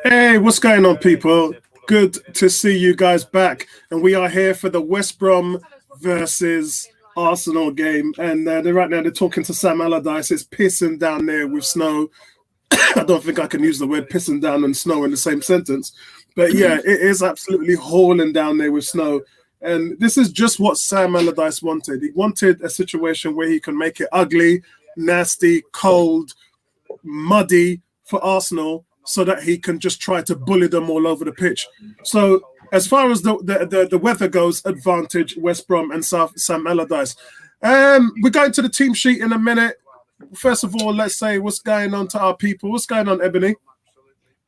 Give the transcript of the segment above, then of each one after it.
Hey, what's going on, people? Good to see you guys back. And we are here for the West Brom versus Arsenal game. And right now they're talking to Sam Allardyce. It's pissing down there with snow. I don't think I can use the word pissing down and snow in the same sentence. But yeah, it is absolutely hauling down there with snow. And this is just what Sam Allardyce wanted. He wanted a situation where he can make it ugly, nasty, cold, muddy for Arsenal so that he can just try to bully them all over the pitch. So as far as the weather goes, advantage West Brom and Sam Allardyce. We're going to the team sheet in a minute. First of all, let's say what's going on to our people. What's going on, Ebony?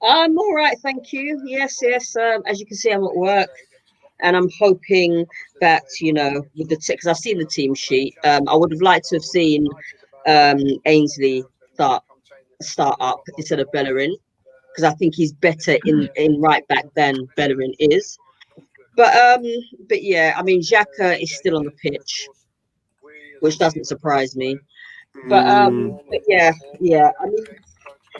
I'm all right, thank you. Yes. As you can see, I'm at work, and I'm hoping that with the because I've seen the team sheet. I would have liked to have seen Ainsley start up instead of Bellerin, because I think he's better in right back than Bellerin is. But yeah, I mean, Xhaka is still on the pitch, which doesn't surprise me. But yeah. I mean,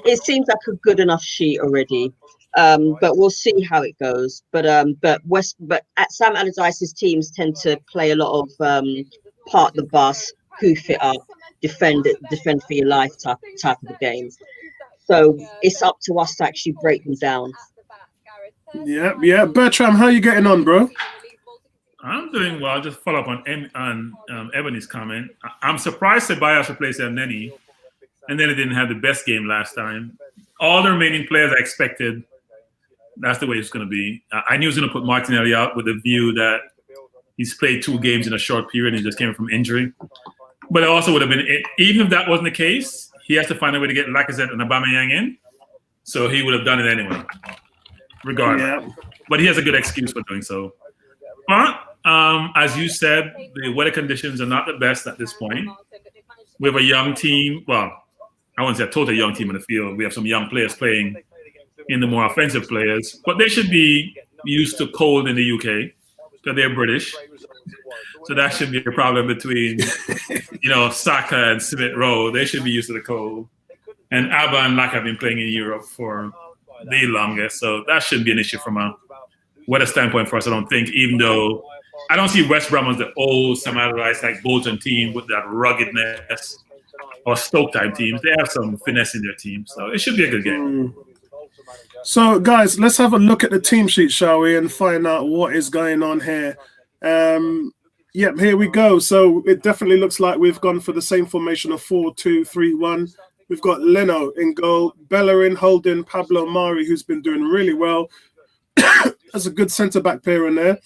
it seems like a good enough sheet already. But we'll see how it goes. But at Sam Allardyce's teams tend to play a lot of part the bus, hoof it up, defend for your life type of a game. So it's up to us to actually break them down. Yeah. Bertram, how you getting on, bro? I'm doing well. Just follow up on Ebony's comment. I'm surprised Ceballos replaced El Neni, and then it didn't have the best game last time. All the remaining players I expected, that's the way it's going to be. I knew he was going to put Martinelli out with the view that he's played 2 games in a short period and he just came from injury. But it also would have been, even if that wasn't the case, he has to find a way to get Lacazette and Aubameyang in. So he would have done it anyway, regardless. Yeah. But he has a good excuse for doing so. But as you said, the weather conditions are not the best at this point. We have a young team. Well, I wouldn't say a total young team in the field. We have some young players playing in the more offensive players. But they should be used to cold in the UK because they're British. So that should be a problem between, Saka and Smith Rowe. They should be used to the cold. And Abba and Laka have been playing in Europe for the longest. So that shouldn't be an issue from a weather standpoint for us, I don't think, even though I don't see West Brom as the old Sam Allardyce like Bolton team with that ruggedness or Stoke type teams. They have some finesse in their team. So it should be a good game. So, guys, let's have a look at the team sheet, shall we, and find out what is going on here. Here we go. So it definitely looks like we've gone for the same formation of 4-2-3-1. We've got Leno in goal, Bellerin, Holding, Pablo Mari, who's been doing really well. There's a good centre-back pair in there.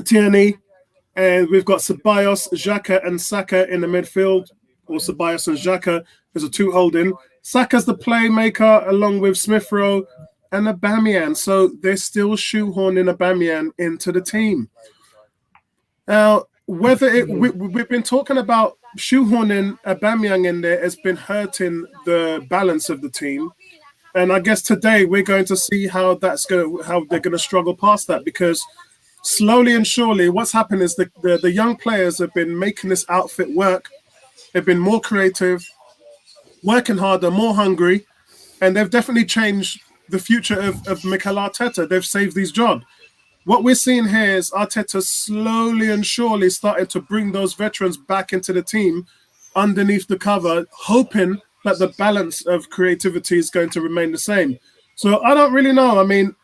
Tierney, and we've got Ceballos, Xhaka, and Saka in the midfield, or Ceballos and Xhaka as a 2 holding. Saka's the playmaker along with Smith Rowe and Aubameyang. So they're still shoehorning Aubameyang into the team. Now, we've been talking about shoehorning Aubameyang in there has been hurting the balance of the team. And I guess today we're going to see how they're going to struggle past that, because slowly and surely what's happened is the young players have been making this outfit work. They've been more creative, working harder, more hungry, and they've definitely changed the future of Mikel Arteta. They've saved his job. What we're seeing here is Arteta slowly and surely starting to bring those veterans back into the team underneath the cover, hoping that the balance of creativity is going to remain the same. So I don't really know. I mean,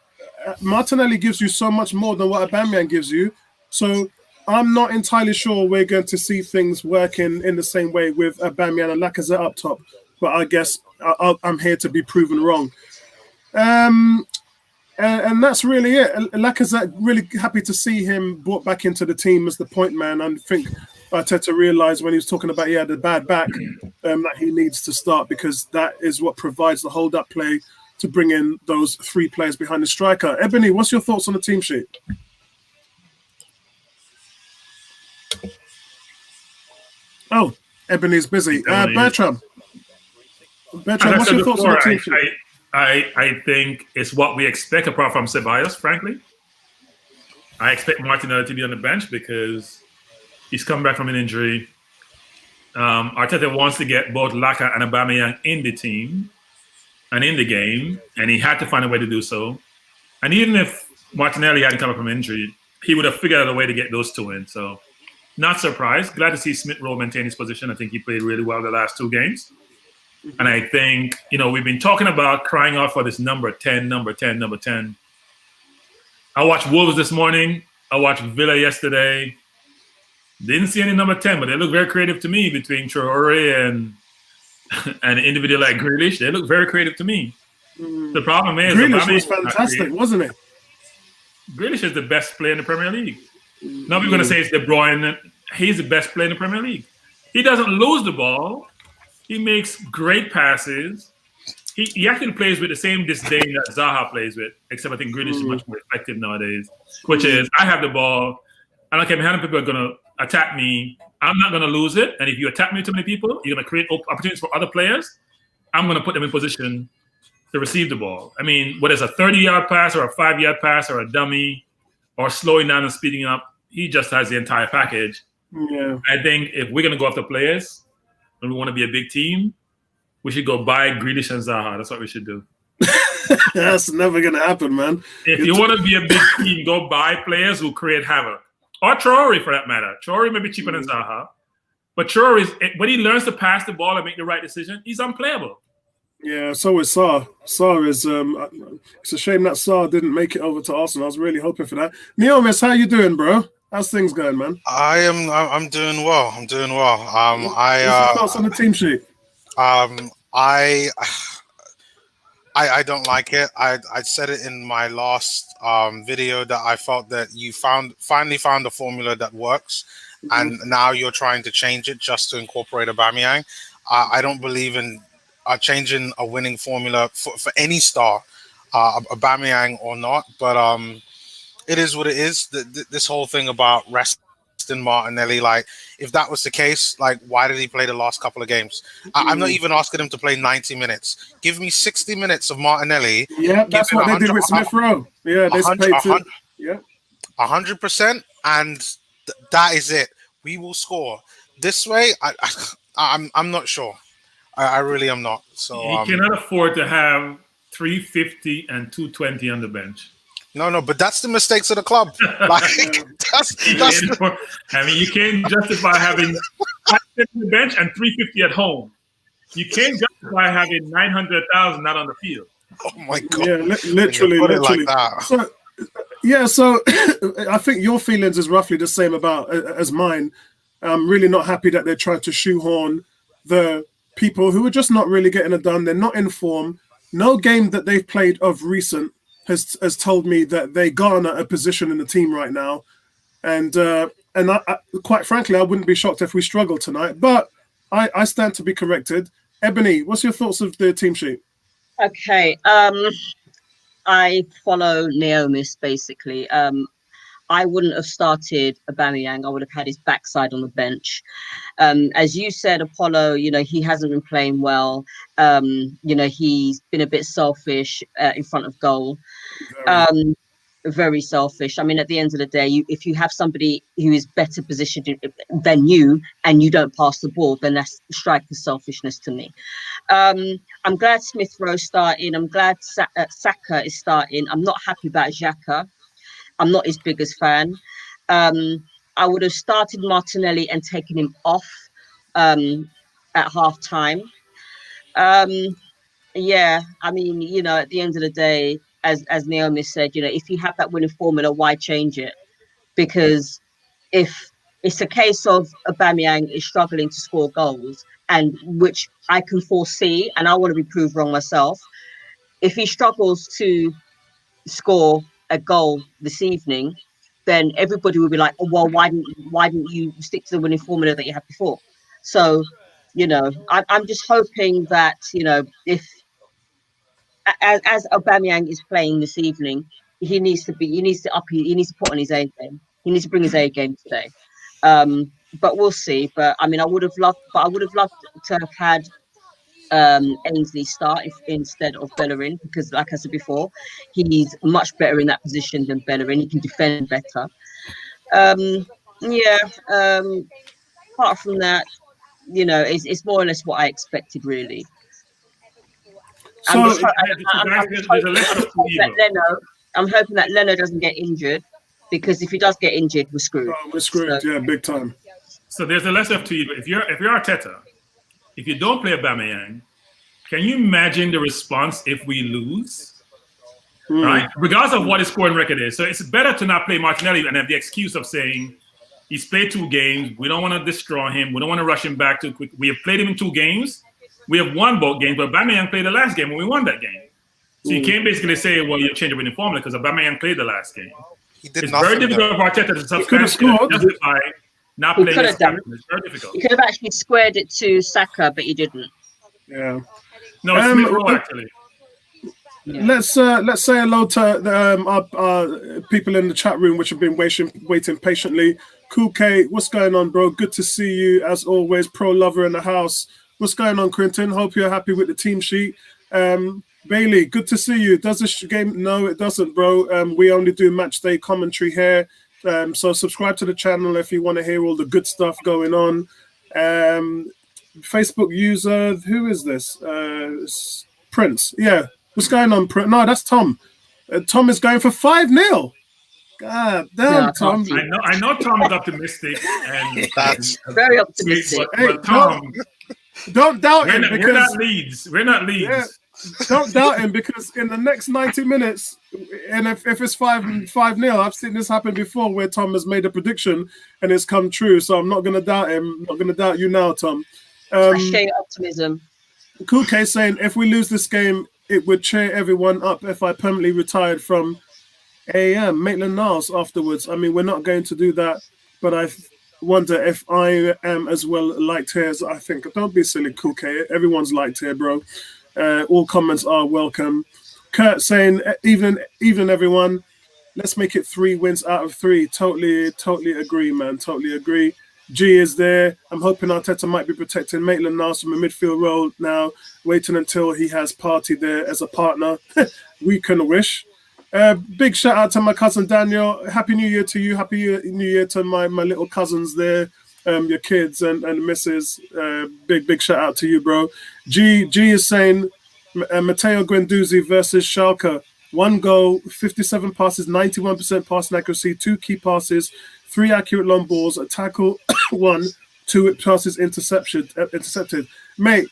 Martinelli gives you so much more than what Aubameyang gives you. So I'm not entirely sure we're going to see things working in the same way with Aubameyang and Lacazette up top. But I guess I'm here to be proven wrong. And that's really it. Lacazette, really happy to see him brought back into the team as the point man. I think Arteta realised when he was talking about he had a bad back that he needs to start, because that is what provides the hold-up play to bring in those 3 players behind the striker. Ebony, what's your thoughts on the team sheet? Oh, Ebony's busy. Bertram, what's your thoughts on the team sheet? I think it's what we expect apart from Ceballos, frankly. I expect Martinelli to be on the bench because he's come back from an injury. Arteta wants to get both Laka and Aubameyang in the team. and in the game, and he had to find a way to do so. And even if Martinelli hadn't come up from injury, he would have figured out a way to get those two in. So, not surprised. Glad to see Smith Rowe maintain his position. I think he played really well the last 2 games. And I think, we've been talking about crying out for this number 10. I watched Wolves this morning. I watched Villa yesterday. Didn't see any number 10, but they look very creative to me between Traore and an individual like Grealish. They look very creative to me. The problem is Grealish was fantastic, wasn't it? Grealish is the best player in the Premier League. Now we're going to say it's De Bruyne. He's the best player in the Premier League. He doesn't lose the ball. He makes great passes. He actually plays with the same disdain that Zaha plays with, except I think Grealish is much more effective nowadays, which is I have the ball. I don't care how many people are going to attack me. I'm not going to lose it. And if you attack me too many people, you're going to create opportunities for other players. I'm going to put them in position to receive the ball. I mean, whether it's a 30-yard pass or a 5-yard pass or a dummy or slowing down and speeding up, he just has the entire package. Yeah. I think if we're going to go after players and we want to be a big team, we should go buy Grealish and Zaha. That's what we should do. That's never going to happen, man. If you want to be a big team, go buy players who create havoc. Or Traore, for that matter. Traore may be cheaper than Zaha. But Traore, when he learns to pass the ball and make the right decision, he's unplayable. Yeah, so is Sarr. Sarr is it's a shame that Sarr didn't make it over to Arsenal. I was really hoping for that. Neomis, how you doing, bro? How's things going, man? I'm doing well. What's your thoughts on the team sheet? I don't like it. I said it in my last video that I felt that you finally found a formula that works, and now you're trying to change it just to incorporate Aubameyang. I don't believe in changing a winning formula for any star, Aubameyang or not. But it is what it is. This whole thing about resting Martinelli, like if that was the case, like why did he play the last couple of games? I'm not even asking him to play 90 minutes. Give me 60 minutes of Martinelli. Yeah, that's what they did with Smith Rowe. Yeah, they played 100%, and that is it. We will score this way. I'm not sure. I really am not. So he cannot afford to have 350 and 220 on the bench. No, but that's the mistakes of the club. Like, I mean, you can't justify having 550 on the bench and 350 at home. You can't justify having 900,000 not on the field. Oh my God! Yeah, literally. Like that. So I think your feelings is roughly the same as mine. I'm really not happy that they're trying to shoehorn the people who are just not really getting it done. They're not in form. No game that they've played of recent has told me that they garner a position in the team right now. And I, quite frankly, I wouldn't be shocked if we struggle tonight. But I stand to be corrected. Ebony, what's your thoughts of the team sheet? Okay. I follow Naomis, basically. I wouldn't have started Aubameyang. I would have had his backside on the bench. As you said, Apollo, he hasn't been playing well. He's been a bit selfish in front of goal. Very selfish. I mean, at the end of the day, if you have somebody who is better positioned than you and you don't pass the ball, then that's striker selfishness to me. I'm glad Smith Rowe starting. I'm glad Saka is starting. I'm not happy about Xhaka. I'm not his biggest fan. I would have started Martinelli and taken him off at half time. Yeah, I mean, at the end of the day, as Naomi said, if you have that winning formula, why change it? Because if it's a case of Aubameyang is struggling to score goals, and which I can foresee, and I want to be proved wrong myself, if he struggles to score a goal this evening, then everybody will be like, oh, well, why didn't you stick to the winning formula that you had before? So, I'm just hoping that, if as Aubameyang is playing this evening, he needs to put on his A game. He needs to bring his A game today. But we'll see. But I mean, I would have loved to have had Ainsley start instead of Bellerin, because like I said before, he's much better in that position than Bellerin. He can defend better. Apart from that, it's more or less what I expected, really. So I'm just there's a lesser of two evils. I'm hoping that Leno doesn't get injured, because if he does get injured, we're screwed. we're screwed, So, yeah, big time. So there's a lesser of two evils. If you're Arteta, if you don't play Aubameyang, can you imagine the response if we lose? Right? Regardless of what his scoring record is. So it's better to not play Martinelli and have the excuse of saying he's played 2 games. We don't want to destroy him. We don't want to rush him back too quick. We have played him in 2 games. We have won both games, but Aubameyang played the last game when we won that game. So you can't basically say, well, you change the winning formula because Aubameyang played the last game. It's very difficult for Arteta to justify not playing his captain. It's very difficult. He could have actually squared it to Saka, but he didn't. Yeah. No, it's Smith-Rowe, actually. Yeah. Let's say hello to our people in the chat room, which have been waiting patiently. Cool K, what's going on, bro? Good to see you as always. Pro lover in the house. What's going on, Quinton? Hope you're happy with the team sheet. Bailey, good to see you. Does this game? No, it doesn't, bro. We only do match day commentary here. So subscribe to the channel if you want to hear all the good stuff going on. Facebook user, who is this? Prince. Yeah. What's going on, Prince? No, that's Tom. Tom is going for 5-0. God damn, Tom. I know Tom is optimistic. And that's very optimistic. But Tom, don't doubt him. We're not Leeds. We're not Leeds. Yeah, don't doubt him, because in the next 90 minutes, and if it's 5-0, I've seen this happen before where Tom has made a prediction and it's come true. So I'm not going to doubt him. I'm not going to doubt you now, Tom. I share your optimism. Cool K saying, if we lose this game, it would cheer everyone up if I permanently retired from AM, Maitland-Niles afterwards. I mean, we're not going to do that, but I wonder if I am as well liked here as I think. Don't be silly, Cool K. Everyone's liked here, bro. All comments are welcome. Kurt saying, evening everyone. Let's make it 3 wins out of 3. Totally agree, man. Totally agree. G is there. I'm hoping Arteta might be protecting Maitland-Niles from a midfield role now, waiting until he has Partey there as a partner. We can wish. Big shout out to my cousin Daniel. Happy New Year to you. Happy New Year to my little cousins there, your kids and missus. Big shout out to you, bro. G is saying Matteo Guendouzi versus Schalke. 1 goal, 57 passes, 91% passing accuracy, 2 key passes, 3 accurate long balls, a tackle, 1, 2 passes intercepted. Mate,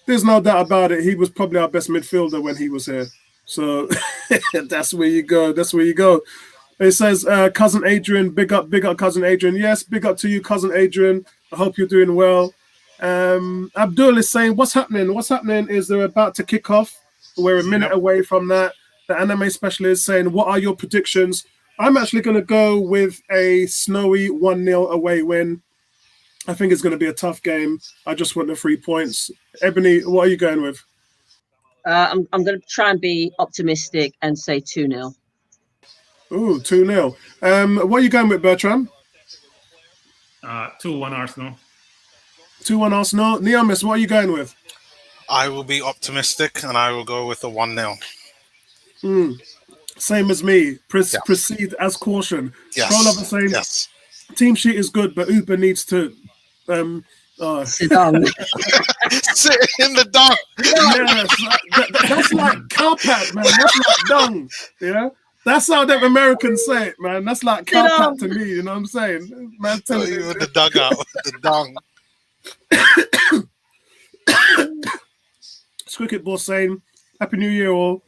there's no doubt about it. He was probably our best midfielder when he was here. So that's where you go. That's where you go. It says, Cousin Adrian, big up, Cousin Adrian. Yes, big up to you, Cousin Adrian. I hope you're doing well. Abdul is saying, what's happening? What's happening is they're about to kick off. We're a minute away from that. The anime specialist saying, what are your predictions? I'm actually going to go with a snowy 1-0 away win. I think it's going to be a tough game. I just want the 3 points. Ebony, what are you going with? I'm going to try and be optimistic and say 2-0. Ooh, 2-0. What are you going with, Bertram? 2-1 Arsenal. 2-1 Arsenal. Neomis, what are you going with? I will be optimistic and I will go with a 1-0. Same as me. Proceed as caution. Yes. Saying, yes. Team sheet is good, but Uber needs to sit down. Sit in the dung. That's like cowpat, man. That's like dung. Yeah, that's how them Americans say it, man. That's like cowpat to me. You know what I'm saying? Man, tell you with the dugout, the dung. Cricket Boss saying, "Happy New Year, all.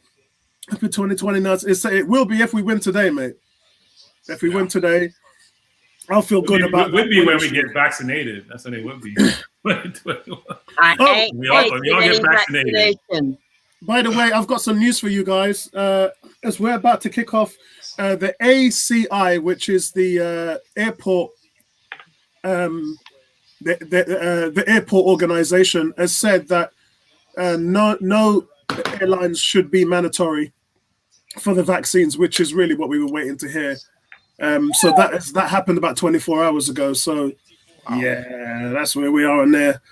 Happy 2020." It will be if we win today, mate. If we win today, I'll feel good about it. It would be when we get vaccinated. That's when it would be. We all get vaccinated. By the way, I've got some news for you guys. As we're about to kick off, the ACI, which is the airport, the airport organization, has said that no airlines should be mandatory for the vaccines, which is really what we were waiting to hear. So that happened about 24 hours ago. So yeah, that's where we are on there.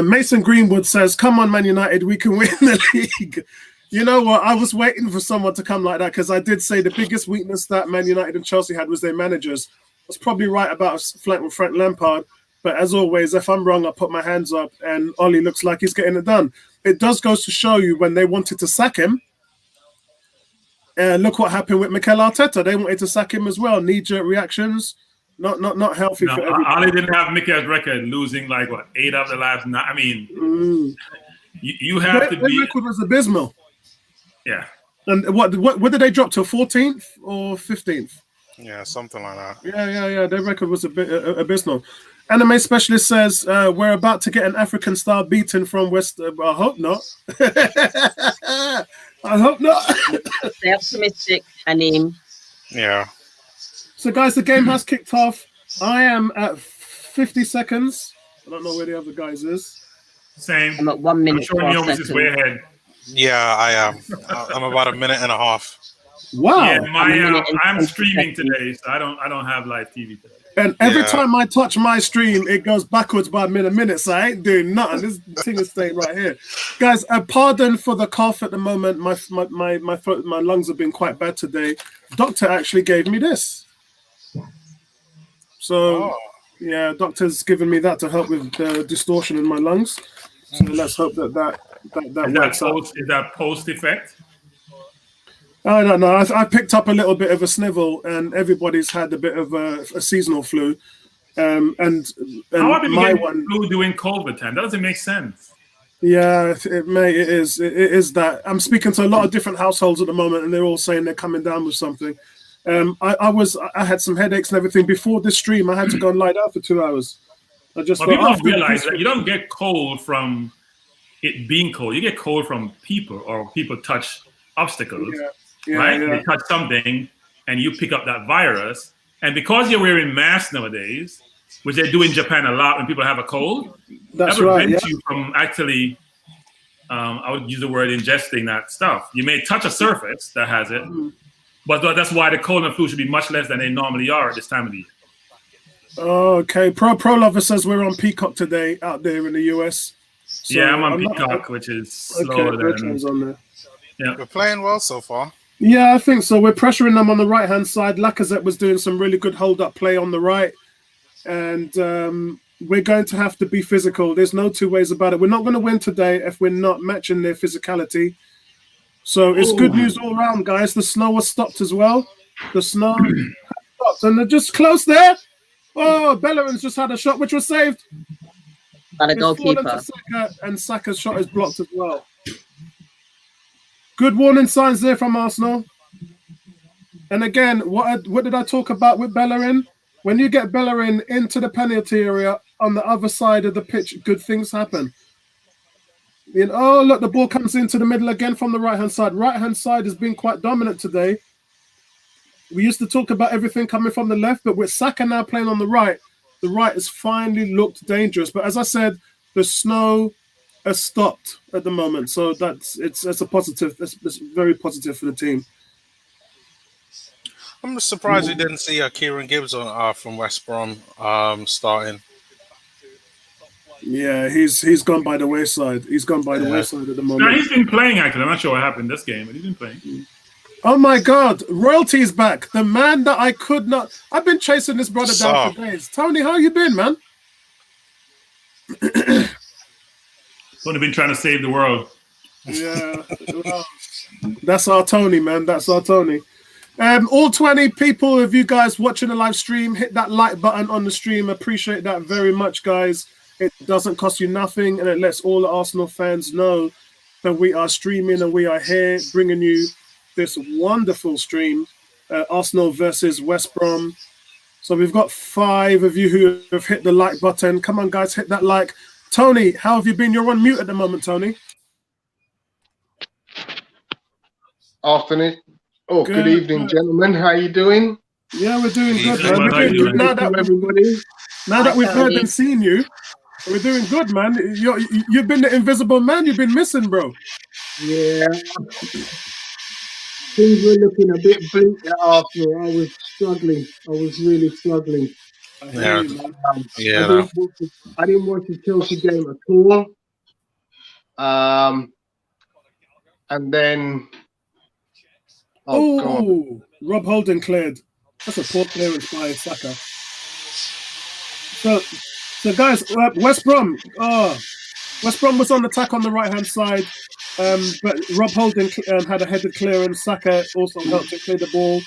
Mason Greenwood says, "Come on, Man United, we can win the league." You know what? I was waiting for someone to come like that, because I did say the biggest weakness that Man United and Chelsea had was their managers. I was probably right about Frank Lampard, but as always, if I'm wrong, I put my hands up, and Ollie looks like he's getting it done. it does goes to show you when they wanted to sack him. Look what happened with Mikel Arteta. They wanted to sack him as well. Knee-jerk reactions, not healthy for everybody. Ali didn't have Mikel's record, losing like what 8 of the last 9. I mean, you have to be. Their record was abysmal. Yeah. And what did they drop to? 14th or 15th? Yeah, something like that. Yeah. Their record was a bit abysmal. Anime specialist says we're about to get an African style beating from West. I hope not. I hope not. Stay optimistic, Anim. Yeah. So, guys, the game has kicked off. I am at 50 seconds. I don't know where the other guys is. Same. I'm at 1 minute. I'm sure Neomis is way ahead. Yeah, I am. I'm about a minute and a half. Wow. Yeah, I'm streaming today, so I don't have live TV today. And every time I touch my stream, it goes backwards by a minute. So I ain't doing nothing. This thing is staying right here, guys. Pardon for the cough at the moment. My lungs have been quite bad today. Doctor actually gave me this. So yeah, doctor's given me that to help with the distortion in my lungs. So let's hope that works out. Is that post effect? I don't know. I picked up a little bit of a snivel, and everybody's had a bit of a seasonal flu. And how are people my getting one flu during COVID time? That doesn't make sense. Yeah, it is. It is that. I'm speaking to a lot of different households at the moment, and they're all saying they're coming down with something. I had some headaches and everything before this stream. I had to go and lie down for 2 hours. People don't realize that you don't get cold from it being cold. You get cold from people, or people touch obstacles. Right? They touch something and you pick up that virus. And because you're wearing masks nowadays, which they do in Japan a lot when people have a cold, that prevents you from actually, I would use the word ingesting that stuff. You may touch a surface that has it, but that's why the cold and flu should be much less than they normally are at this time of the year. Okay. Pro Lover says we're on Peacock today out there in the US. So yeah, I'm on Peacock, which is slower than... on there. Yeah. We're playing well so far. Yeah, I think so. We're pressuring them on the right-hand side. Lacazette was doing some really good hold-up play on the right. And we're going to have to be physical. There's no two ways about it. We're not going to win today if we're not matching their physicality. So it's good news all around, guys. The snow was stopped as well. The snow stopped. And they're just close there. Oh, Bellerin's just had a shot, which was saved. By the goalkeeper. And Saka's shot is blocked as well. Good warning signs there from Arsenal. And again, what did I talk about with Bellerin? When you get Bellerin into the penalty area on the other side of the pitch, good things happen. Oh, look, the ball comes into the middle again from the right-hand side. Right-hand side has been quite dominant today. We used to talk about everything coming from the left, but with Saka now playing on the right has finally looked dangerous. But as I said, the snow has stopped at the moment, so that's a positive. That's very positive for the team. I'm just surprised we didn't see Kieran Gibbs from West Brom starting. Yeah, he's gone by the wayside. He's gone by the wayside at the moment. No, he's been playing actually. I'm not sure what happened this game, but he's been playing. Oh my God, royalty's back. The man that I could not. I've been chasing this brother down for days. Tony, how you been, man? Only been trying to save the world. Yeah, well, that's our Tony, man. That's our Tony. All 20 people of you guys watching the live stream, hit that like button on the stream. Appreciate that very much, guys. It doesn't cost you nothing, and it lets all the Arsenal fans know that we are streaming and we are here bringing you this wonderful stream, Arsenal versus West Brom. So we've got 5 of you who have hit the like button. Come on, guys, hit that like. Tony, how have you been? You're on mute at the moment, Tony. Afternoon. Oh, good evening, gentlemen. How are you doing? Yeah, we're doing good, man. We're doing good now that we've heard and seen you. We're doing good, man. You've been the invisible man. You've been missing, bro. Yeah. Things were looking a bit bleak at Arsenal. I was struggling. I was really struggling. Yeah. I didn't watch the Chelsea game at all. And then... Oh, Rob Holding cleared. That's a poor clearance by Saka. So guys, West Brom. West Brom was on attack on the right-hand side, but Rob Holding had a headed clearance. Saka also helped to clear the ball.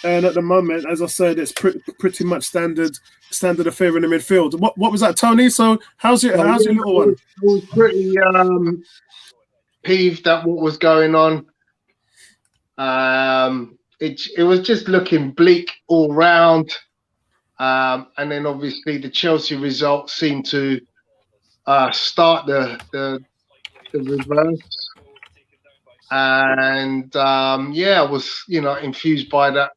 And at the moment, as I said, it's pretty much standard affair in the midfield. What was that, Tony? So how's your little one? I was pretty peeved at what was going on. It was just looking bleak all round. And then obviously the Chelsea result seemed to start the reverse. And I was infused by that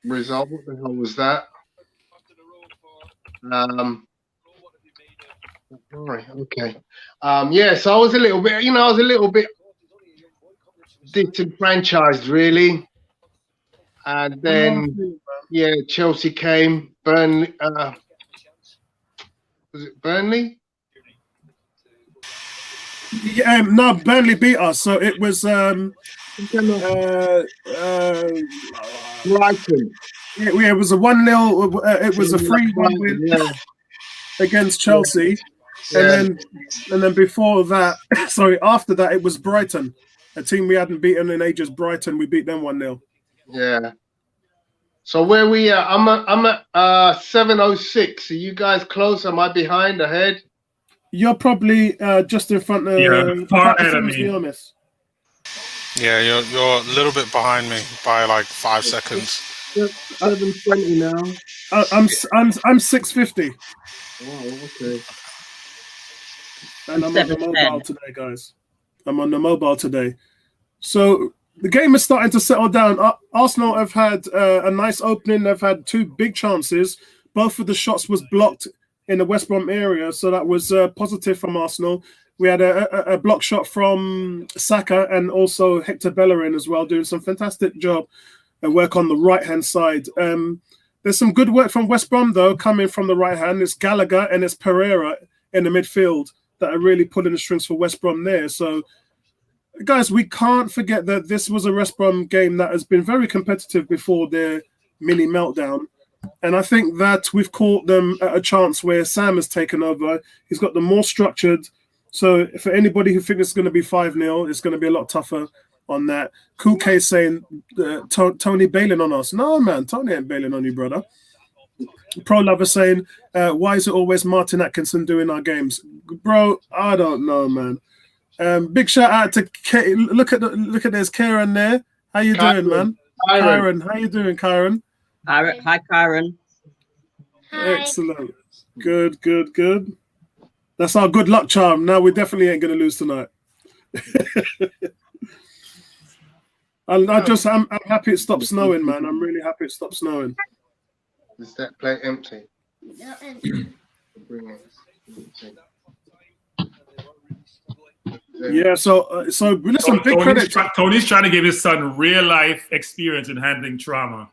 result. What the hell was that? Right, okay. So I was a little bit disenfranchised, really. And then Chelsea came. Burnley was it Burnley? Yeah, no, Burnley beat us. So it was Brighton. It was a 1-0. It was a 3-1 win against Chelsea, and then before that, after that, it was Brighton, a team we hadn't beaten in ages. Brighton, we beat them 1-0. Yeah. So where we at? I'm at 7:06. Are you guys close? Am I behind? Ahead? You're probably just in front of far ahead of me. Yeah, you're a little bit behind me by like 5 seconds. 7:20 now. I'm 6:50. Wow. Okay. And I'm on the mobile today, guys. I'm on the mobile today. So the game is starting to settle down. Arsenal have had a nice opening. They've had 2 big chances. Both of the shots was blocked in the West Brom area, so that was positive from Arsenal. We had a block shot from Saka and also Hector Bellerin as well, doing some fantastic job and work on the right-hand side. There's some good work from West Brom, though, coming from the right hand. It's Gallagher and it's Pereira in the midfield that are really pulling the strings for West Brom there. So, guys, we can't forget that this was a West Brom game that has been very competitive before their mini meltdown. And I think that we've caught them at a chance where Sam has taken over. He's got them more structured. So for anybody who thinks it's going to be 5-0, it's going to be a lot tougher on that. Kuke is saying Tony bailing on us. No, man, Tony ain't bailing on you, brother. Pro Lover saying, why is it always Martin Atkinson doing our games? Bro, I don't know, man. Big shout out to look at this Kieran there. How you doing, man? Kyron, how you doing, Kyron? Hi, Kyron. Hi. Excellent. Good. That's our good luck charm. Now we definitely ain't going to lose tonight. I'm happy it stopped snowing, man. I'm really happy it stopped snowing. Is that plate empty? No, empty. Yeah, so listen, big credit. Tony's trying to give his son real life experience in handling trauma.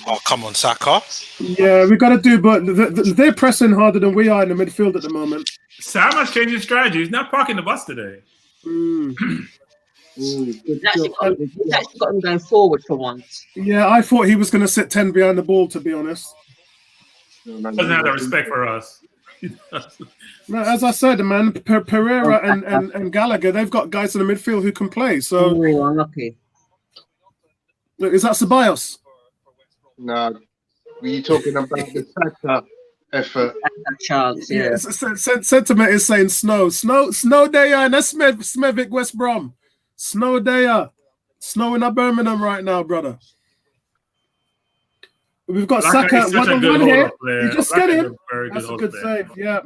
Oh, come on, Saka. Yeah, we got to do, but they're pressing harder than we are in the midfield at the moment. Sam has changed his strategy. He's not parking the bus today. He's actually got him going forward for once. Yeah, I thought he was going to sit 10 behind the ball, to be honest. Doesn't have the respect for us. No, as I said, man, Pereira and Gallagher, they've got guys in the midfield who can play. So, unlucky. Is that Ceballos? No, were you talking about the Saka effort? That chance, yeah. Sentiment is saying snow day, and that's Smevik West Brom. Snow day, snow in Birmingham right now, brother. We've got Saka one here. You just get him. That's a good save. Yeah.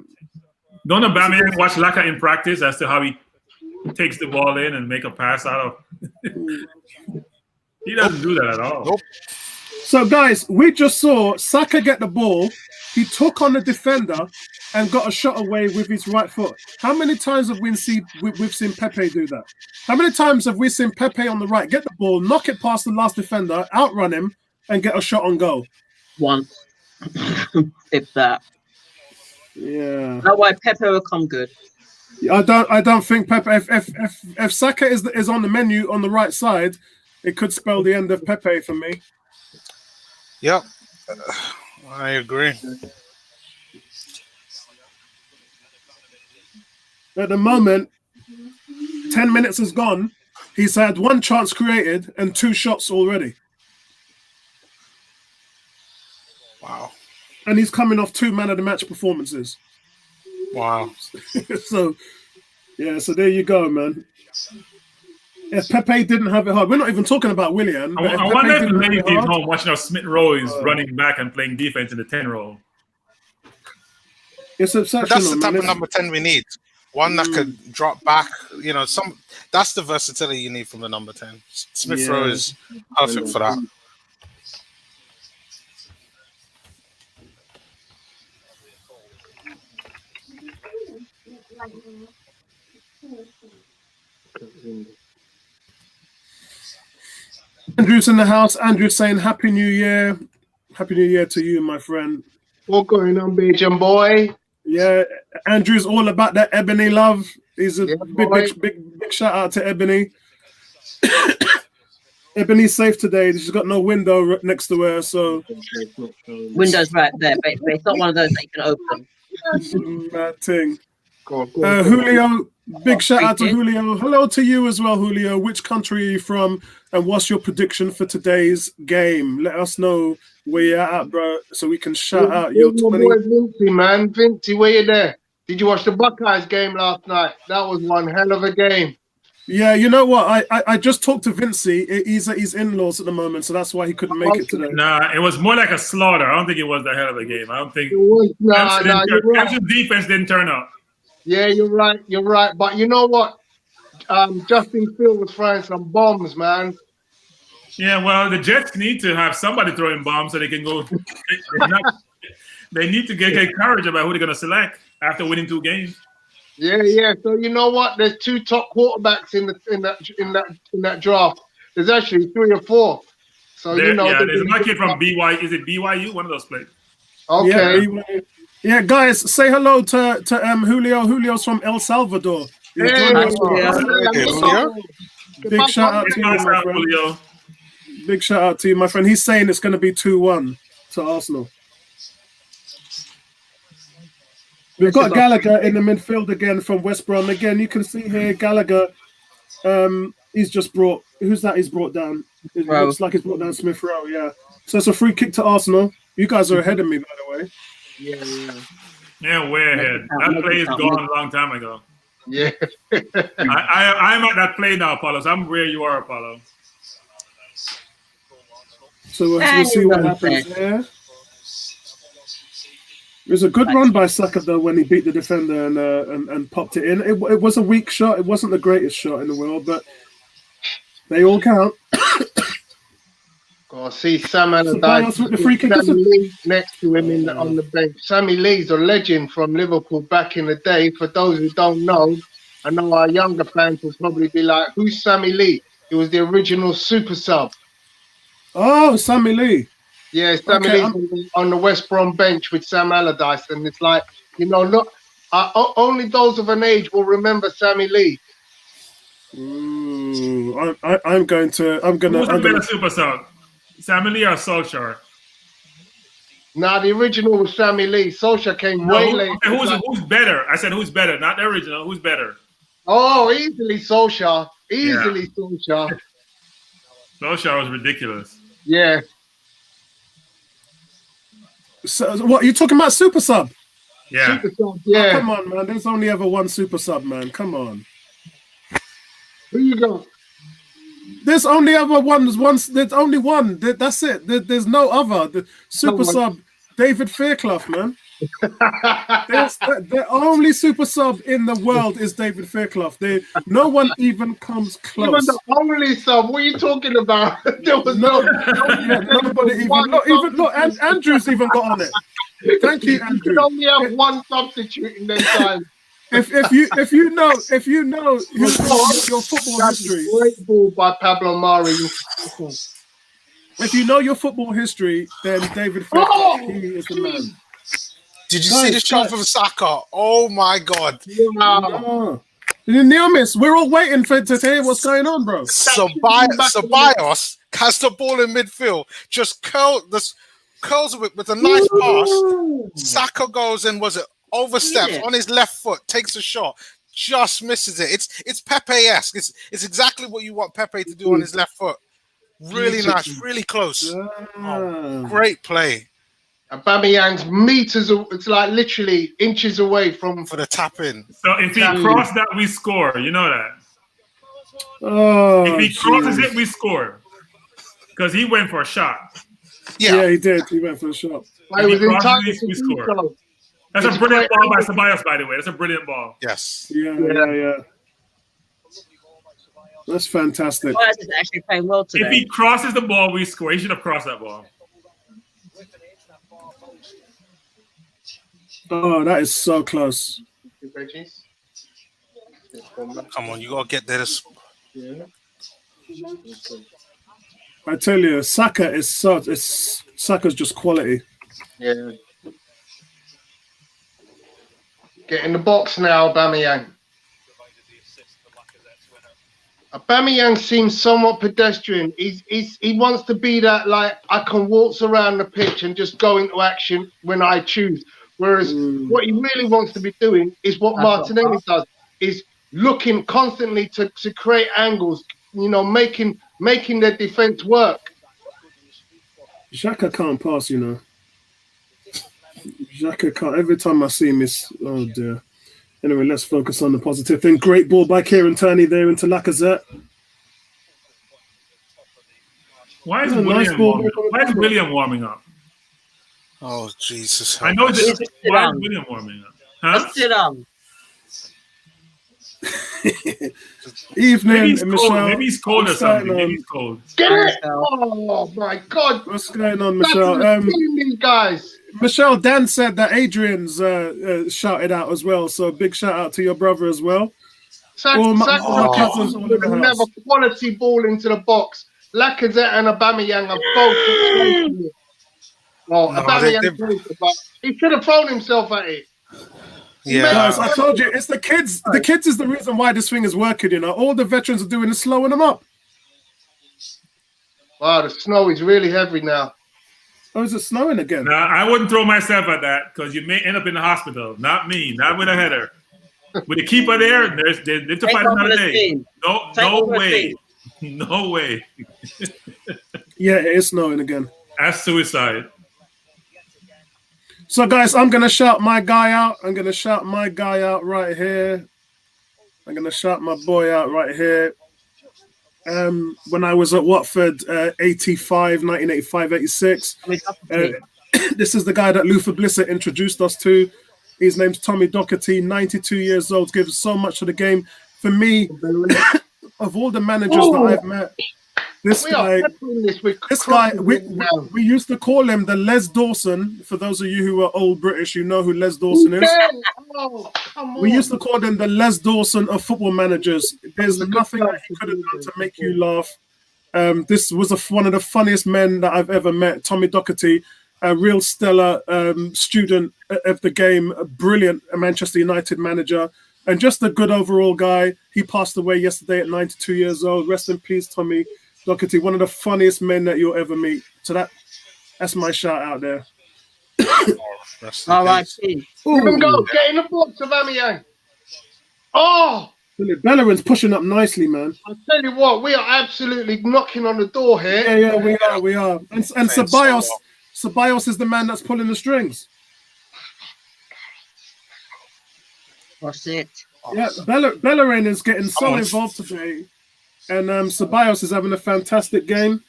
Don't Aubameyang watch Laka in practice as to how he takes the ball in and make a pass out of? He doesn't do that at all. Nope. So, guys, we just saw Saka get the ball. He took on the defender and got a shot away with his right foot. How many times have we've seen Pepe do that? How many times have we seen Pepe on the right get the ball, knock it past the last defender, outrun him, and get a shot on goal? Once. If that. Yeah. That's why Pepe will come good. I don't think Pepe. If Saka is on the menu on the right side, it could spell the end of Pepe for me. Yep, I agree. At the moment, 10 minutes has gone. He's had 1 chance created and 2 shots already. Wow. And he's coming off 2 man of the match performances. Wow. So there you go, man. If Pepe didn't have it hard, we're not even talking about Willian. But I wonder if Lenny's home watching Smith Rowe is running back and playing defense in the 10 role. It's exceptional. But that's the type of number 10 we need. One that could drop back. That's the versatility you need from the number 10. Smith Rowe is perfect for that. Andrew's in the house. Andrew's saying Happy New Year. Happy New Year to you, my friend. What going on, Belgian boy? Yeah, Andrew's all about that Ebony love. He's a big shout out to Ebony. Ebony's safe today. She's got no window next to her, so Window's right there, but it's not one of those that you can open. Mad thing. Julio, big shout out to Julio. Hello to you as well, Julio. Which country are you from, and what's your prediction for today's game? Let us know where you're at, bro, so we can shout out your 20. Vincey, man. Vincey, where you there? Did you watch the Buckeyes game last night? That was one hell of a game. Yeah, you know what? I just talked to Vincey. He's at his in-laws at the moment, so that's why he couldn't make it today. Nah, it was more like a slaughter. I don't think it was that hell of a game. I don't think it was. Clemson's defense didn't turn up. Yeah, you're right. You're right. But you know what? Justin Field was throwing some bombs, man. Yeah, well, the Jets need to have somebody throwing bombs so they can go. They need to get courage about who they're going to select after winning 2 games. Yeah. So you know what? There's 2 top quarterbacks in that draft. There's actually 3 or 4. So there's a kid from BYU. Is it BYU? One of those places. Okay. Yeah, guys, say hello to Julio. Julio's from El Salvador. Big shout out to you, my friend. Julio. Big shout out to you, my friend. He's saying it's going to be 2-1 to Arsenal. We've got Gallagher in the midfield again from West Brom. Again, you can see here Gallagher. He's just brought. Who's that? He's brought down. It looks like he's brought down Smith Rowe. Yeah. So it's a free kick to Arsenal. You guys are ahead of me, by the way. Yeah, way ahead. That play is gone a long time ago. Yeah. I'm at that play now, Apollo. So I'm where you are, Apollo. So we'll see what happens there. It was a good run by Saka though when he beat the defender and popped it in. It was a weak shot. It wasn't the greatest shot in the world, but they all count. Oh, see Sam Allardyce next to him on the bench. Sammy Lee's a legend from Liverpool back in the day. For those who don't know, I know our younger fans will probably be like, who's Sammy Lee? He was the original super sub. Oh, Sammy Lee. Yeah, Sammy Lee's on the West Brom bench with Sam Allardyce. And it's like, look, only those of an age will remember Sammy Lee. I'm going to. Who's the better super sub? Sammy Lee or Solskjaer? Nah, the original was Sammy Lee. Solskjaer came way late. Who's better? I said who's better, not the original. Who's better? Oh, easily Solskjaer. Solskjaer. Solskjaer was ridiculous. Yeah. So what are you talking about? Super sub? Yeah. Super sub, yeah. Oh, come on, man. There's only ever one super sub, man. Come on. Who you got? There's only ever one. There's only one. That's it. There's no other. The super sub, David Fairclough, man. The only super sub in the world is David Fairclough. No one even comes close. Even the only sub. What are you talking about? There was nobody even. Look, Andrew's even got on it. Thank you, Andrew. You can only have one substitute in their time. If you know your football history, great ball by Pablo Mari. If you know your football history, then David Fairclough, he is the man. Did you see the shot from Saka? Oh my God! Wow. Neomis, we're all waiting to hear what's going on, bro. Ceballos has the ball in midfield, just curls it with a nice pass. Saka goes and oversteps on his left foot, takes a shot, just misses it. It's Pepe-esque. It's exactly what you want Pepe to do on his left foot. Really nice, really close. Oh, great play. Aubameyang's meters, it's like literally inches away from for the tap in. So if he crosses that, we score. You know that. Oh, if he crosses it, we score. Because he went for a shot. Yeah, he did. He went for a shot. If he crosses it, we score. That's a brilliant ball by Ceballos, by the way. That's a brilliant ball. Yes. Yeah. That's fantastic. Ceballos is actually playing well today. If he crosses the ball, we score. He should have crossed that ball. Oh, that is so close. Come on, you gotta get there. I tell you, Saka's just quality. Yeah. Get in the box now, Aubameyang. Aubameyang seems somewhat pedestrian. He wants to be that, like, I can waltz around the pitch and just go into action when I choose. Whereas what he really wants to be doing is what Martinelli does, is looking constantly to create angles, making their defense work. Xhaka can't pass, Xhaka can't. Every time I see him, oh dear. Anyway, let's focus on the positive thing. Great ball by Kieran Tierney there into Lacazette. Why is William warming up? Oh, Jesus. I know this. Why is William warming up? Huh? Sit down. Evening, Michelle. Maybe he's cold or something. Maybe he's cold. Get it! Oh, my God. What's going on, Michelle? These guys. Michelle, Dan said that Adrian's shouted out as well. So big shout out to your brother as well. My cousins never quality ball into the box. Lacazette and Aubameyang are both. Aubameyang, he should have thrown himself at it. Yeah, guys, I told you, it's the kids. The kids is the reason why this thing is working. All the veterans are doing is slowing them up. Wow, the snow is really heavy now. Oh, is it snowing again? Nah, I wouldn't throw myself at that because you may end up in the hospital. Not me. Not with a header. With the keeper there, they're to fight another day. No way. No way. Yeah, it is snowing again. That's suicide. So, guys, I'm going to shout my guy out. I'm going to shout my guy out right here. I'm going to shout my boy out right here. When I was at Watford, 1985, 86. This is the guy that Luther Blissett introduced us to. His name's Tommy Docherty, 92 years old, gives so much to the game. For me, of all the managers that I've met, this guy, we used to call him the Les Dawson. For those of you who are old British, you know who Les Dawson is. We used to call him the Les Dawson of football managers. There's nothing that he could have done to make you laugh. This was one of the funniest men that I've ever met, Tommy Docherty, a real stellar student of the game, a brilliant Manchester United manager, and just a good overall guy. He passed away yesterday at 92 years old. Rest in peace, Tommy Docherty, one of the funniest men that you'll ever meet. So that's my shout out there. All right, let him go. Get in the box, Aubameyang. Oh, Bellerin's pushing up nicely, man. I'll tell you what, we are absolutely knocking on the door here. Yeah, we are. And Ceballos is the man that's pulling the strings. That's it. Yeah, Bellerin is getting so involved today. And Ceballos is having a fantastic game.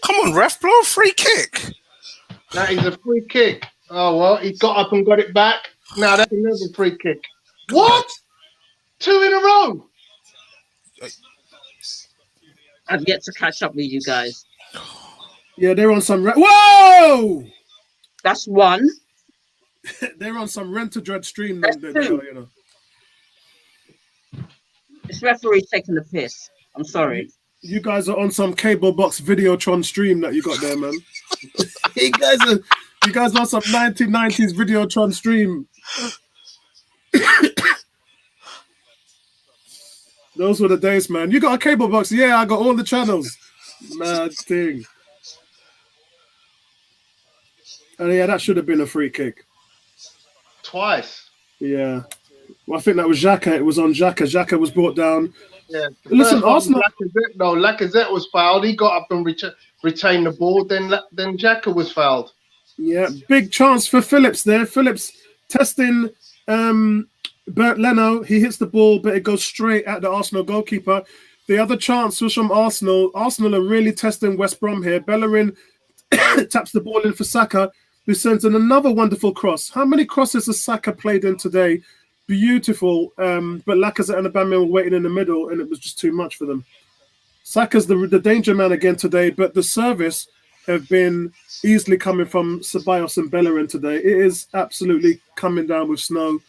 Come on, ref, blow a free kick. That is a free kick. Oh, well, he got up and got it back. Now that's another free kick. What? 2 in a row? I've yet to catch up with you guys. Yeah, they're on some... Whoa! That's one. They're on some Rent-A-Dread stream. That's two. This referee's taking the piss. I'm sorry. You guys are on some cable box Videotron stream that you got there, man. you guys are on some 1990s Videotron stream. Those were the days, man. You got a cable box? Yeah, I got all the channels. Mad thing. And yeah, that should have been a free kick. Twice. Yeah. Well, I think that was Xhaka. It was on Xhaka. Xhaka was brought down. Yeah. Listen, Arsenal. Lacazette was fouled. He got up and retained the ball. Then Xhaka was fouled. Yeah, big chance for Phillips there. Phillips testing Bert Leno. He hits the ball, but it goes straight at the Arsenal goalkeeper. The other chance was from Arsenal. Arsenal are really testing West Brom here. Bellerin taps the ball in for Saka, who sends in another wonderful cross. How many crosses has Saka played in today? Beautiful. But Lacazette and Aubameyang were waiting in the middle, and it was just too much for them. Saka's the danger man again today, but the service have been easily coming from Ceballos and Bellerin today. It is absolutely coming down with snow.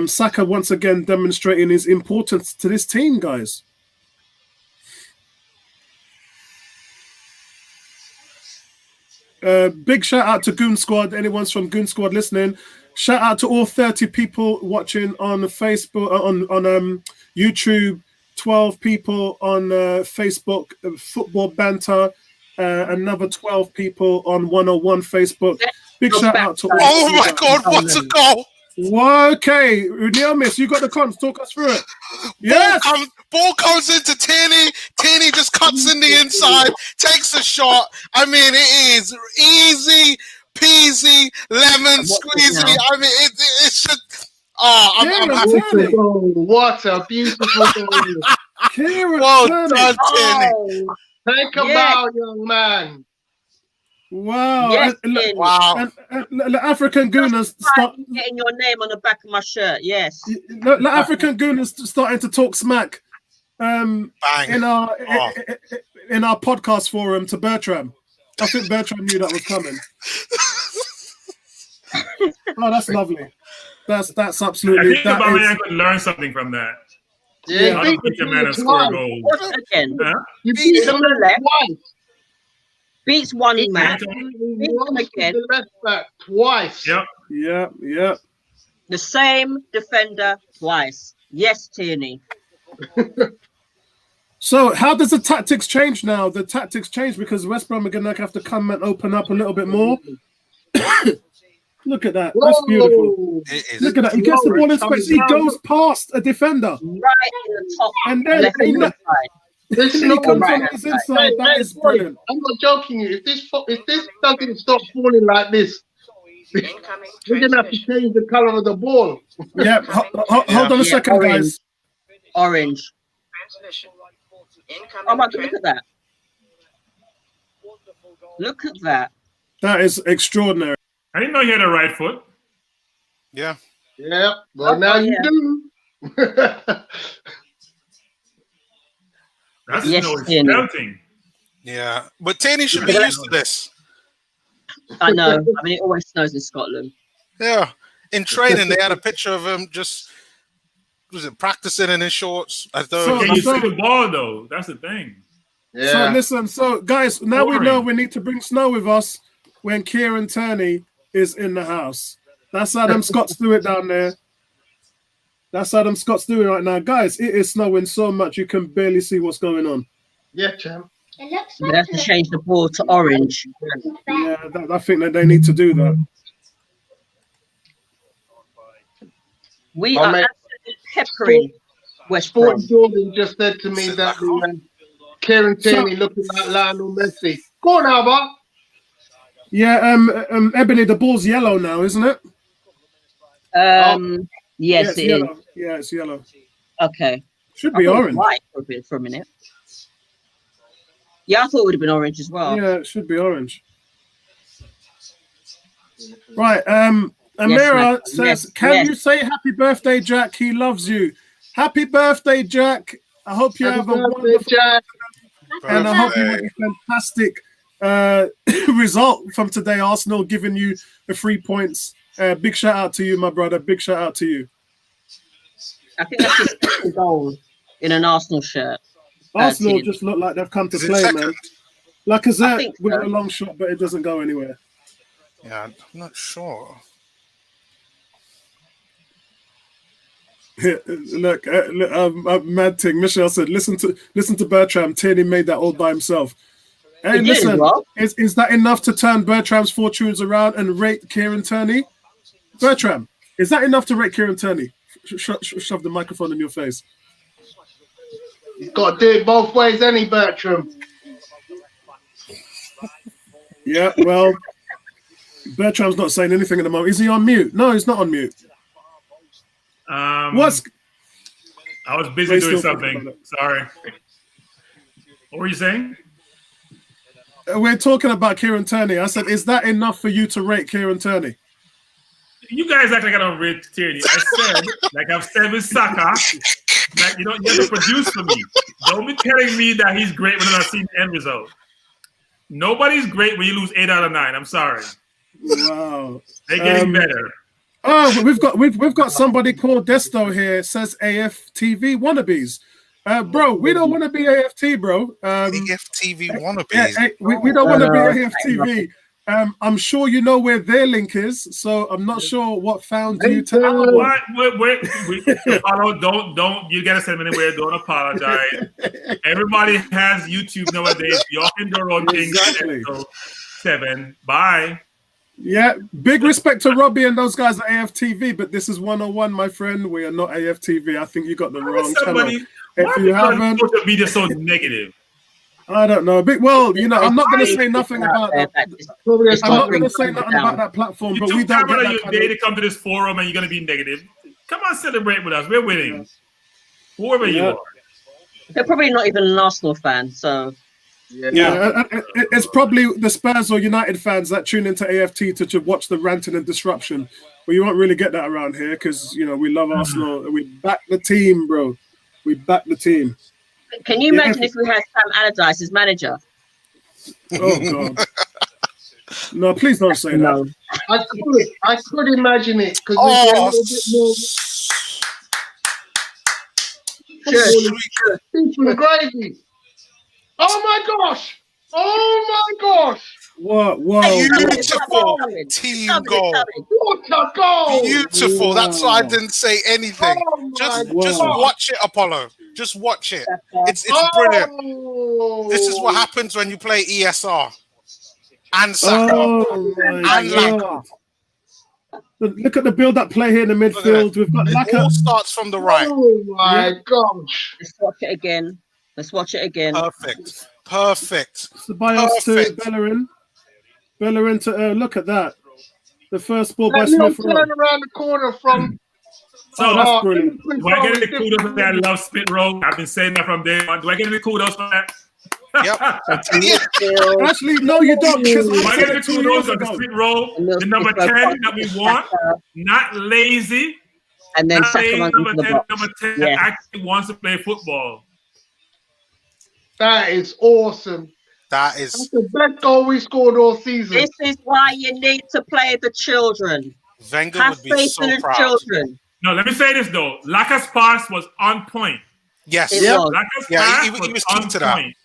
Saka once again demonstrating his importance to this team, guys. Big shout out to Goon Squad. Anyone's from Goon Squad listening, shout out to all 30 people watching on Facebook, on YouTube, 12 people on Facebook, Football Banter, another 12 people on 101 Facebook. Big shout out to all. Oh my God, what a goal! Okay, Uniomis, you got the cons. Talk us through it. Yes. Ball comes into Tierney. Tierney just cuts in the inside, takes a shot. I mean, it is easy peasy, lemon squeezy. I mean, it should. I'm happy. What a beautiful goal. Well done, Tierney. Take a bow, young man. Wow. Yes, wow. And the African Gooners start getting your name on the back of my shirt. Yes. The African Gooners starting to talk smack in our podcast forum to Bertram. I think Bertram knew that was coming. Oh, that's lovely. That's absolutely. I think Aubameyang could learn something from that. Yeah, how to beat a man and score a goal. Again, you beat him twice. Beats one man. Beats him again. The left back twice. Yep. Yeah. The same defender twice. Yes, Tierney. So how does the tactics change now? The tactics change because West Brom are going to have to come and open up a little bit more. Look at that. That's beautiful. Look at that. He gets the ball in space. He goes past a defender. Right in the top. And then left side. This he comes on his inside. That is brilliant. I'm not joking you. If this doesn't stop falling like this, we're going to have to change the color of the ball. Yeah. Hold on a second, orange. guys. Orange. Oh my God, look at that. Look at that. That is extraordinary. I didn't know he had a right foot. Yeah. Yeah. Well, now you do. That's Tierney. Yeah. But Tierney should be used to this. I know. I mean, it always snows in Scotland. Yeah. In training, they had a picture of him just practicing in his shorts. As though Can you see the ball though? That's the thing. Yeah. So listen, so guys, now we know we need to bring snow with us when Kieran Tierney is in the house. That's how them Scots do it down there. That's how them Scots do it right now. Guys, it is snowing so much you can barely see what's going on. Yeah, champ. We have to change the ball to orange. Yeah, I think that they need to do that. We are absolutely peppering West Brom. Jordan just said to me that Kieran Tierney looking like Lionel Messi. Go on, Albert. Yeah, Ebony, the ball's yellow now, isn't it? Yes, it yellow. is. Yeah, it's yellow. Okay. Should be orange. White for a minute. Yeah, I thought it would have been orange as well. Yeah, it should be orange. Right. Amira says, "Can you say happy birthday, Jack? He loves you. Happy birthday, Jack. I hope you have a wonderful Jack. And I hope you have a fantastic result from today. Arsenal giving you the 3 points. Big shout out to you, my brother. Big shout out to you. I think that's his second goal in an Arsenal shirt. Arsenal just look like they've come to play, man. Lacazette with a long shot, but it doesn't go anywhere. Yeah, I'm not sure. Look, mad thing. Michelle said, "Listen to Bertram. Tierney made that all by himself." Hey, listen, is that enough to turn Bertram's fortunes around and rate Kieran Tierney? Bertram, is that enough to rate Kieran Tierney? Shove the microphone in your face. He's got to do it both ways, any Bertram. Yeah, well, Bertram's not saying anything at the moment. Is he on mute? No, he's not on mute. What's? I was busy doing something. Sorry. What were you saying? We're talking about Kieran Tierney. I said, is that enough for you to rate Kieran Tierney? You guys act like I don't rate Tierney. I said, like I've said with Saka, like you have to produce for me. Don't be telling me that he's great when I'm not seeing the end result. Nobody's great when you lose 8 out of 9. I'm sorry. Wow. They're getting better. Oh, we've got somebody called Desto here. Says AFTV wannabes. Bro, we don't want to be AFT, bro. AFTV wannabes. We don't want to be AFTV. I'm sure you know where their link is, so I'm not sure what found you to. Don't you gotta send them anywhere? Don't apologize. Everybody has YouTube nowadays. Y'all can do your own thing. Exactly. 7. Bye. Yeah, big respect to Robbie and those guys at AFTV, but this is 101, my friend. We are not AFTV. I think you got the wrong channel. If you haven't, social media so negative. I don't know. Well, I'm not going to say nothing about that. I'm not going to say nothing about that platform, but we don't get that day to come to this forum and you're going to be negative. Come on, celebrate with us. We're winning. Whoever you are. They're probably not even an Arsenal fan, so. Yeah. It's probably the Spurs or United fans that tune into AFT to watch the ranting and disruption. But you won't really get that around here because, we love Arsenal. We back the team, bro. We back the team. Can you imagine if we had Sam Allardyce as manager? Oh, God. No, please don't say that. I could imagine it because we'd be a little bit more. Gravy. Oh my gosh! Whoa! Beautiful team goal! What a goal! Beautiful. That's why I didn't say anything. Just watch it, Apollo. Just watch it. It's brilliant. This is what happens when you play ESR and Saka and Laka. Look at the build-up play here in the midfield. We've got Laka. It all starts from the right. Oh my gosh! Let's watch it again. Perfect. Ceballos to Bellerin. Bellerin to look at that. The first ball by Smith Rowe. Turn around the corner from. So that's brilliant. Do I get any kudos for that? I love Smith Rowe. I've been saying that from day one. Do I get any kudos for that? Yep. Actually, no, you don't. Do I get any kudos for the Smith Rowe? The number 10 that we want. Not lazy. And then number 10 that actually wants to play football. That is awesome. That's the best goal we scored all season. This is why you need to play the children. Wenger Have would be faith so in the proud. children. No, let me say this though. Laka's pass was on point. Yes. Laka's pass he was was on key to that. point.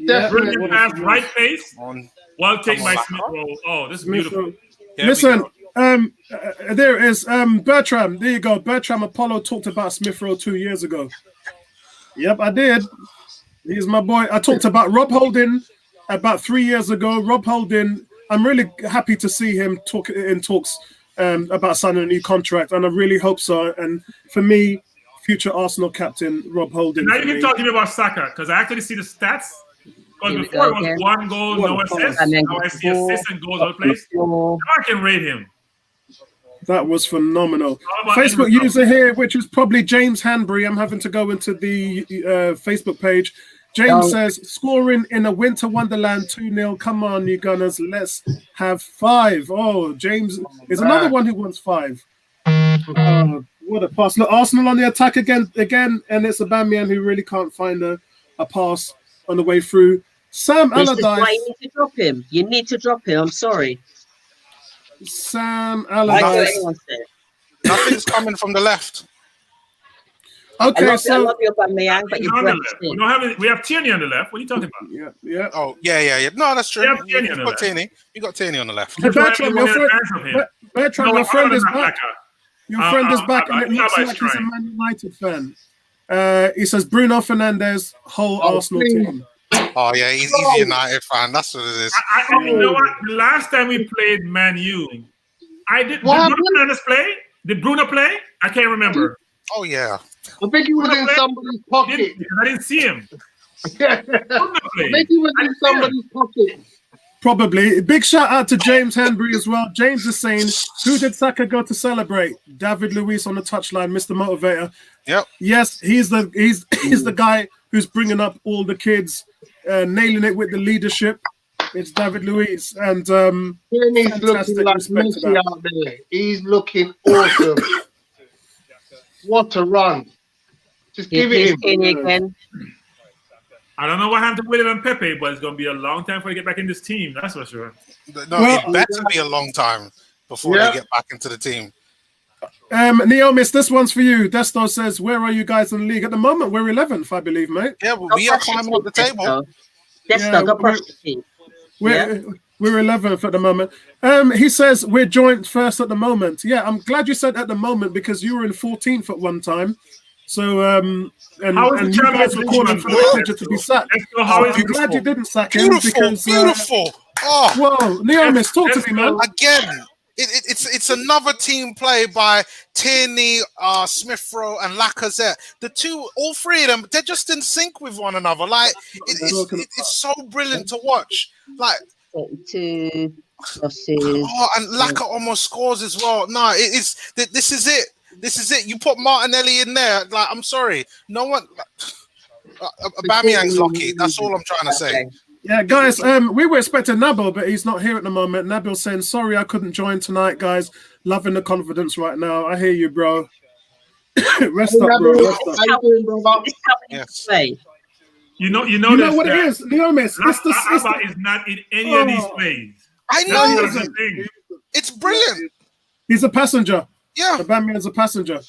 Definitely. Pass, right pace. Well taken by Smith Rowe. Oh, this is beautiful. Listen, there it is. Bertram, there you go. Bertram Apollo talked about Smith Rowe 2 years ago. Yep, I did. He's my boy. I talked about Rob Holding about 3 years ago. Rob Holding, I'm really happy to see him talk in talks about signing a new contract, and I really hope so. And for me, future Arsenal captain Rob Holding. Now you can talk to me about Saka because I actually see the stats. Because before it was 1 goal, no assists. Now I see assists and goals all the place. Now I can rate him. That was phenomenal. Facebook user here, which is probably James Hanbury. I'm having to go into the Facebook page. James says, scoring in a winter wonderland 2-0. Come on, you Gunners. Let's have 5. Oh, James is another one who wants 5. What a pass. Look, Arsenal on the attack again, and it's Aubameyang who really can't find a pass on the way through. Sam Allardyce. This is why you need to drop him. You need to drop him. I'm sorry. Sam Allardyce. Nothing's coming from the left. Okay, I love you, Aubameyang, but we have Tierney on the left. What are you talking about? Yeah. Oh, yeah. No, that's true. We have Tierney on the left. You got Tierney on the left. Bertram, your friend is back. Your friend is back, and it looks Allardyce like he's a trying. Man United fan. He says Bruno Fernandes, whole Arsenal please. team. Oh yeah, he's a United fan. That's what it is. You know what? The last time we played Man U, did What Bruno Fernandes play? Did Bruno play? I can't remember. Oh yeah. I think he was in somebody's pocket. I didn't see him. I think he was in somebody's pocket. Probably. Big shout out to James Henbury as well. James is saying, who did Saka go to celebrate? David Luiz on the touchline, Mr. Motivator. Yep. Yes, he's the guy who's bringing up all the kids, nailing it with the leadership. It's David Luiz, and He's fantastic looking like respect to Messi that. out there. He's looking awesome. What a run. Just give it him. Kenny again. I don't know what happened to William and Pepe, but it's going to be a long time before they get back in this team. That's for sure. No, it better be a long time before they get back into the team. Neomis, this one's for you. Desto says, where are you guys in the league? At the moment, we're 11th, I believe, mate. Yeah, well, we are climbing up the table. We're 11th at the moment. He says we're joint first at the moment. Yeah, I'm glad you said at the moment because you were in 14th at one time. So, and you guys were calling for the manager to be sacked. I'm glad you didn't sack him. Beautiful. Whoa, Neomis, talk to me, man. Again, it's another team play by Tierney, Smith Rowe, and Lacazette. All three of them, they're just in sync with one another. Like it's so brilliant to watch. Like 32 crosses. and Laka almost scores as well. No, this is it. This is it. You put Martinelli in there. Like, I'm sorry. No one. Aubameyang's lucky. That's all I'm trying to say. Yeah, guys. We were expecting Nabil, but he's not here at the moment. Nabil saying, "Sorry, I couldn't join tonight, guys. Loving the confidence right now. I hear you, bro. Rest up, bro. Rest up. Yes. You know what it is, Neomis. Alba is not in any of these plays. I know. It's brilliant. He's a passenger. Yeah. Aubameyang's a passenger.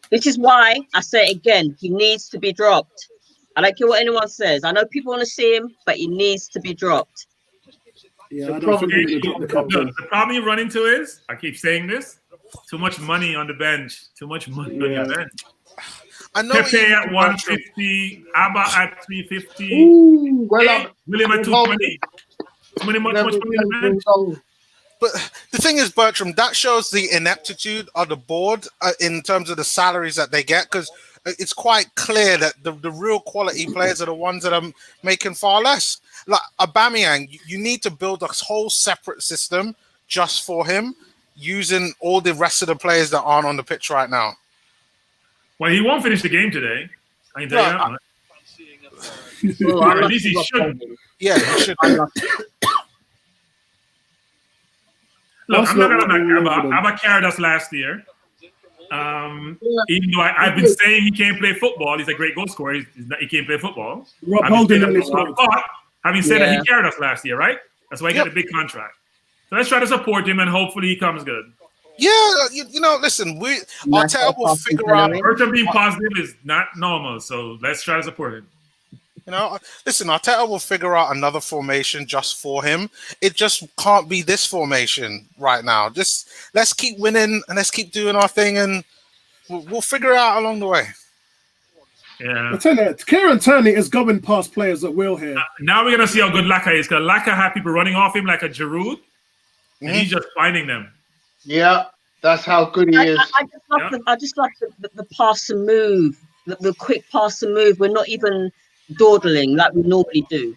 Which is why I say it again, he needs to be dropped. I don't care what anyone says. I know people want to see him, but he needs to be dropped. Yeah, I don't think we're going to drop the captain. The problem you run into is, I keep saying this, too much money on the bench. Too much money on your bench. I know Pepe at 150, Abba at 350, Ooh, William at 220. Much money on the bench. But the thing is, Bertram, that shows the ineptitude of the board in terms of the salaries that they get, because it's quite clear that the real quality players are the ones that are making far less. Like Aubameyang, you need to build a whole separate system just for him, using all the rest of the players that aren't on the pitch right now. Well, he won't finish the game today. I can tell you that. Or at least he should. Yeah, he should. Look, I'm not going to Abba carried us last year. Even though I've been saying he can't play football, he's a great goal scorer. He can't play football. Rob Holding but having said that, he carried us last year, right? That's why he got a big contract. So let's try to support him and hopefully he comes good. Yeah, you know, listen, Arteta will figure out. Bertram being positive is not normal, so let's try to support him. You know, listen, Arteta will figure out another formation just for him. It just can't be this formation right now. Just let's keep winning and let's keep doing our thing, and we'll figure it out along the way. Yeah. I tell you, Kieran Tierney is going past players at will here. Now we're gonna see how good Laka is, because Laka had people running off him like a Giroud, and he's just finding them. Yeah, that's how good he is. I just love the pass and move, the quick pass and move. We're not even dawdling like we normally do.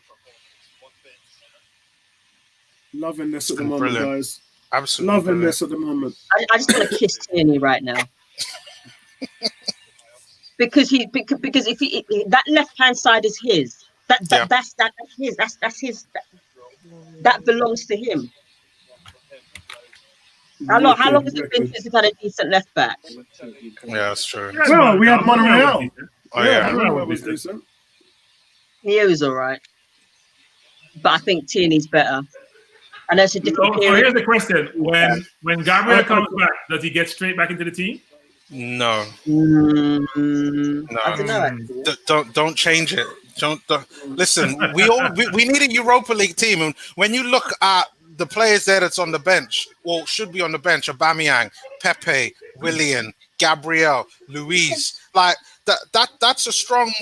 Loving this at the moment, guys. Absolutely loving this at the moment. I just want to kiss Tierney right now. because if that left hand side is his, that's his. That's his. That belongs to him. How long has it been since we've had a decent left back? Yeah, that's true. Well, we had Monreal. Oh yeah, Monreal was decent. He was all right, but I think Tierney's better. And that's a different So period. here's the question: when Gabriel comes back, does he get straight back into the team? No. I don't know. Don't change it. Don't. Listen, we need a Europa League team, and when you look at the players there that's on the bench, or should be on the bench, Aubameyang, Pepe, Willian, Gabriel, Luis. Like that's a strong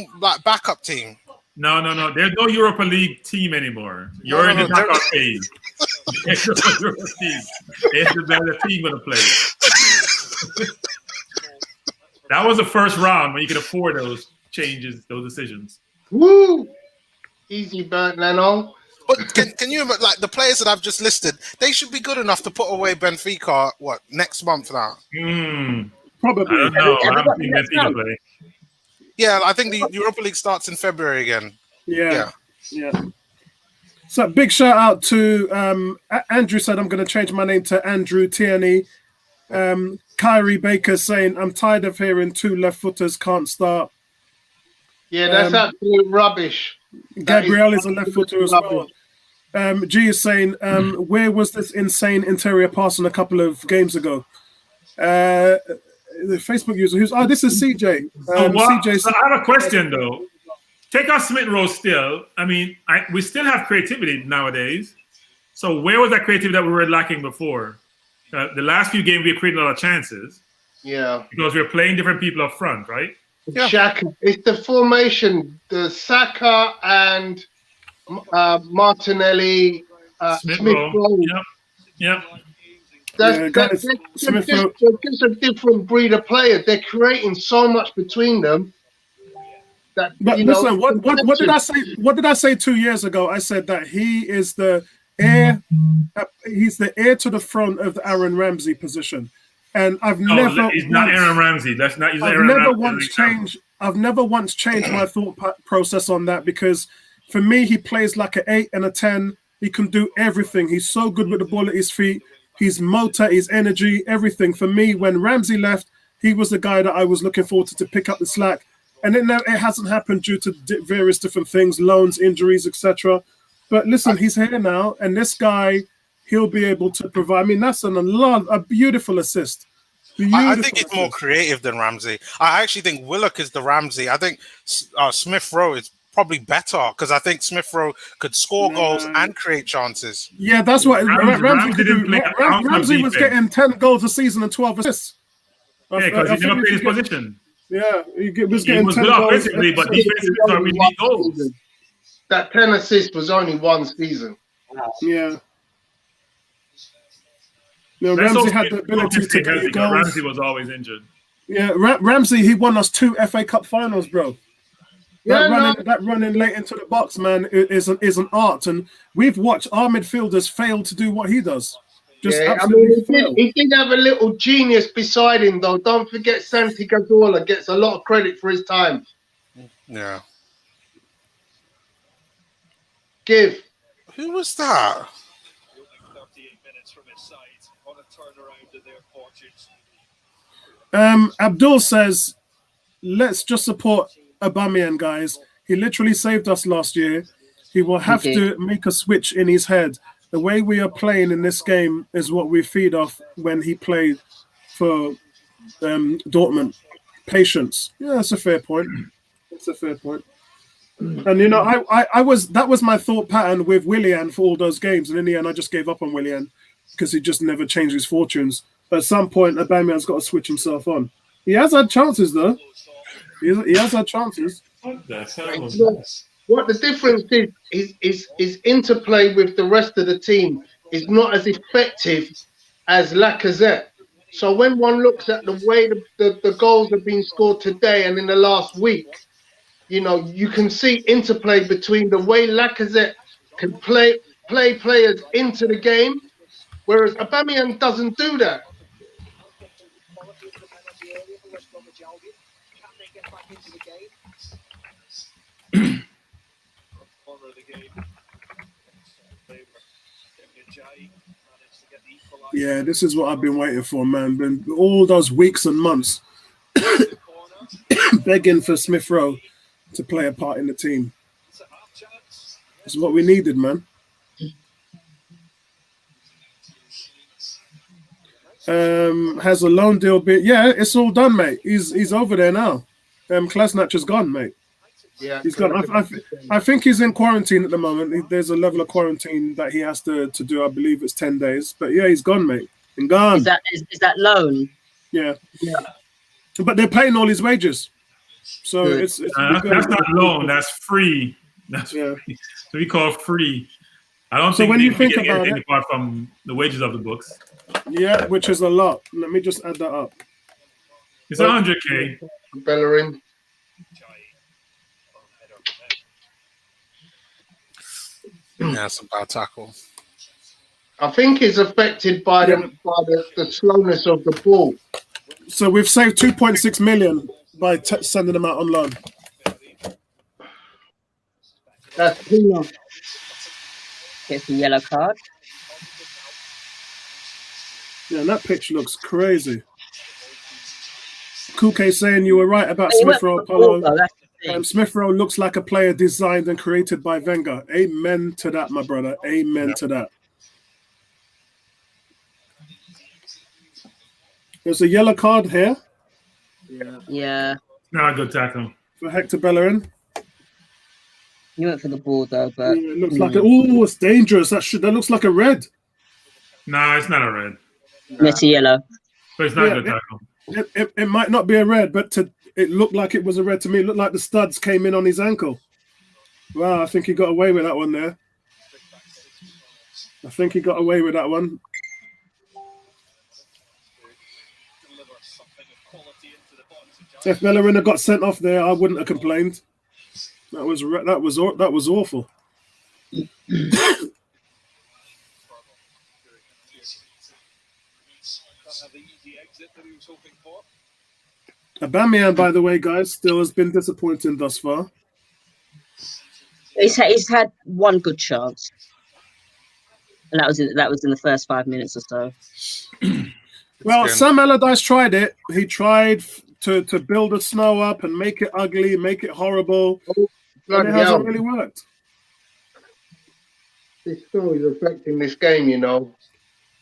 backup team. No. There's no Europa League team anymore. You're in the knockout phase. There's no Europa team. There's the better team going to play. That was the first round when you could afford those changes, those decisions. Woo! Easy, Bernd Leno. But can you like the players that I've just listed? They should be good enough to put away Benfica. What next month now? Probably. I don't know. I haven't seen Benfica play. Yeah, I think the Europa League starts in February again. Yeah. So big shout out to Andrew said I'm going to change my name to Andrew Tierney. Kyrie Baker saying I'm tired of hearing two left footers can't start. Yeah, that's absolute rubbish. Gabriel is a left footer as well. G is saying where was this insane interior passing a couple of games ago? The Facebook user who's this is CJ. CJ. So I have a question though. Take out Smith Rowe still. I mean, we still have creativity nowadays. So where was that creativity that we were lacking before? The last few games we created a lot of chances. Yeah. Because we're playing different people up front, right? Yeah. Xhaka. It's the formation. The Saka and Martinelli, Smith Rowe. Yep. They're just a different breed of player. They're creating so much between them. That, but listen, what did I say? What did I say 2 years ago? I said that he is the heir. He's the heir to the throne of the Aaron Ramsey position, and I've never. He's not Aaron Ramsey. That's not. I've never once changed my thought process on that because, for me, he plays like an 8 and a 10. He can do everything. He's so good with the ball at his feet. His motor, his energy, everything. For me, when Ramsey left, he was the guy that I was looking forward to pick up the slack. And it hasn't happened due to various different things, loans, injuries, etc. But listen, he's here now, and this guy, he'll be able to provide. I mean, that's a beautiful assist. I think he's more creative than Ramsey. I actually think Willock is the Ramsey. I think Smith Rowe is probably better because I think Smith Rowe could score goals and create chances. Yeah, that's what Ramsey could do. Ramsey was getting 10 goals a season and 12 assists. Yeah, because he never played his position. Yeah, he was getting 10 good goals. Offensively, but defensively, we need goals. That 10 assists was only one season. Yeah. No, Ramsey had the ability to get goals. Ramsey was always injured. Yeah, Ramsey, he won us 2 FA Cup finals, bro. That running late into the box, man, is an art. And we've watched our midfielders fail to do what he does. He did have a little genius beside him, though. Don't forget Santi Cazorla gets a lot of credit for his time. Yeah. Give. Who was that? Abdul says, let's just support Aubameyang, guys. He literally saved us last year. He will have to make a switch in his head. The way we are playing in this game is what we feed off when he played for Dortmund. Patience. Yeah, that's a fair point. And that was my thought pattern with Willian for all those games, and in the end, I just gave up on Willian because he just never changed his fortunes. But at some point, Aubameyang's got to switch himself on. He has had chances, though. He has had chances. What the difference is interplay with the rest of the team is not as effective as Lacazette. So when one looks at the way the goals have been scored today and in the last week, you can see interplay between the way Lacazette can play players into the game, whereas Aubameyang doesn't do that. Yeah, this is what I've been waiting for, man. Been all those weeks and months begging for Smith Rowe to play a part in the team. It's what we needed, man. Has a loan deal been? Yeah, it's all done, mate. He's over there now. Klasnach is gone, mate. Yeah, he's gone. I think he's in quarantine at the moment. There's a level of quarantine that he has to do. I believe it's 10 days. But yeah, he's gone, mate. And gone. Is that loan? Yeah. Yeah. But they're paying all his wages. So Good. it's that's not loan. That's free. That's Yeah. free. So we call free. I don't So think when they're you think getting about anything it- apart from the wages of the books. Yeah, which is a lot. Let me just add that up. It's 100K. Bellerin. That's a bad tackle. I think it's affected by the slowness of the ball. So we've saved 2.6 million by sending them out on loan. That's peanut. Gets the yellow card. Yeah, and that pitch looks crazy. Kuke saying you were right about He went Smith Rowe, for the ball, Apollo. though, that's the thing. Smith Rowe looks like a player designed and created by Wenger. Amen to that, my brother. Amen to that. There's a yellow card here Yeah. Not a good tackle. for Hector Bellerin. He went for the ball, though, but It looks like it's dangerous. That looks like a red. No, it's not a red. it's a yellow. But it's not Yeah, a good tackle. It might not be a red, but it looked like it was a red to me. It looked like the studs came in on his ankle. Wow, I think he got away with that one there. I think he got away with that one. If Bellerin had got sent off there, I wouldn't have complained. That was awful. Aubameyang, by the way, guys, still has been disappointing thus far. He's had one good chance, and that was in the first 5 minutes or so. Well, Sam Allardyce tried it. He tried to build the snow up and make it ugly, make it horrible. And it hasn't really worked. This snow is affecting this game, you know.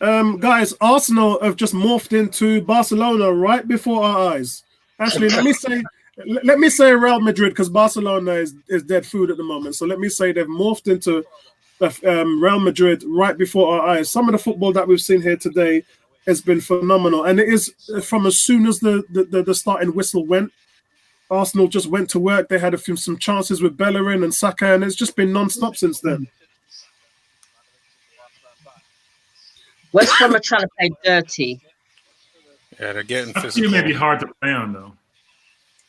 Guys, Arsenal have just morphed into Barcelona right before our eyes. Actually, let me say Real Madrid, because Barcelona is dead food at the moment. So let me say they've morphed into Real Madrid right before our eyes. Some of the football that we've seen here today has been phenomenal, and it is from as soon as the starting whistle went. Arsenal just went to work. They had some chances with Bellerin and Saka, and it's just been non-stop since then. West Brom are trying to play dirty. Yeah, they're getting I physical. feel maybe hard to play on, though.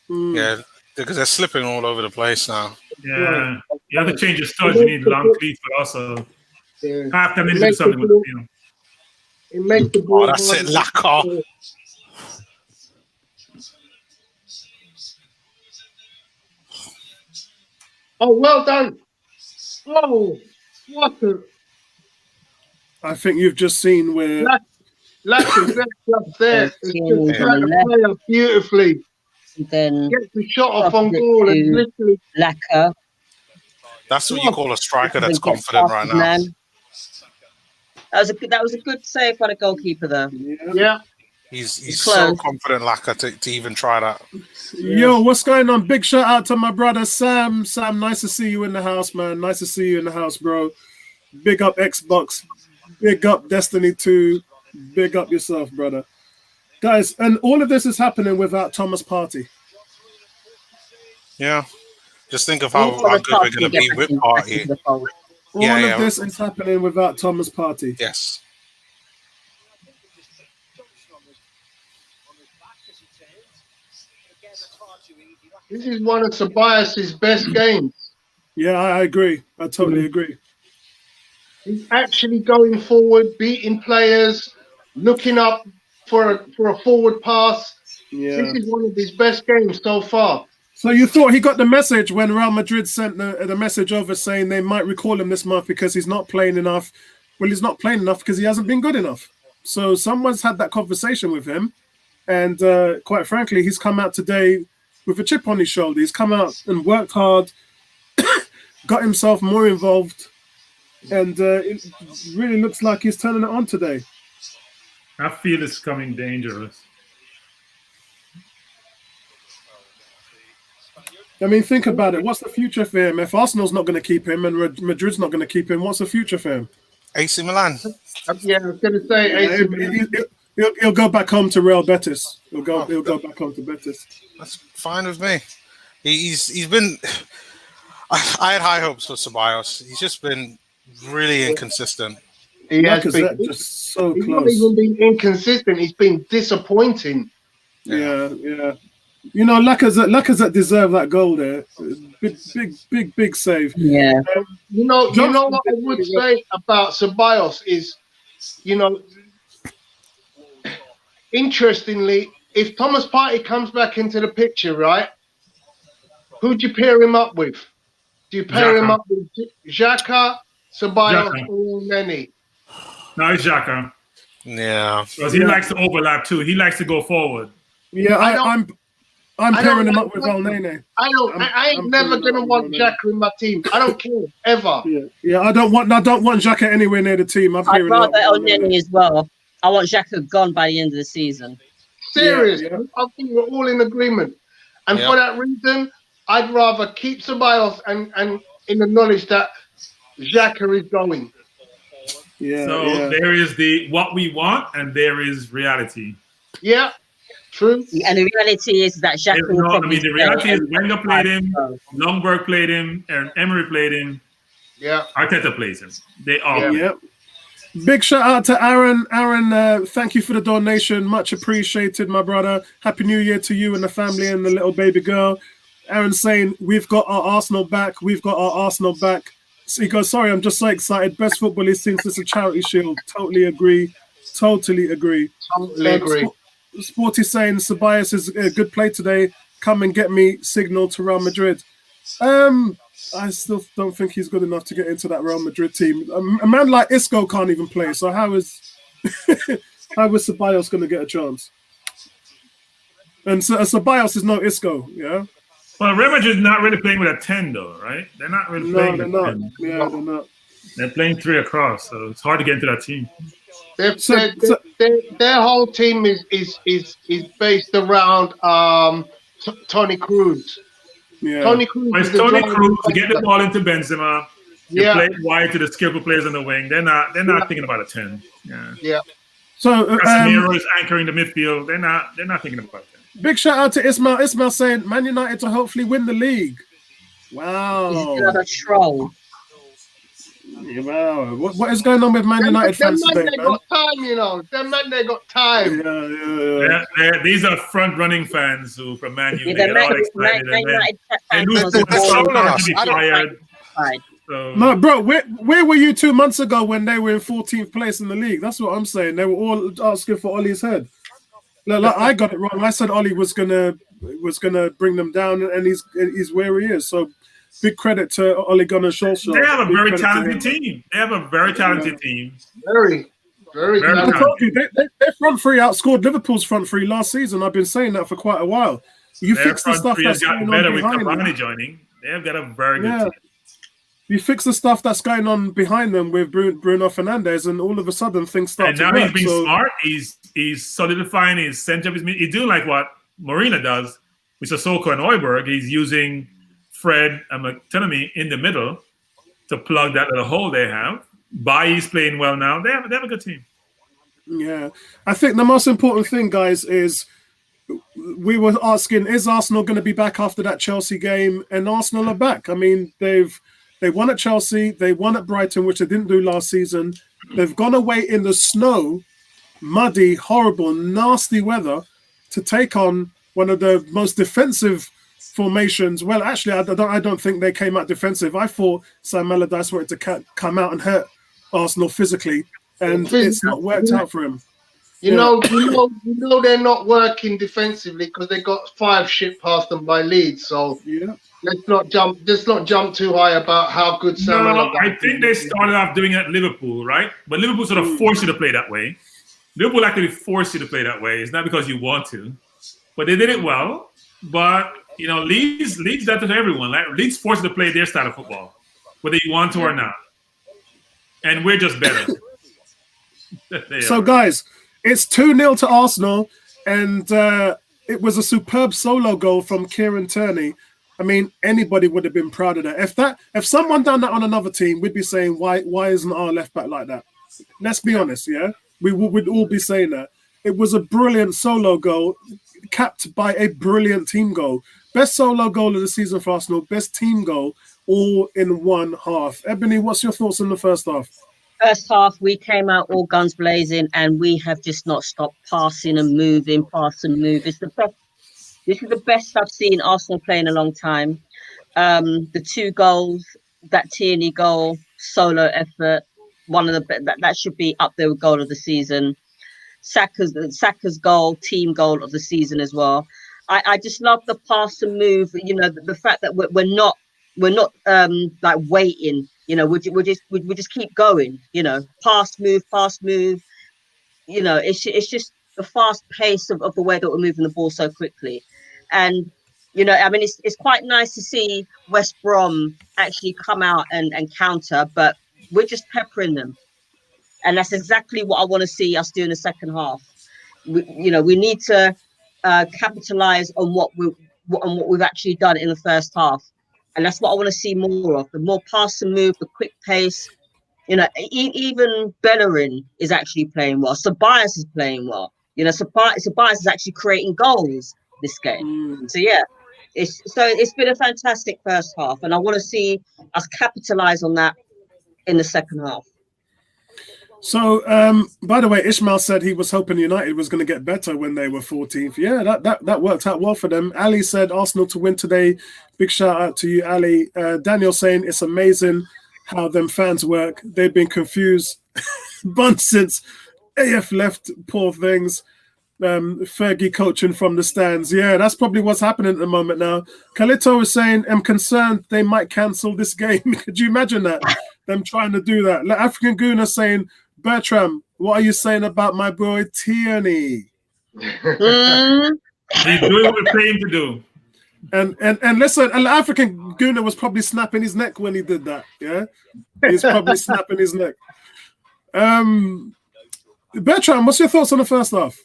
Yeah, because they're slipping all over the place now. Yeah. You have to change your studs. You need long cleats, but also have to do something with the field. It makes the ball. Oh, that's it, Lacquer. Oh, well done. Oh, what a... I think you've just seen where... Lacquer's up there. It's just trying to play up beautifully. And then Gets the shot off on goal and literally... Lacquer. That's what you call a striker that's confident right now. That was a good save by the goalkeeper, though. Yeah. He's so confident, Lacquer, to even try that. Yo, what's going on? Big shout out to my brother Sam. Sam, nice to see you in the house, man. Nice to see you in the house, bro. Big up Xbox. Big up Destiny 2. Big up yourself, brother. Guys, and all of this is happening without Thomas Partey. Yeah. Just think of how good we're going to be with Partey. All of this is happening without Thomas Partey. Yes. This is one of Tobias's best games. Yeah, I agree. I totally agree. He's actually going forward, beating players, looking up for a forward pass. Yeah. This is one of his best games so far. So you thought he got the message when Real Madrid sent the message over saying they might recall him this month because he's not playing enough. Well, he's not playing enough because he hasn't been good enough. So someone's had that conversation with him. And quite frankly, he's come out today with a chip on his shoulder. He's come out and worked hard, got himself more involved. And it really looks like he's turning it on today. I feel it's becoming dangerous. I mean, think about it. What's the future for him? If Arsenal's not going to keep him and Madrid's not going to keep him, what's the future for him? AC Milan. Yeah, I was going to say AC Milan. He'll go back home to Real Betis. He'll go back home to Betis. That's fine with me. He's been. I had high hopes for Ceballos. He's just been really inconsistent. He has been just so he's close. not even been inconsistent. He's been disappointing. Yeah. You know, Lacazette deserved that goal there. Big save. Yeah. You know what I would say about Ceballos is, you know, interestingly, if Thomas Partey comes back into the picture, right, who do you pair him up with? Do you pair him up with Xhaka, Ceballos, or Neni? No, it's Xhaka. Yeah. Because he likes to overlap too. He likes to go forward. Yeah, I'm pairing him up with El Nene. I ain't never gonna want Xhaka in my team. I don't care ever. Yeah. I don't want Xhaka anywhere near the team. I'd rather El Nene as well. I want Xhaka gone by the end of the season. Serious. I think we're all in agreement. And for that reason, I'd rather keep Ceballos and in the knowledge that Xhaka is going. So there is what we want, and there is reality. Yeah, true. And the reality is that Xhaka will probably the reality is Wenger played him, Longberg played him, and Emery played him. Yeah. Arteta plays him. They all. Yeah. Big shout out to Aaron. Aaron, thank you for the donation. Much appreciated, my brother. Happy New Year to you and the family and the little baby girl. Aaron saying, we've got our Arsenal back. We've got our Arsenal back. So he goes, sorry, I'm just so excited. Best football he's seen since the Charity Shield. Totally agree. Totally agree. Sporty saying, Ceballos is a good play today. Come and get me signal to Real Madrid. I still don't think he's good enough to get into that Real Madrid team. A man like Isco can't even play. So how is Ceballos going to get a chance? And Ceballos is no Isco, yeah? Well, Real Madrid is not really playing with a 10, though, right? They're not really playing with a 10. Yeah, they're not. They're playing 3 across, so it's hard to get into that team. Their whole team is based around Tony Cruz. Yeah. Tony Cruz. To get the ball into Benzema, you play wide to the skillful players on the wing. They're not thinking about a 10. Yeah. So Casemiro is anchoring the midfield. They're not thinking about that. Big shout out to Ismail. Ismail saying Man United to hopefully win the league. Wow. He's another troll. Wow. What is going on with Man United fans today, man? Got time, you know. Them man, they got time. Yeah. These are front-running fans who from Man U. They get all excited and lose to No, bro, where were you 2 months ago when they were in 14th place in the league? That's what I'm saying. They were all asking for Ollie's head. Like, I got it wrong. I said Ollie was gonna bring them down, and he's where he is. So big credit to Ole Gunnar Solskjaer. They have a very talented team. Very talented. Their front three outscored Liverpool's front three last season. I've been saying that for quite a while. You fix the stuff that's going on behind them. Joining. They have got a very good team. You fix the stuff that's going on behind them with Bruno Fernandes, and all of a sudden things start to work. And now he's being smart. He's solidifying his center of his mid. He's doing like what Marina does with Sissoko and Højbjerg. He's using Fred and McTominay in the middle to plug that little hole they have. Bailly's playing well now. They have a good team. Yeah. I think the most important thing, guys, is we were asking, is Arsenal going to be back after that Chelsea game? And Arsenal are back. I mean, they won at Chelsea. They won at Brighton, which they didn't do last season. They've gone away in the snow, muddy, horrible, nasty weather to take on one of the most defensive formations. Well, actually, I don't think they came out defensive. I thought Sam Allardyce wanted to come out and hurt Arsenal physically, and it's not worked out for him. You know they're not working defensively because they got 5 shit past them by Leeds. So let's not jump too high about how good Sam Allardyce is. I think they started off doing it at Liverpool, right? But Liverpool sort of forced you to play that way. Liverpool actually forced you to play that way. It's not because you want to, but they did it well. But you know, Leeds that to everyone. Like Leeds forced you to play their style of football, whether you want to or not. And we're just better. So, guys, it's 2-0 to Arsenal, and it was a superb solo goal from Kieran Tierney. I mean, anybody would have been proud of that. If someone done that on another team, we'd be saying, why isn't our left back like that? Let's be honest, yeah? We'd all be saying that. it was a brilliant solo goal, capped by a brilliant team goal. Best solo goal of the season for Arsenal, best team goal, all in one half. Ebony, what's your thoughts on the first half? First half, we came out all guns blazing, and we have just not stopped passing and moving, pass and move. It's the best. This is the best I've seen Arsenal play in a long time. The 2 goals, that Tierney goal, solo effort, one of the that should be up there with goal of the season. Saka's goal, team goal of the season as well. I just love the pass and move. You know, the fact that we're not like waiting. You know, we just keep going. You know, pass move. You know, it's just the fast pace of the way that we're moving the ball so quickly. And you know, I mean, it's quite nice to see West Brom actually come out and counter, but we're just peppering them, and that's exactly what I want to see us do in the second half. We need to capitalize on what we've actually done in the first half, and that's what I want to see more of. The more pass and move, the quick pace. You know, even Bellerin is actually playing well. Tobias is playing well. You know, Tobias is actually creating goals this game. So yeah, it's been a fantastic first half, and I want to see us capitalize on that in the second half. So, by the way, Ishmael said he was hoping United was going to get better when they were 14th. Yeah, that worked out well for them. Ali said Arsenal to win today. Big shout out to you, Ali. Daniel saying it's amazing how them fans work. They've been confused bunch since AF left. Poor things. Fergie coaching from the stands. Yeah, that's probably what's happening at the moment now. Kalito is saying, I'm concerned they might cancel this game. Could you imagine that? Them trying to do that. African Gooner saying, Bertram, what are you saying about my boy Tierney? He's doing what we're paying to do. And listen, an African Gooner was probably snapping his neck when he did that. Yeah, he's probably snapping his neck. Bertram, what's your thoughts on the first half?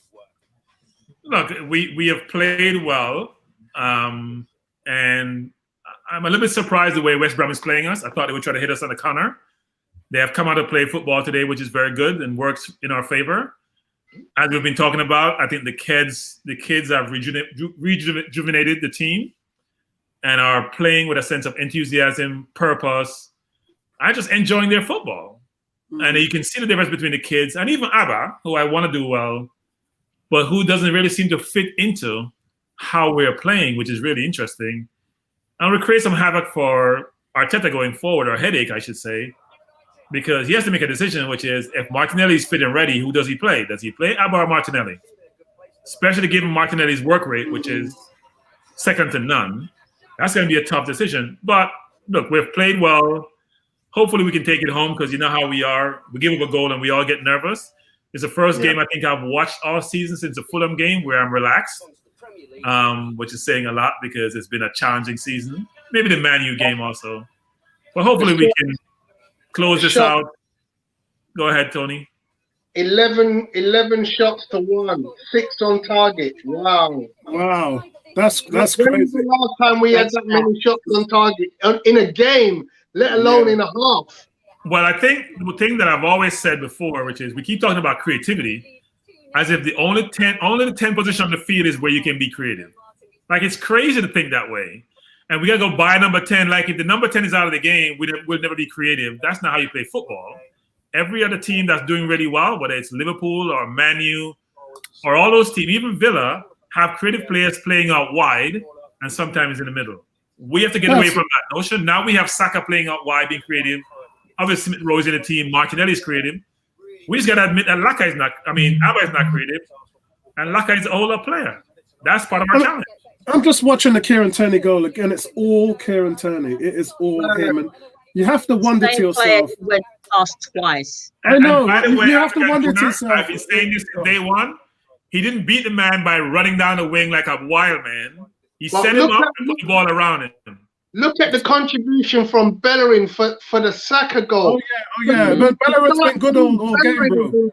Look, we have played well, and I'm a little bit surprised the way West Brom is playing us. I thought they would try to hit us on the counter. They have come out to play football today, which is very good and works in our favor. As we've been talking about, I think the kids have rejuvenated the team and are playing with a sense of enthusiasm, purpose, and just enjoying their football. And you can see the difference between the kids and even Abba, who I want to do well, but who doesn't really seem to fit into how we're playing, which is really interesting. And we'll create some havoc for Arteta going forward, or headache, I should say, because he has to make a decision, which is if Martinelli's fit and ready, who does he play? Does he play Abba or Martinelli? Especially given Martinelli's work rate, which is second to none. That's going to be a tough decision. But look, we've played well. Hopefully we can take it home because you know how we are. We give up a goal and we all get nervous. It's the first game I think I've watched all season since the Fulham game where I'm relaxed, which is saying a lot because it's been a challenging season. Maybe the Man U game also. But hopefully we can close this out. Go ahead, Tony. 11 shots to 1, 6 on target. Wow. That's When was crazy. the last time we had that many shots on target in a game, let alone in a half? Well, I think the thing that I've always said before, which is we keep talking about creativity as if the only the 10 position on the field is where you can be creative. Like, it's crazy to think that way. And we got to go buy number 10. Like, if the number 10 is out of the game, we'll never be creative. That's not how you play football. Every other team that's doing really well, whether it's Liverpool or Man U or all those teams, even Villa, have creative players playing out wide and sometimes in the middle. We have to get away from that notion. Now we have Saka playing out wide, being creative. Obviously, Smith Rowe's in the team. Martinelli's creative. We just got to admit that Abba is not creative. And Laka is an older player. That's part of our challenge. I'm just watching the Kieran Tierney goal again. It's all Kieran Tierney. It is all him. And you have to wonder to yourself. Went past twice. I know. By the way, you have to wonder to yourself. I've been saying this from day one. He didn't beat the man by running down the wing like a wild man. He set him up and put the ball around him. Look at the contribution from Bellerin for the Saka goal. Oh yeah. But Bellerin's been good all game, bro.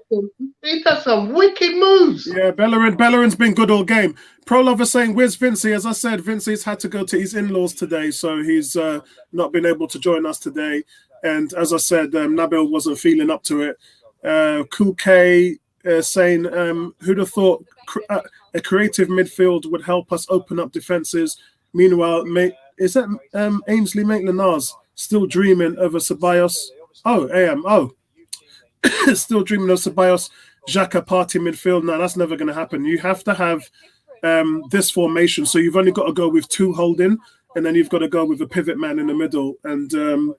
He does some wicked moves. Yeah, Bellerin's been good all game. Pro Lover saying, where's Vincey? As I said, Vincey's had to go to his in-laws today, so he's not been able to join us today. And as I said, Nabil wasn't feeling up to it. Kuke, saying, who'd have thought a creative midfield would help us open up defenses? Meanwhile, is that Ainsley Maitland-Niles still dreaming of a Ceballos? Still dreaming of Ceballos, Xhaka party midfield? No, that's never going to happen. You have to have this formation. So you've only got to go with 2 holding, and then you've got to go with a pivot man in the middle. And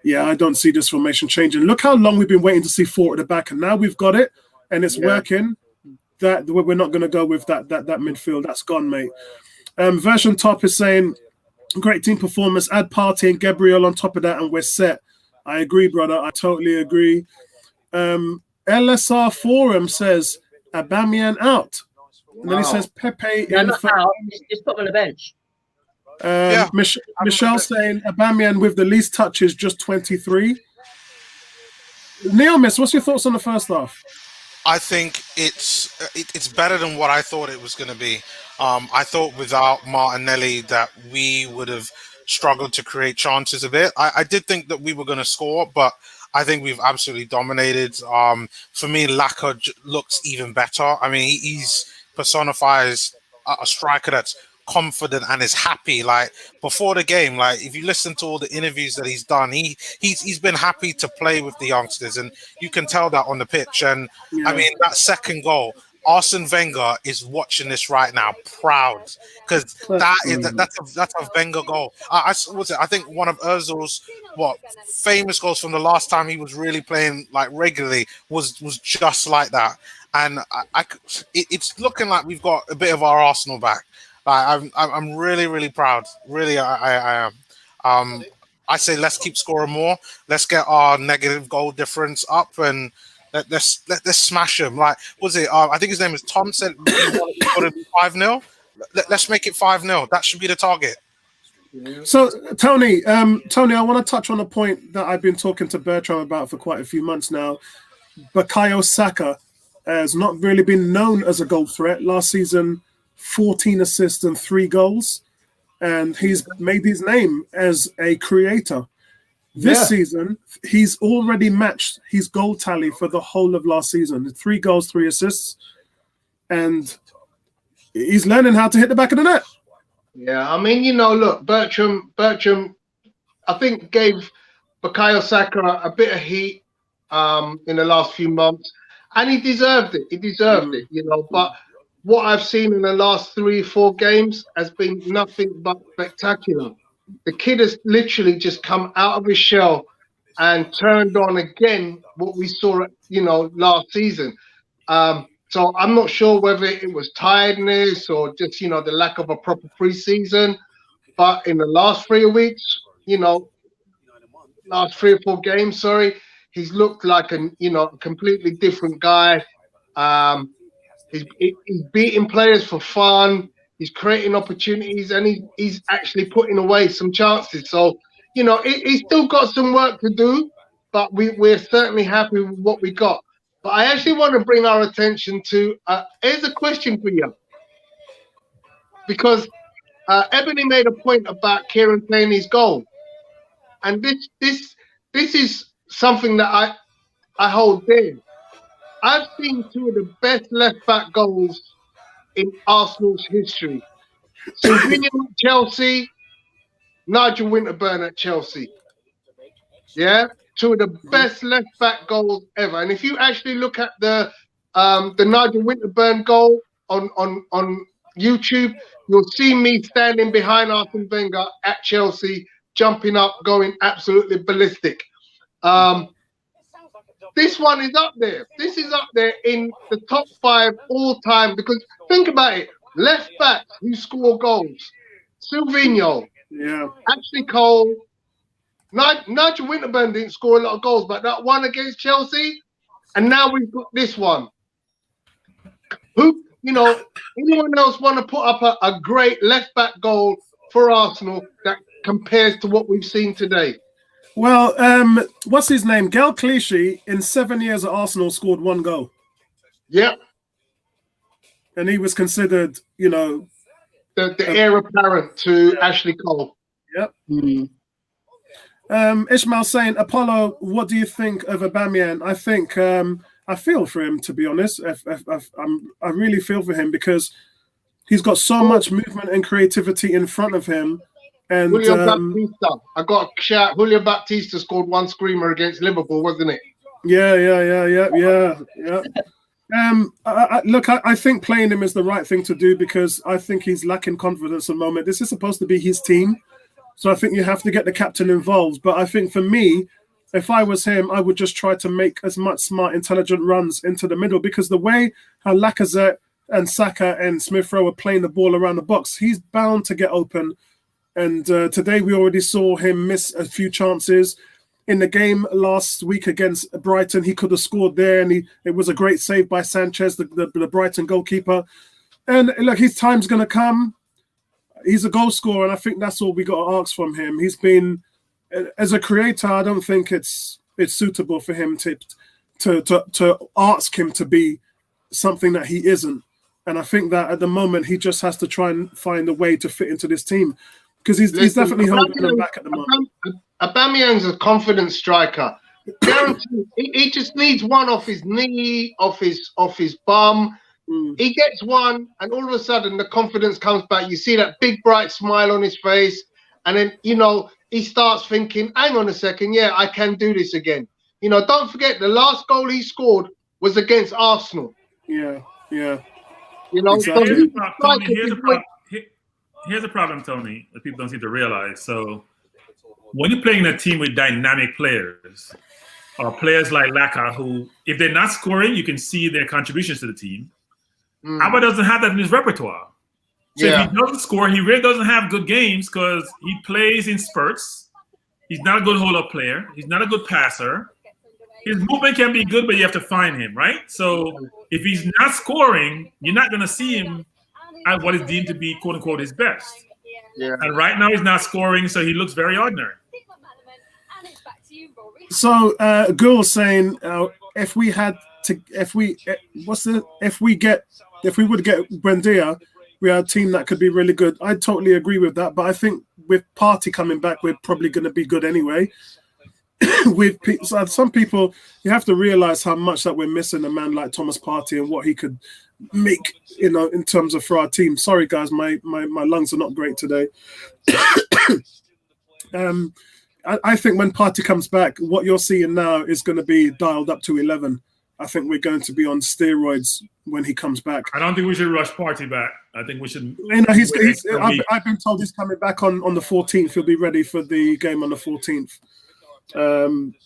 yeah, I don't see this formation changing. Look how long we've been waiting to see 4 at the back, and now we've got it, and it's working. That we're not going to go with that midfield. That's gone, mate. Version Top is saying, great team performance. Add Partey and Gabriel on top of that, and we're set. I agree, brother. I totally agree. LSR Forum says Aubameyang out, and then he says Pepe. No, not out. Just put him on the bench. Michelle saying Aubameyang with the least touches, just 23. Neomis, what's your thoughts on the first half? I think it's better than what I thought it was going to be. I thought without Martinelli that we would have struggled to create chances a bit. I did think that we were going to score, but I think we've absolutely dominated. For me, Laka looks even better. I mean, he's personifies a striker that's confident and is happy. Like before the game, like if you listen to all the interviews that he's done, he's been happy to play with the youngsters, and you can tell that on the pitch. And I mean, that second goal, Arsene Wenger is watching this right now, proud, because that's a Wenger goal. I think one of Özil's famous goals from the last time he was really playing like regularly was just like that. And it's looking like we've got a bit of our Arsenal back. I'm really, really proud. Really, I am. I say let's keep scoring more. Let's get our negative goal difference up, and let's smash them. Like, was it? I think his name is Tom. Said we want to 5-0. Let's make it 5-0. That should be the target. So, Tony, I want to touch on a point that I've been talking to Bertram about for quite a few months now. Bukayo Saka has not really been known as a goal threat. Last season, 14 assists and 3 goals, and he's made his name as a creator. This season, he's already matched his goal tally for the whole of last season. 3 goals, 3 assists, and he's learning how to hit the back of the net. Yeah, I mean, look, Bertram, I think gave Bukayo Saka a bit of heat in the last few months, and he deserved it. He deserved it, but what I've seen in the last 3-4 games has been nothing but spectacular. The kid has literally just come out of his shell and turned on again what we saw, last season. So I'm not sure whether it was tiredness or just, the lack of a proper preseason. But in the last 3 weeks, last 3 or 4 games, he's looked like a completely different guy. He's beating players for fun. He's creating opportunities, and he's actually putting away some chances. So, he's still got some work to do, but we're certainly happy with what we got. But I actually want to bring our attention to here's a question for you, because Ebony made a point about Kieran Tierney's goal, and this is something that I hold dear. I've seen 2 of the best left-back goals in Arsenal's history. Sylvinho at Chelsea, Nigel Winterburn at Chelsea. Yeah, 2 of the best left-back goals ever. And if you actually look at the Nigel Winterburn goal on YouTube, you'll see me standing behind Arsene Wenger at Chelsea, jumping up, going absolutely ballistic. This one is up there. This is up there in the top 5 all time, because think about it. Left backs who score goals. Sylvinho. Yeah. Ashley Cole. Nigel Winterburn didn't score a lot of goals, but that one against Chelsea, and now we've got this one. Who, anyone else want to put up a great left back goal for Arsenal that compares to what we've seen today? Well, what's his name? Gal Clichy, in 7 years at Arsenal, scored 1 goal. Yep. And he was considered, the heir apparent to Ashley Cole. Yep. Ishmael saying, Apollo, what do you think of Aubameyang? I think I feel for him, to be honest. I really feel for him because he's got so much movement and creativity in front of him. And Julio Baptista. I got a shout. Julio Baptista scored one screamer against Liverpool, wasn't it? Yeah. Look, I think playing him is the right thing to do because I think he's lacking confidence at the moment. This is supposed to be his team. So I think you have to get the captain involved. But I think for me, if I was him, I would just try to make as much smart, intelligent runs into the middle because the way how Lacazette and Saka and Smith-Rowe are playing the ball around the box, he's bound to get open. And today we already saw him miss a few chances. In the game last week against Brighton, he could have scored there, and it was a great save by Sanchez, the Brighton goalkeeper. And look, his time's going to come. He's a goal scorer, and I think that's all we got to ask from him. He's been, as a creator, I don't think it's suitable for him to ask him to be something that he isn't. And I think that at the moment he just has to try and find a way to fit into this team because he's definitely holding them back at the moment. Aubameyang's a confident striker. Guaranteed, he just needs one off his knee, off his bum. He gets one, and all of a sudden the confidence comes back. You see that big bright smile on his face, and then he starts thinking, "Hang on a second, yeah, I can do this again." Don't forget the last goal he scored was against Arsenal. Yeah. Exactly. Here's the problem, Tony, that people don't seem to realize. So when you're playing a team with dynamic players, or players like Laka, who, if they're not scoring, you can see their contributions to the team. Abba doesn't have that in his repertoire. So if he doesn't score, he really doesn't have good games because he plays in spurts. He's not a good hold-up player. He's not a good passer. His movement can be good, but you have to find him, right? So if he's not scoring, you're not going to see him at what is deemed to be, quote-unquote, his best. Yeah. And right now he's not scoring, so he looks very ordinary. So Gul's saying if we would get Buendia, we are a team that could be really good. I totally agree with that, but I think with Partey coming back, we're probably going to be good anyway. With some people, you have to realize how much that we're missing a man like Thomas Partey and what he could make, in terms of for our team. Sorry, guys, my lungs are not great today. I think when Partey comes back, what you're seeing now is going to be dialed up to 11. I think we're going to be on steroids when he comes back. I don't think we should rush Partey back. I think we should. I've been told he's coming back on the 14th. He'll be ready for the game on the 14th.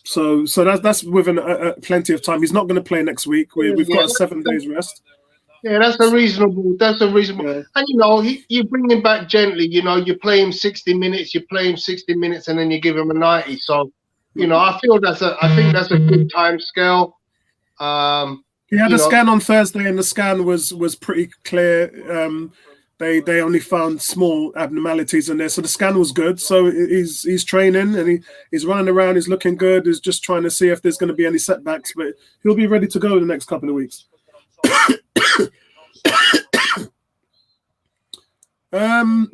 So that's within plenty of time. He's not going to play next week. We've got a 7 days rest. Yeah, that's a reasonable. Yeah. And you bring him back gently. You play him 60 minutes. You play him 60 minutes, and then you give him a 90. So, I think that's a good time scale. He had a scan on Thursday, and the scan was pretty clear. They only found small abnormalities in there, so the scan was good. So he's training and he's running around. He's looking good. He's just trying to see if there's going to be any setbacks, but he'll be ready to go in the next couple of weeks.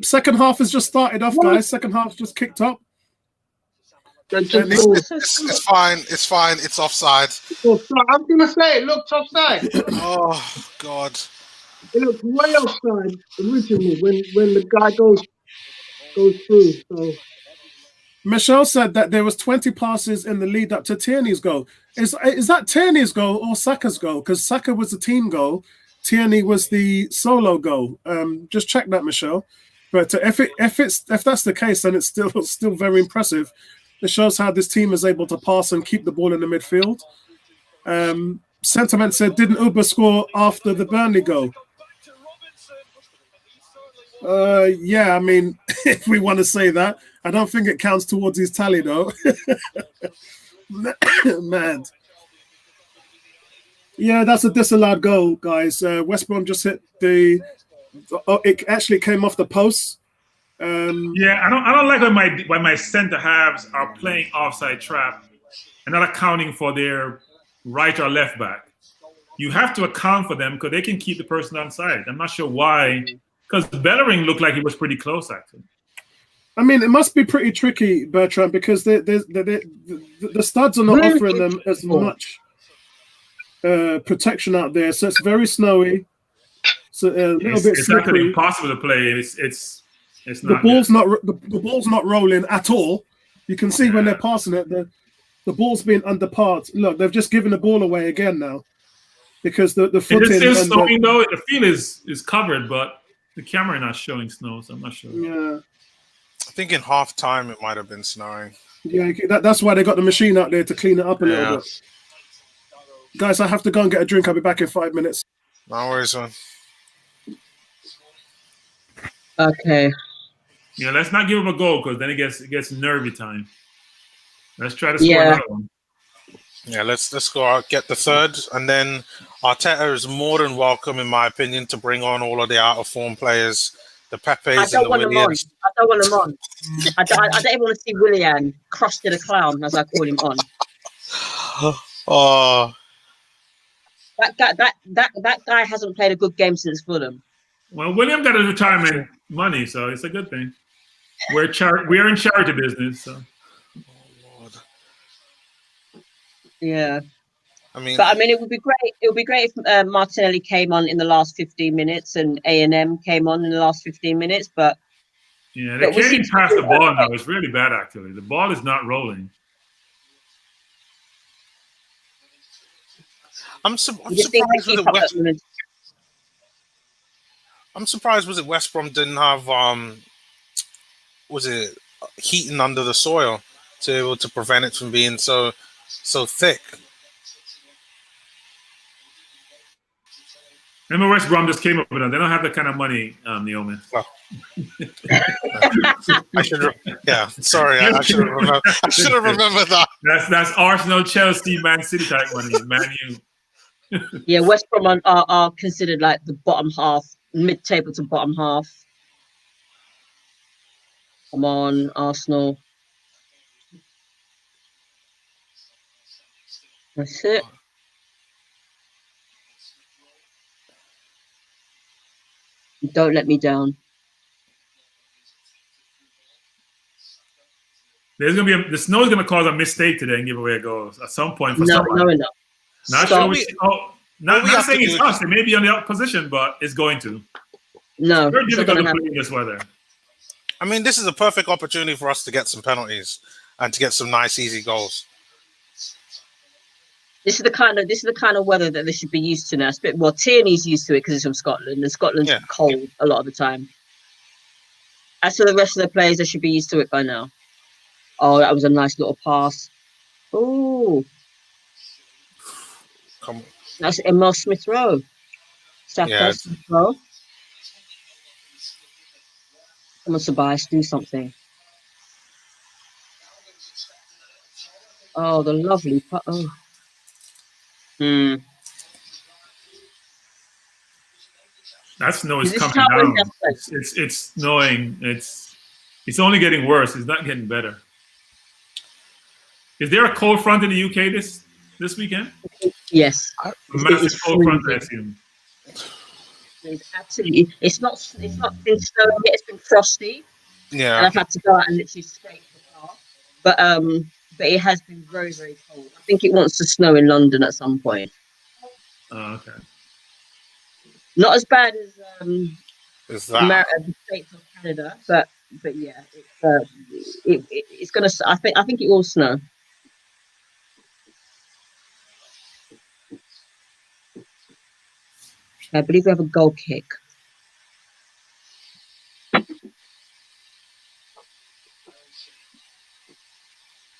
Second half has just started off, guys. Second half's just kicked up. It's fine. It's fine. It's offside. I'm gonna say it looks offside. Oh God! It looks way offside originally when the guy goes through. So Michelle said that there was 20 passes in the lead up to Tierney's goal. Is that Tierney's goal or Saka's goal? Because Saka was the team goal, Tierney was the solo goal. Just check that, Michelle. But if that's the case, then it's still very impressive. It shows how this team is able to pass and keep the ball in the midfield. Sentiment said, didn't Uber score after the Burnley goal? Yeah, I mean, if we want to say that, I don't think it counts towards his tally, though. Mad. Yeah, that's a disallowed goal, guys. West Brom just hit it actually came off the post. Yeah, I don't like when my centre halves are playing offside trap and not accounting for their right or left back. You have to account for them because they can keep the person onside. I'm not sure why, because Bellerin looked like he was pretty close, actually. I mean, it must be pretty tricky, Bertrand, because the studs are not offering them as much. protection out there, so it's very snowy. So a little bit It's actually slippery. impossible to play. It's The not ball's good. not the ball's not rolling at all. You can see when they're passing it, the ball's being underpart. Look, they've just given the ball away again now because the It is footing still and the, snowing though. The field is covered, but the camera not showing snow, so I'm not sure. yeah. I think in half time it might have been snowing. Yeah, that's why they got the machine out there to clean it up a little bit. Guys, I have to go and get a drink. I'll be back in 5 minutes. No worries, man. Okay. Yeah, let's not give him a goal because then it gets nervy time. Let's try to score Yeah. another one. Yeah, let's go out, get the third, and then Arteta is more than welcome, in my opinion, to bring on all of the out of form players, the Pepes I and don't the want them on. Williams. I don't want them on. I don't even want to see Willian, Crusty the Clown, as I call him, on. Oh, That guy hasn't played a good game since Fulham. Well, William got his retirement money, so it's a good thing. We're in charity business, so. Lord. Yeah. I mean, It would be great. It would be great if Martinelli came on in the last 15 minutes and A&M came on in the last 15 minutes. But yeah, they can't even pass the ball now. It's really bad, actually. The ball is not rolling. I'm surprised with it. I'm surprised was it West Brom didn't have was it heating under the soil to be able to prevent it from being so thick. Remember, West Brom just came up with it. They don't have that kind of money, Neoman. Oh. I should, yeah. Sorry, I should have remembered. I should have remembered that. That's Arsenal, Chelsea, Man City type money. Man U. Yeah, West Brom are considered like the bottom half, mid-table to bottom half. Come on, Arsenal. That's it. Don't let me down. There's gonna be the snow is gonna cause a mistake today and give away a goal at some point for someone. No, enough. Not Stop. sure. Not saying it's us. It may be on the opposition, but it's going to. No, It's very it's not difficult gonna to play in this weather. I mean, this is a perfect opportunity for us to get some penalties and to get some nice, easy goals. This is the kind of weather that they should be used to now. It's a bit, well, Tierney's used to it because he's from Scotland, and Scotland's cold a lot of the time. As for the rest of the players, they should be used to it by now. Oh, that was a nice little pass. Oh, Come on. that's Emil Smith-Rowe. Smith-Rowe. Come on, Tobias, do something. Oh, the lovely. Oh. That snow is coming down. It's snowing. It's only getting worse. It's not getting better. Is there a cold front in the UK this weekend? Yes. Massive cold front, I assume. Absolutely. It's not been snowing yet. It's been frosty. Yeah. And I've had to go out and literally scrape the car. But it has been very, very cold. I think it wants to snow in London at some point. Oh, okay. Not as bad as Is that? the States or Canada, but yeah, it's gonna. I think it will snow. I believe we have a goal kick.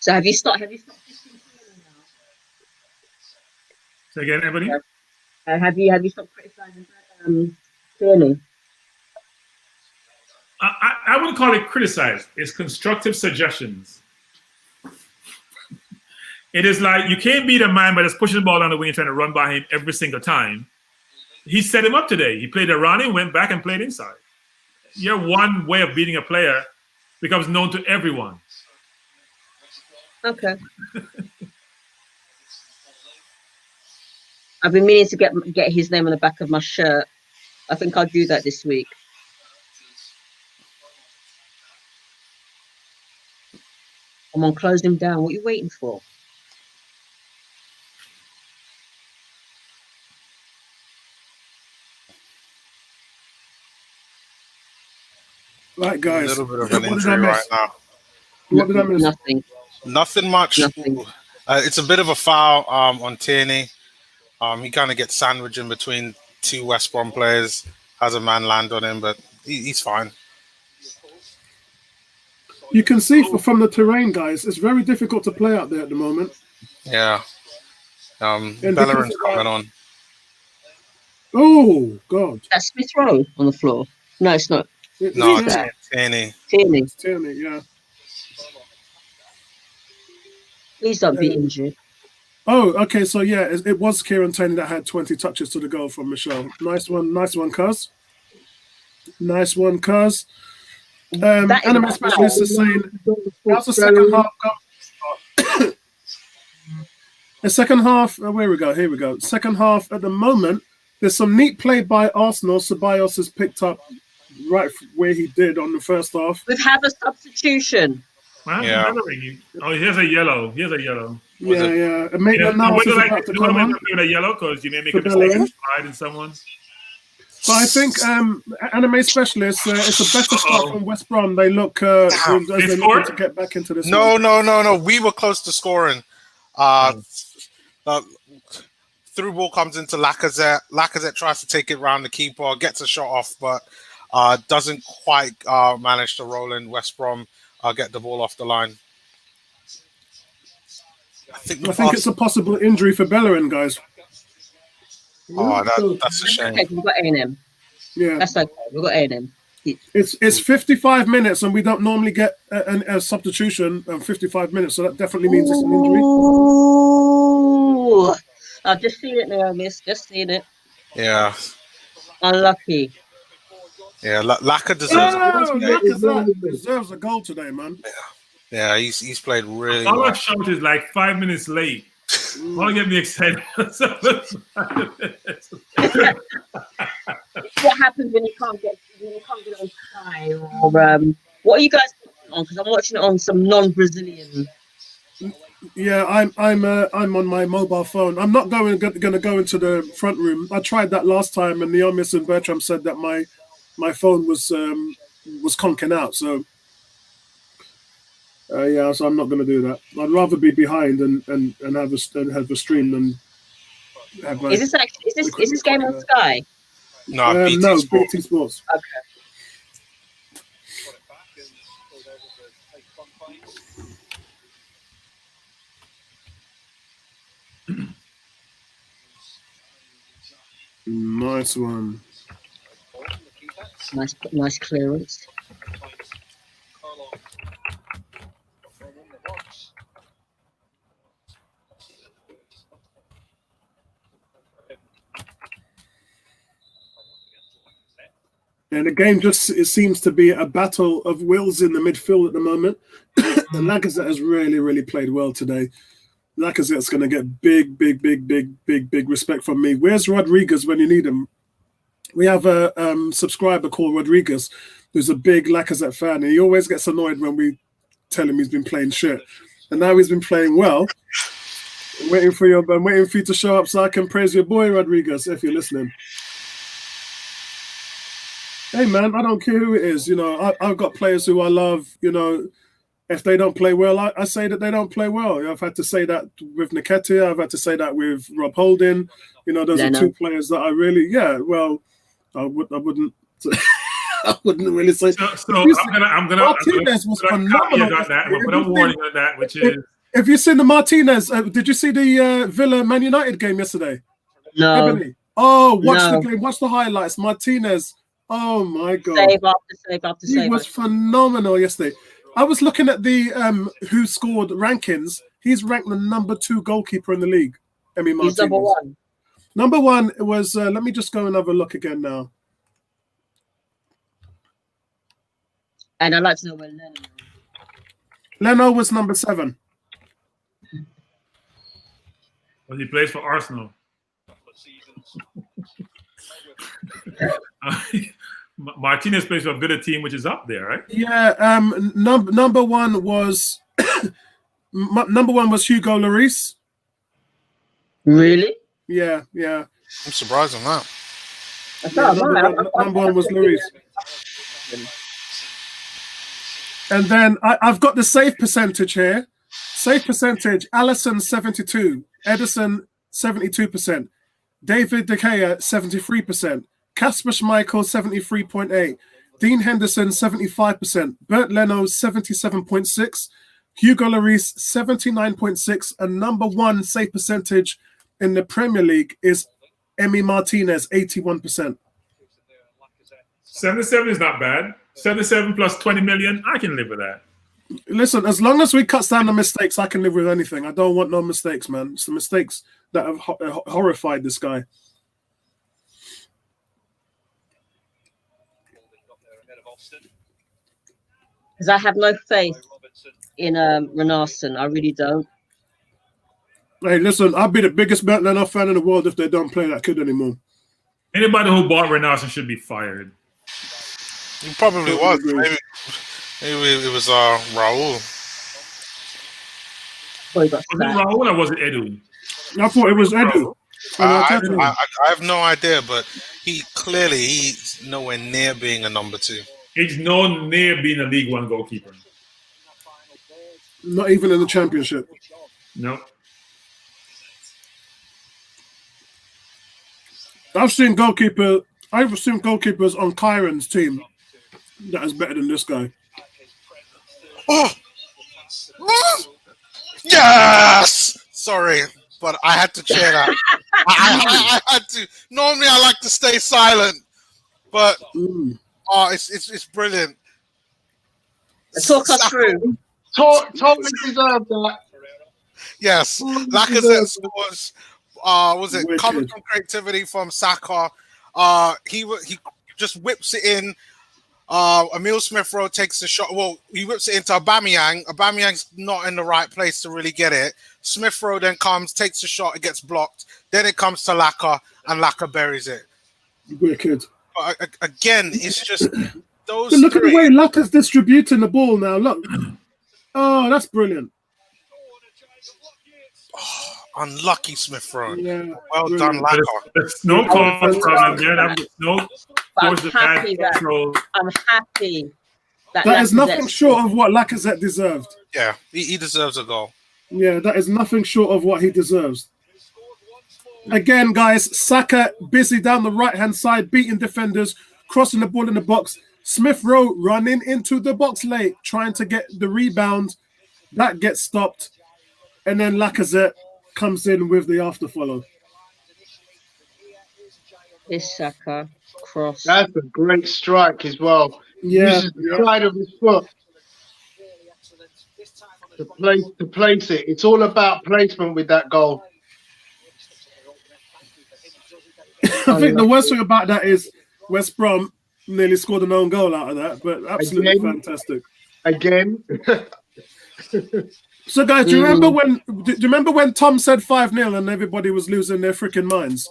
So have you stopped? Say again, everybody. Have you stopped criticizing Tierney? I wouldn't call it criticize. It's constructive suggestions. It is like you can't beat a man by just pushing the ball down the wing and trying to run by him every single time. He set him up today. He played around him, went back and played inside. Your one way of beating a player becomes known to everyone. Okay. I've been meaning to get his name on the back of my shirt. I think I'll do that this week. Come on, close him down. What are you waiting for? Right, A guys. little bit of What an did I injury right miss? now. What did I miss? Nothing. Nothing much. Nothing. It's a bit of a foul on Tierney. He kind of gets sandwiched in between two West Brom players. Has a man land on him, but he's fine. You can see from the terrain, guys, it's very difficult to play out there at the moment. Yeah. And because Bellerin's of that- coming on. Oh, God. That's Smith Rowe on the floor. No, it's not. No, Who's it's that? Tierney. Tierney. It's Tierney, yeah. Please don't be injured. Oh, okay. So, yeah, it was Kieran Tierney that had 20 touches to the goal from Michelle. Nice one, Cuz. Nice one, Cuz. That is Anime a specialist foul. is saying how's the second half go? The second half, where we go? Here we go. Second half at the moment, there's some neat play by Arsenal. Ceballos has picked up right where he did on the first half. We've had a substitution. Yeah. Oh, here's a yellow. Here's a yellow. Yeah. And Maitland-Niles is about to come on. A yellow because you may make For a mistake Bellerin. and slide in someone. But I think anime specialists, it's a better start from West Brom. They look as they're looking to get back into this. No. We were close to scoring. The through ball comes into Lacazette. Lacazette tries to take it round the keeper, gets a shot off, but doesn't quite manage to roll in. West Brom get the ball off the line. I think it's a possible injury for Bellerin, guys. Oh, that's a shame. Okay, we've got A&M. Yeah, That's okay. We've got A&M. it's 55 minutes, and we don't normally get a substitution of 55 minutes, so that definitely means it's an injury. Ooh. I've just seen it now, miss. Just seen it. Yeah. Unlucky. Yeah, Laka Deserves a goal today, man. Yeah, he's played really All well. our shout is like 5 minutes late. Want to get me excited? What happens when you can't get on Sky or what are you guys on? Because I'm watching it on some non-Brazilian. Yeah, I'm on my mobile phone. I'm not going to go into the front room. I tried that last time, and Neomis and Bertram said that my phone was conking out. So so I'm not going to do that. I'd rather be behind and have a stream than have. Is this game on Sky? No, BT Sports. Okay. Nice one. Nice clearance. And the game it seems to be a battle of wills in the midfield at the moment. And Lacazette has really, really played well today. Lacazette's going to get big respect from me. Where's Rodriguez when you need him? We have a subscriber called Rodriguez who's a big Lacazette fan, and he always gets annoyed when we tell him he's been playing shit. And now he's been playing well. I'm waiting for you to show up so I can praise your boy Rodriguez if you're listening. Hey man, I don't care who it is. You know, I've got players who I love. You know, if they don't play well, I say that they don't play well. I've had to say that with Nketiah. I've had to say that with Rob Holding. You know, those are two players that I really, I wouldn't really say. So I'm gonna Martinez was phenomenal. But I'm warning on that, which is. Have you seen the Martinez? Did you see the Villa Man United game yesterday? No. Ebony? Oh, watch the game. Watch the highlights. Martinez. Oh my God. Save after save. He was phenomenal yesterday. I was looking at the who scored rankings. He's ranked the number 2 goalkeeper in the league. Emi Martinez. He's number 1. Number 1 was, let me just go and have a look again now. And I'd like to know where Leno is. Leno was number 7. Well, he plays for Arsenal. Martinez plays for a Villa team, which is up there, right? Yeah. Number 1 was number 1 was Hugo Lloris. Really? Yeah. I'm surprised on that. Number 1 was Lloris. And then I've got the save percentage here. Save percentage, Alisson 72, Edison 72%, David De Gea 73%, Kasper Schmeichel 73.8, Dean Henderson 75%, Bert Leno 77.6, Hugo Lloris 79.6, and number one save percentage in the Premier League is Emi Martinez 81%. 77 is not bad. 77 plus 20 million, I can live with that. Listen, as long as we cut down the mistakes, I can live with anything. I don't want no mistakes, man. It's the mistakes that have horrified this guy. Because I have no faith in Renarson. I really don't. Hey, listen, I'd be the biggest Bert Leno fan in the world if they don't play that kid anymore. Anybody who bought Renarson should be fired. He probably was. Maybe it was Raul. Oh, he got Was it sacked. Raul or was it Edu? I thought it was Edu. I have no idea, but he's nowhere near being a number 2. He's no near being a League One goalkeeper. Not even in the Championship. No. I've seen goalkeepers on Kyron's team that is better than this guy. Oh! Yes! Sorry, but I had to cheer that. I had to. Normally, I like to stay silent, but it's brilliant. Talk us through. Totally deserved that. Yes, Lacazette scores. Was it Wicked. coming from creativity from Saka? He just whips it in. Emil Smith-Rowe takes the shot. Well, he whips it into Aubameyang. Aubameyang's not in the right place to really get it. Smith-Rowe then comes, takes the shot, it gets blocked. Then it comes to Laka, and Laka buries it. Wicked. But again, it's just those. But look at the three. way Laka's distributing the ball now. Look. Oh, that's brilliant. Unlucky Smith-Rowe. Yeah, Well brilliant. done, Laka. There's no cause from him there. No But towards the bad control. I'm happy that That is nothing Lacazette's short of what Lacazette deserved. Yeah, he deserves a goal. Yeah, that is nothing short of what he deserves. Again, guys, Saka busy down the right-hand side, beating defenders, crossing the ball in the box. Smith-Rowe running into the box late, trying to get the rebound. That gets stopped. And then Lacazette comes in with the afterfollow. This Saka cross. That's a great strike as well. Yeah, Uses the side of his foot to place it. It's all about placement with that goal. I think the worst thing about that is West Brom nearly scored an own goal out of that, but absolutely Again? fantastic. Again. So, guys, do you remember when Tom said 5-0 and everybody was losing their freaking minds?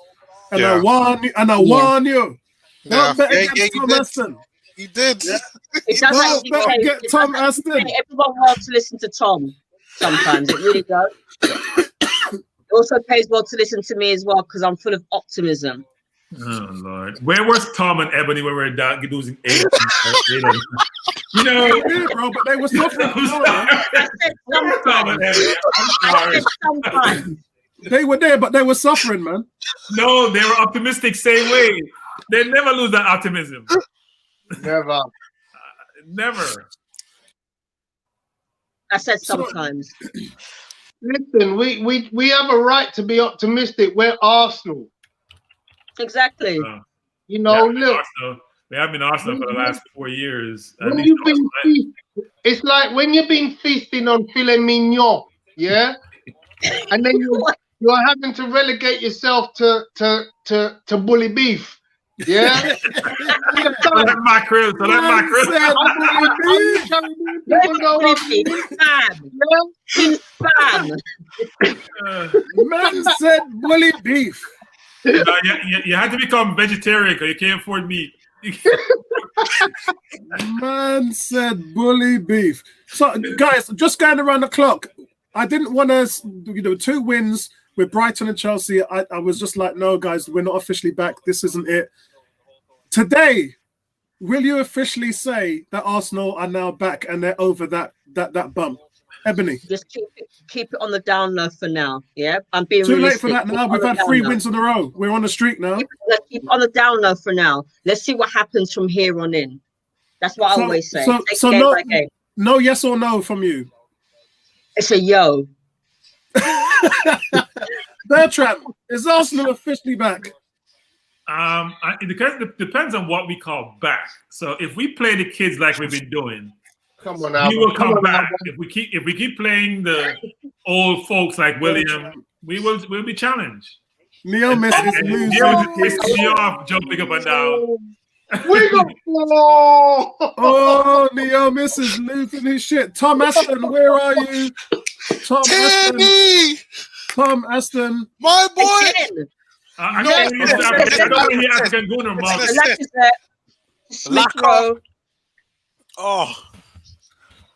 And Yeah. I warn you. Yeah. Don't bet Yeah, against you Tom did. Aston. He did. It does Well, actually but pay, get it Tom does actually Aston. pay everyone well to listen to Tom sometimes. It really does. It also pays well to listen to me as well because I'm full of optimism. Oh Lord, where was Tom and Ebony when we were losing 8? You know, Yeah, bro, but they were suffering. I said Tom sometimes. and Ebony. I'm I sorry. said sometimes. They were there, but they were suffering, man. No, they were optimistic same way. They never lose that optimism. Never. Never. I said sometimes. Listen, we have a right to be optimistic. We're Arsenal. Exactly. You know, look. We have been Arsenal for the last 4 years. When you've been it's like when you've been feasting on filet mignon, yeah, and then you're having to relegate yourself to bully beef, yeah. So that mackerel. He's fan. Man said bully beef. You had to become vegetarian because you can't afford meat. Man said bully beef. So, guys, just going around the clock. I didn't want to, 2 wins with Brighton and Chelsea. I was just like, no, guys, we're not officially back. This isn't it. Today, will you officially say that Arsenal are now back and they're over that bump? Ebony. Just keep it on the down low for now. Yeah, I'm being Too realistic. late for that now. We've had 3 wins in a row. We're on the streak now. Let's keep it on the down low for now. Let's see what happens from here on in. That's what I always say. So no yes or no from you. It's a yo. Bertram, is Arsenal officially back? It depends on what we call back. So if we play the kids like we've been doing, Come on, Albert. we will come back. If we keep playing the old folks like William, we'll be challenged. Neo misses losing. Pissing me off, jumping up and down. Oh, Neo misses losing his shit. Tom Aston, where are you? Tom Aston, my boy. I can't believe the African Gunner, Smith-Rowe Oh,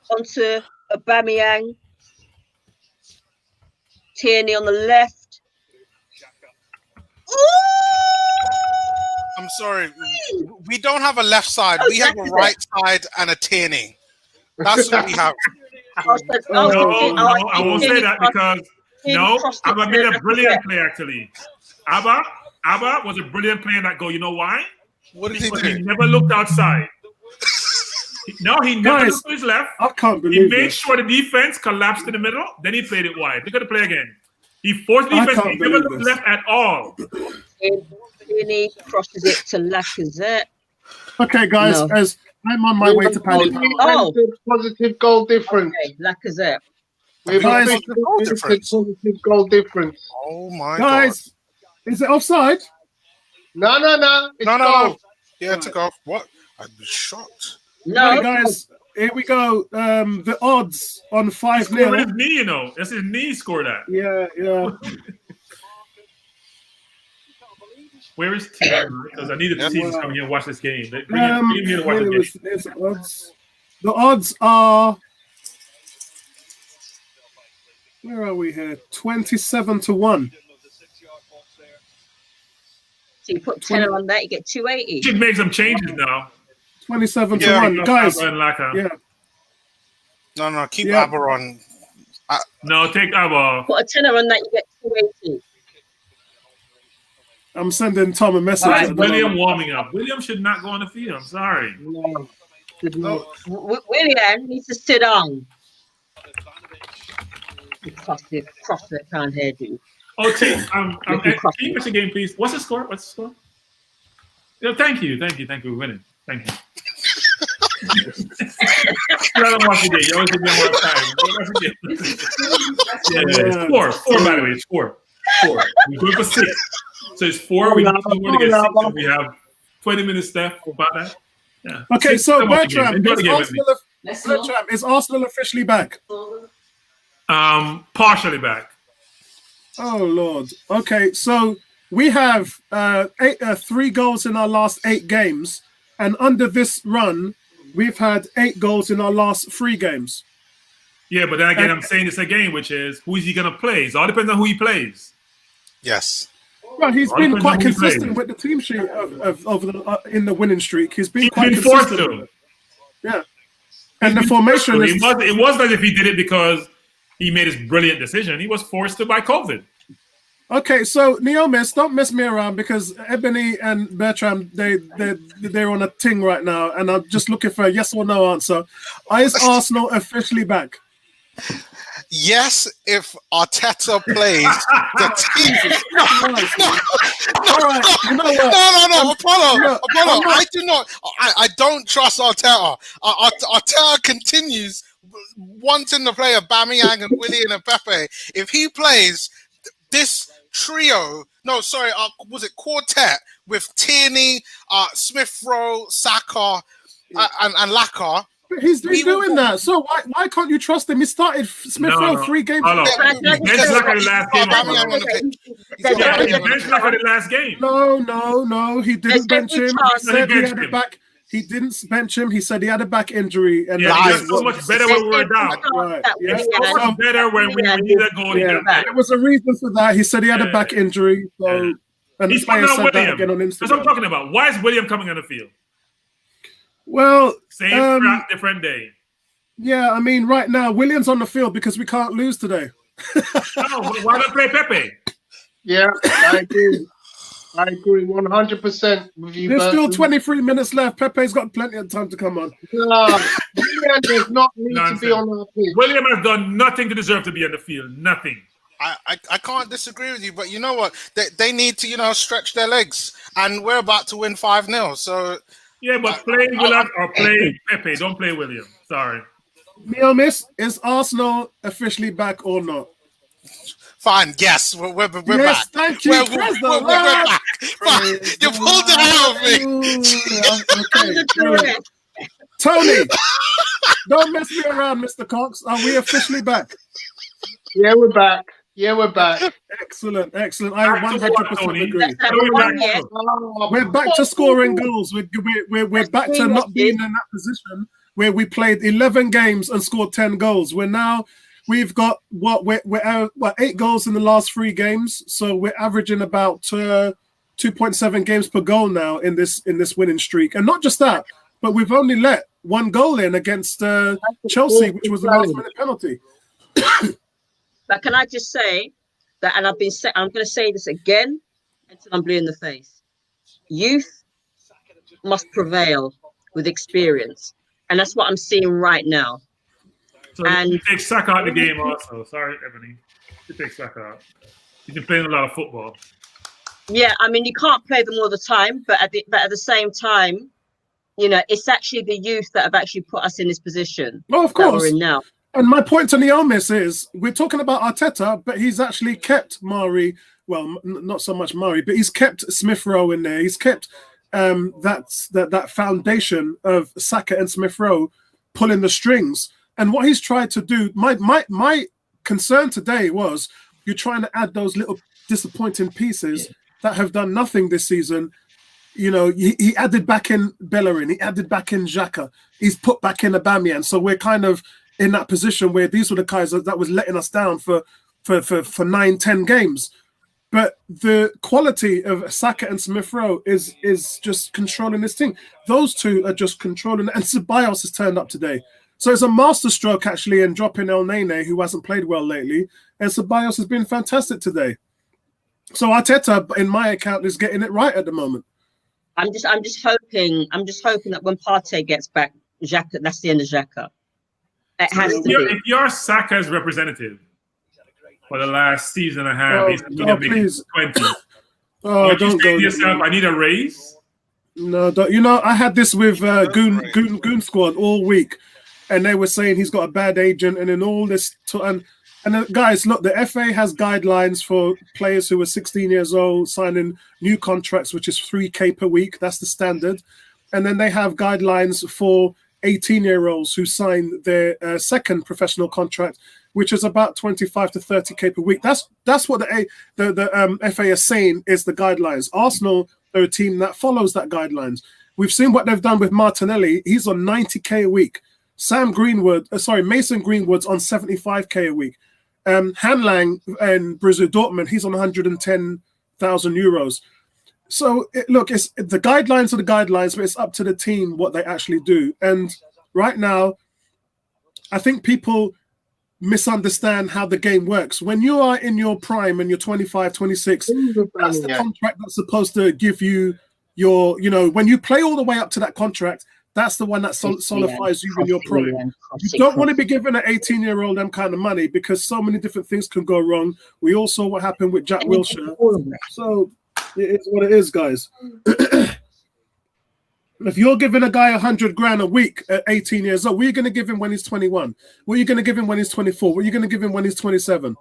onto Aubameyang. Tierney on the left. I'm sorry. We don't have a left side. We have a right side and a Tierney. That's what we have. No, I won't say that because Abba made a brilliant play actually. Abba was a brilliant play in that goal. You know why? What did he Because do? he never looked outside. He never looked to his left. I can't believe He made this. sure the defense collapsed in the middle. Then he played it wide. Look at the play again. He forced the I defense. can't He never believe looked this. left at all. Tierney crosses it to Lacazette. Okay, guys, No. as I'm on my way to Paddy. Positive goal difference. Okay, Lacazette. We've Guys, got positive goal difference. Oh my Guys, is it offside? No. It's God. goal. No. Yeah, to go. What? I'd be shocked. No, Right, guys, here we go. The odds on He scored with 5-0. his knee, you know. That's his knee scored that. Yeah. Where is Tim? Because I needed to see him come here and watch this game. Bring him here to watch this game. Here's the odds. The odds are. Where are we here? 27-1. so you put 10 on that, you get 280. Should make some changes now. 27-1, guys. Yeah. No. Keep Yeah. Abba on. No, take Abba. Put a 10 on that, you get 280. I'm sending Tom a message. Why is at the William moment. warming up? William should not go on the field. I'm sorry. No. William needs to sit down. Crossfit can't hear you. Oh, Tim, can you watch the game, please? What's the score? Yeah, thank you. We're winning. Thank you. I don't watch the game. You always give me more time. It's four. By the way, it's four. We're going for 6. So it's 4. We need 2 more to get 6. So we have 20 minutes left about that. Yeah. Okay, so Watch the game. Bertram, Enjoy the game with me. is Arsenal officially back? Partially back. Oh Lord. Okay, so we have 3 goals in our last 8 games, and under this run, we've had 8 goals in our last 3 games. Yeah, but then again, I'm saying this again, which is who is he going to play? It all depends on who he plays. Yes. Well, he's All been depends quite on who he consistent plays. with the team sheet in the winning streak. He's been He's quite been forced consistent. to. Yeah, and the formation is. It wasn't as if he did it because he made his brilliant decision. He was forced to by COVID. Okay, so Neomis, don't mess me around because Ebony and Bertram, they're on a ting right now, and I'm just looking for a yes or no answer. Is Arsenal officially back? Yes, if Arteta plays the team. All right, you know what? No, Apollo. I'm not- I do not. I don't trust Arteta. Arteta continues wanting to play Aubameyang and Willian and Pepe. If he plays this trio, was it quartet with Tierney, Smith-Rowe, Saka, and Laka? He's been doing that. So why can't you trust him? He started Smith-Rowe 3 games. Hold on. He benched Laka the last game. Yeah, he benched Laka the last game. No. He didn't bench him. He said he had him. a back. He didn't bench him. He said he had a back injury. And Yeah, it's so much better when we were down. Right. Yeah. It's so much better when we need a goal. Yeah, there was a reason for that. He said he had a back injury. So, and He's the player coming on said that William. again on That's what I'm Instagram. talking about. Why is William coming on the field? Well, Same crap, different day. yeah, I mean, right now, William's on the field because we can't lose today. No, why not play Pepe? Yeah, I agree. I agree 100% with you. There's still Burton. 23 minutes left. Pepe's got plenty of time to come on. No, Willian does not need to be Nonsense. on our pitch. William has done nothing to deserve to be on the field. Nothing. I can't disagree with you, but you know what? They need to, stretch their legs. And we're about to win 5-0. So Yeah, but play William or play Pepe. Don't play William. Sorry. Neil Miss, is Arsenal officially back or not? fine, yes, we're Yes, back. thank you. We're Praise the back. Lord. Fine. You pulled it out of me. Okay. Tony, don't mess me around, Mr. Cox. Are we officially back? Yeah, we're back. Yeah, we're back. Excellent, excellent. I 100% agree. Oh, We're back to scoring goals. We're back to not being in that position where we played 11 games and scored 10 goals. We've got we're 8 goals in the last 3 games, so we're averaging about 2.7 games per goal now in this winning streak. And not just that, but we've only let 1 goal in against Chelsea, which was a last-minute penalty. But can I just say that, and I'm going to say this again until I'm blue in the face. Youth must prevail with experience, and that's what I'm seeing right now. So you take Saka out the game also. Sorry, Ebony. You take Saka out. He's been playing a lot of football. Yeah, I mean, you can't play them all the time, but at the same time, it's actually the youth that have actually put us in this position. Well, of course. That we're in now. And my point to Neomis is we're talking about Arteta, but he's actually kept Mari. Well, not so much Mari, but he's kept Smith Rowe in there. He's kept that foundation of Saka and Smith Rowe pulling the strings. And what he's tried to do, my concern today was you're trying to add those little disappointing pieces that have done nothing this season. He added back in Bellerin, he added back in Xhaka, he's put back in Aubameyang. So we're kind of in that position where these were the guys that was letting us down for 9-10 games. But the quality of Saka and Smith Rowe is just controlling this thing. Those two are just controlling it. And Ceballos has turned up today. So it's a masterstroke actually in dropping El Nene, who hasn't played well lately. And Ceballos has been fantastic today. So Arteta, in my account, is getting it right at the moment. I'm just hoping that when Partey gets back, Xhaka, that's the end of Xhaka. It has to be. If you're Saka's representative for the last season and a half, he's please. 20. Oh, don't you say to yourself, I need a raise? No, don't. I had this with Goon Squad all week, and they were saying he's got a bad agent, and then all this. And guys, look, the FA has guidelines for players who are 16 years old signing new contracts, which is 3K per week. That's the standard. And then they have guidelines for 18-year-olds who sign their second professional contract, which is about 25 to 30K per week. That's what the FA is saying is the guidelines. Arsenal are a team that follows that guidelines. We've seen what they've done with Martinelli. He's on 90K a week. Mason Greenwood's on 75K a week. Hanlang and Borussia Dortmund, he's on 110,000 euros. So the guidelines are the guidelines, but it's up to the team what they actually do. And right now, I think people misunderstand how the game works. When you are in your prime and you're 25, 26, that's the contract that's supposed to give you your, when you play all the way up to that contract, that's the one that solidifies you in your prime. You don't want to be giving an 18-year-old them kind of money because so many different things can go wrong. We all saw what happened with Jack Wilshere. So it is what it is, guys. If you're giving a guy $100,000 a week at 18 years old, what are you going to give him when he's 21? What are you going to give him when he's 24? What are you going to give him when he's 27?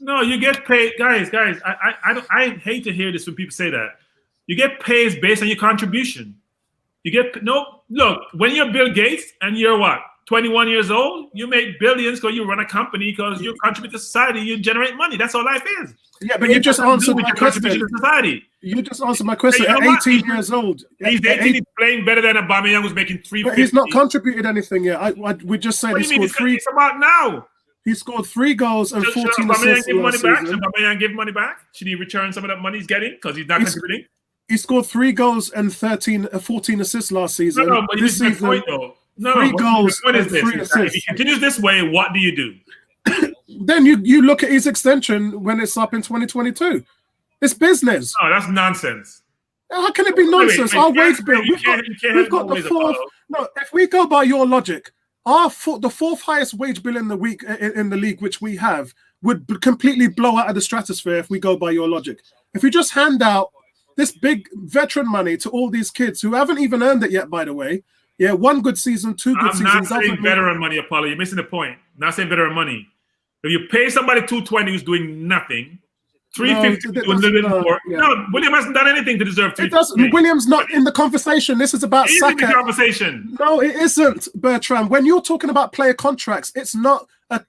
No, you get paid, guys. I hate to hear this when people say that. You get paid based on your contribution. Look, when you're Bill Gates and you're 21 years old, you make billions because you run a company, because you contribute to society, you generate money. That's all life is. Yeah, but you just answered my question. To society. You just answered my question. At 18 years old. He's 18, he's playing better than Aubameyang, who's making 350. But he's not contributed anything yet. We just said he scored 3. It's about now. He scored 3 goals and 14 assists. Should Aubameyang give money back? Should he return some of that money he's getting because he's not contributing? He scored 3 goals and 14 assists last season. No, but this season, point, though. No, 3 goals the point and is this, 3 is that assists. if he continues this way, what do you do? Then you look at his extension when it's up in 2022. It's business. Oh, that's nonsense. How can it be nonsense? Our wage bill. We've got the fourth. No, if we go by your logic, the fourth highest wage bill in the week in the league, which we have, would completely blow out of the stratosphere if we go by your logic. If you just hand out this big veteran money to all these kids who haven't even earned it yet, by the way. Yeah, 1 good season, 2 good seasons. I'm not saying veteran money, Apollo. You're missing the point. I'm not saying veteran money. If you pay somebody $220 who's doing nothing, $350 doing a little bit more. Yeah. No, William hasn't done anything to deserve $350. It doesn't. William's not in the conversation. This is about Saka. It is in the conversation. No, it isn't, Bertrand. When you're talking about player contracts, it's not a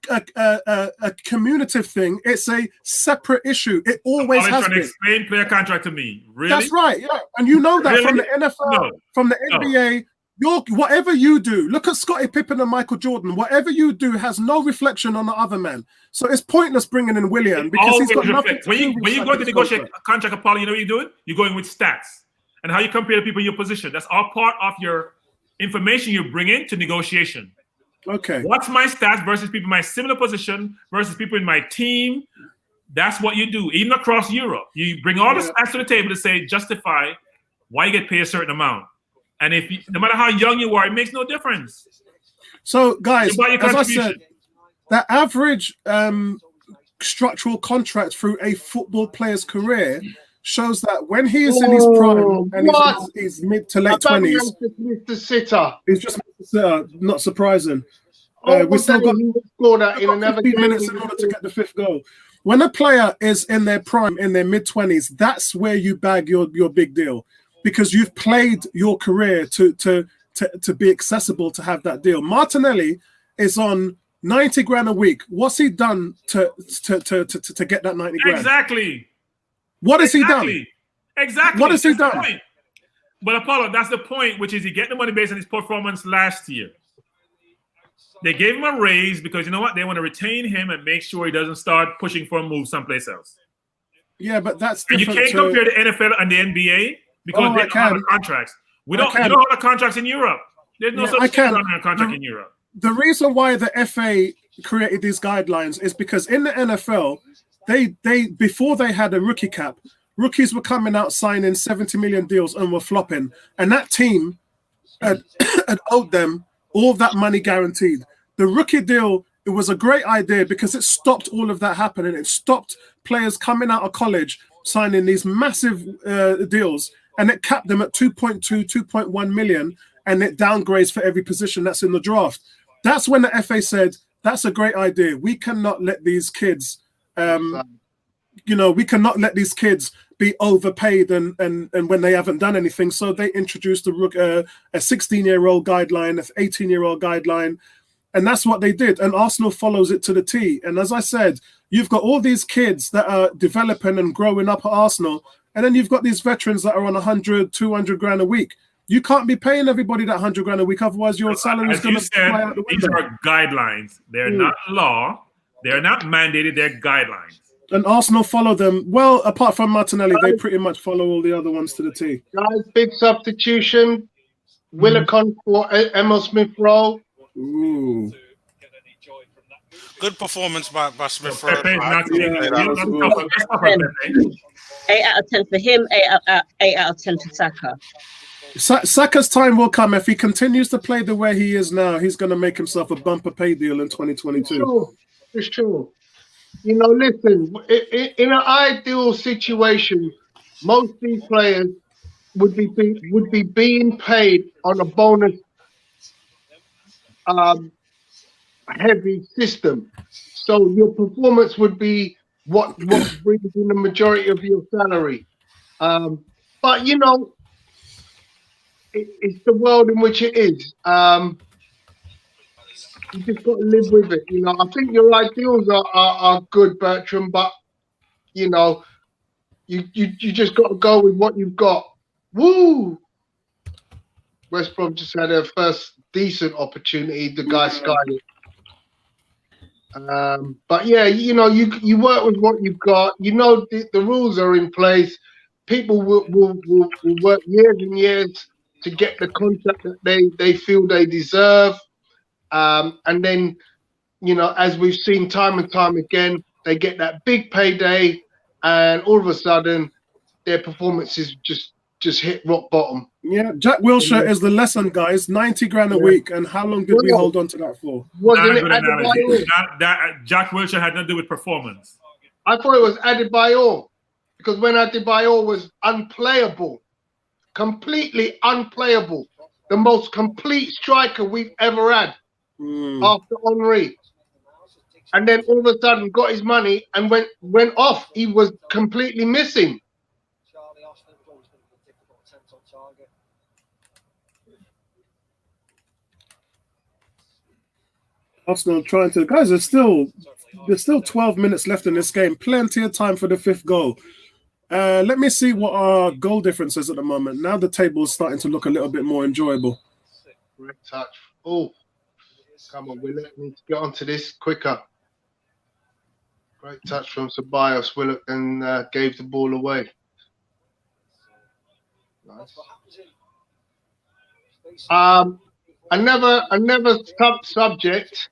commutative thing. It's a separate issue. It always has been. Explain player contract to me. Really? That's right. Yeah, and you know that from the NFL, from the NBA. Whatever you do, look at Scottie Pippen and Michael Jordan. Whatever you do has no reflection on the other man. So it's pointless bringing in William because he's got nothing to do with when you go to negotiate a contract, Apollo, you know what you're doing? You're going with stats and how you compare the people in your position. That's all part of your information you bring into negotiation. Okay. What's my stats versus people in my similar position versus people in my team? That's what you do, even across Europe. You bring all the stats to the table to say justify why you get paid a certain amount. And no matter how young you are, it makes no difference. So, guys, as I said, the average structural contract through a football player's career shows that when he is in his prime and he's in his mid to late 20s, he's just Mr. Sitter, not surprising. We still got 15 minutes in order to get the 5th goal. When a player is in their prime, in their mid 20s, that's where you bag your big deal. Because you've played your career to be accessible to have that deal. Martinelli is on 90 grand a week. What's he done to get that 90 grand? Exactly. What has he done? Exactly. What has he done? But Apollo, that's the point, which is he get the money based on his performance last year. They gave him a raise because you know what? They want to retain him and make sure he doesn't start pushing for a move someplace else. Yeah, but that's different. And you can't compare the NFL and the NBA. Because they don't have the contracts. You don't have the contracts in Europe. There's no such thing on a contract in Europe. The reason why the FA created these guidelines is because in the NFL, they before they had a rookie cap, rookies were coming out signing 70 million deals and were flopping. And that team had owed them all of that money guaranteed. The rookie deal, it was a great idea because it stopped all of that happening. It stopped players coming out of college signing these massive deals. And it capped them at 2.2, 2.1 million, and it downgrades for every position that's in the draft. That's when the FA said, that's a great idea. We cannot let these kids, we cannot let these kids be overpaid and when they haven't done anything. So they introduced a 16-year-old guideline, an 18-year-old guideline, and that's what they did. And Arsenal follows it to the T. And as I said, you've got all these kids that are developing and growing up at Arsenal, and then you've got these veterans that are on 100, 200 grand a week. You can't be paying everybody that 100 grand a week, otherwise your salary is going to fly out the window. These are guidelines. They're not law. They're not mandated. They're guidelines. And Arsenal follow them. Well, apart from Martinelli, they pretty much follow all the other ones to the T. Guys, big substitution. Willicon for Emil Smith-Rowe. Ooh. Good performance by Smith-Rowe. 8 out of 10 for him, 8 out of 10 for Saka. Saka's time will come. If he continues to play the way he is now, he's going to make himself a bumper pay deal in 2022. It's true. You know, listen, in an ideal situation, most of these players would be being paid on a bonus heavy system. So your performance would be what brings in the majority of your salary. But you know, it's the world in which it is. You just got to live with it. You know, I think your ideals are good, Bertram, but you know, you just got to go with what you've got. Woo! West Brom just had their first decent opportunity. The guy skied it. But yeah, you know, you work with what you've got. You know, the rules are in place. people will work years and years to get the contract that they feel they deserve. And then, as we've seen time and time again, they get that big payday, and all of a sudden, their performances just hit rock bottom. Yeah, Jack Wilshere is the lesson, guys. 90 grand a week, and how long did we hold on to that for? Wasn't it Adebayor? Jack Wilshere had nothing to do with performance. I thought it was Adebayor, because when Adebayor was unplayable, completely unplayable, the most complete striker we've ever had after Henry. And then all of a sudden got his money and went off. He was completely missing. Arsenal trying to, guys, there's still 12 minutes left in this game. Plenty of time for the fifth goal. Let me see what our goal difference is at the moment. Now the table is starting to look a little bit more enjoyable. Great touch. Oh, come on, Willock. Need to get onto this quicker. Great touch from Ceballos. Willock then gave the ball away. Nice. Another subject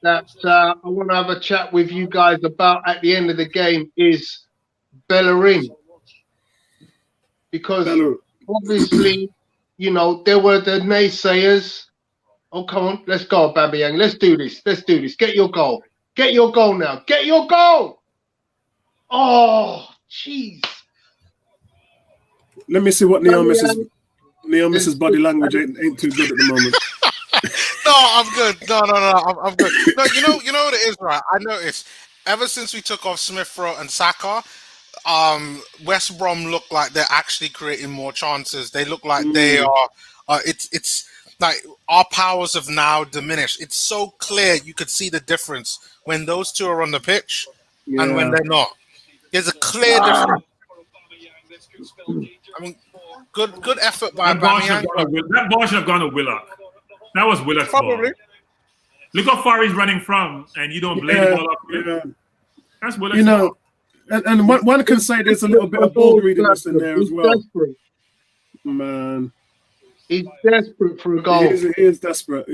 that I want to have a chat with you guys about at the end of the game is Bellerin. Because obviously, there were the naysayers. Oh, come on, let's go, Aubameyang. Let's do this. Get your goal. Get your goal now. Get your goal. Oh, jeez. Let me see what Neil misses body language ain't too good at the moment. No, I'm good. No, I'm good. No, you know what it is, right? I noticed ever since we took off Smith Rowe and Saka, West Brom look like they're actually creating more chances. They look like they are. It's like our powers have now diminished. It's so clear you could see the difference when those two are on the pitch and when they're not. There's a clear difference. I mean, good effort by Aubameyang. That ball should have gone to Willock. That was Willock's Probably. ball. Look how far he's running from, and you don't blame the ball up. Yeah. That's Willock's ball. And one can say there's a little bit of ball greediness in there as well. Desperate. Man. He's desperate for a goal. He is desperate.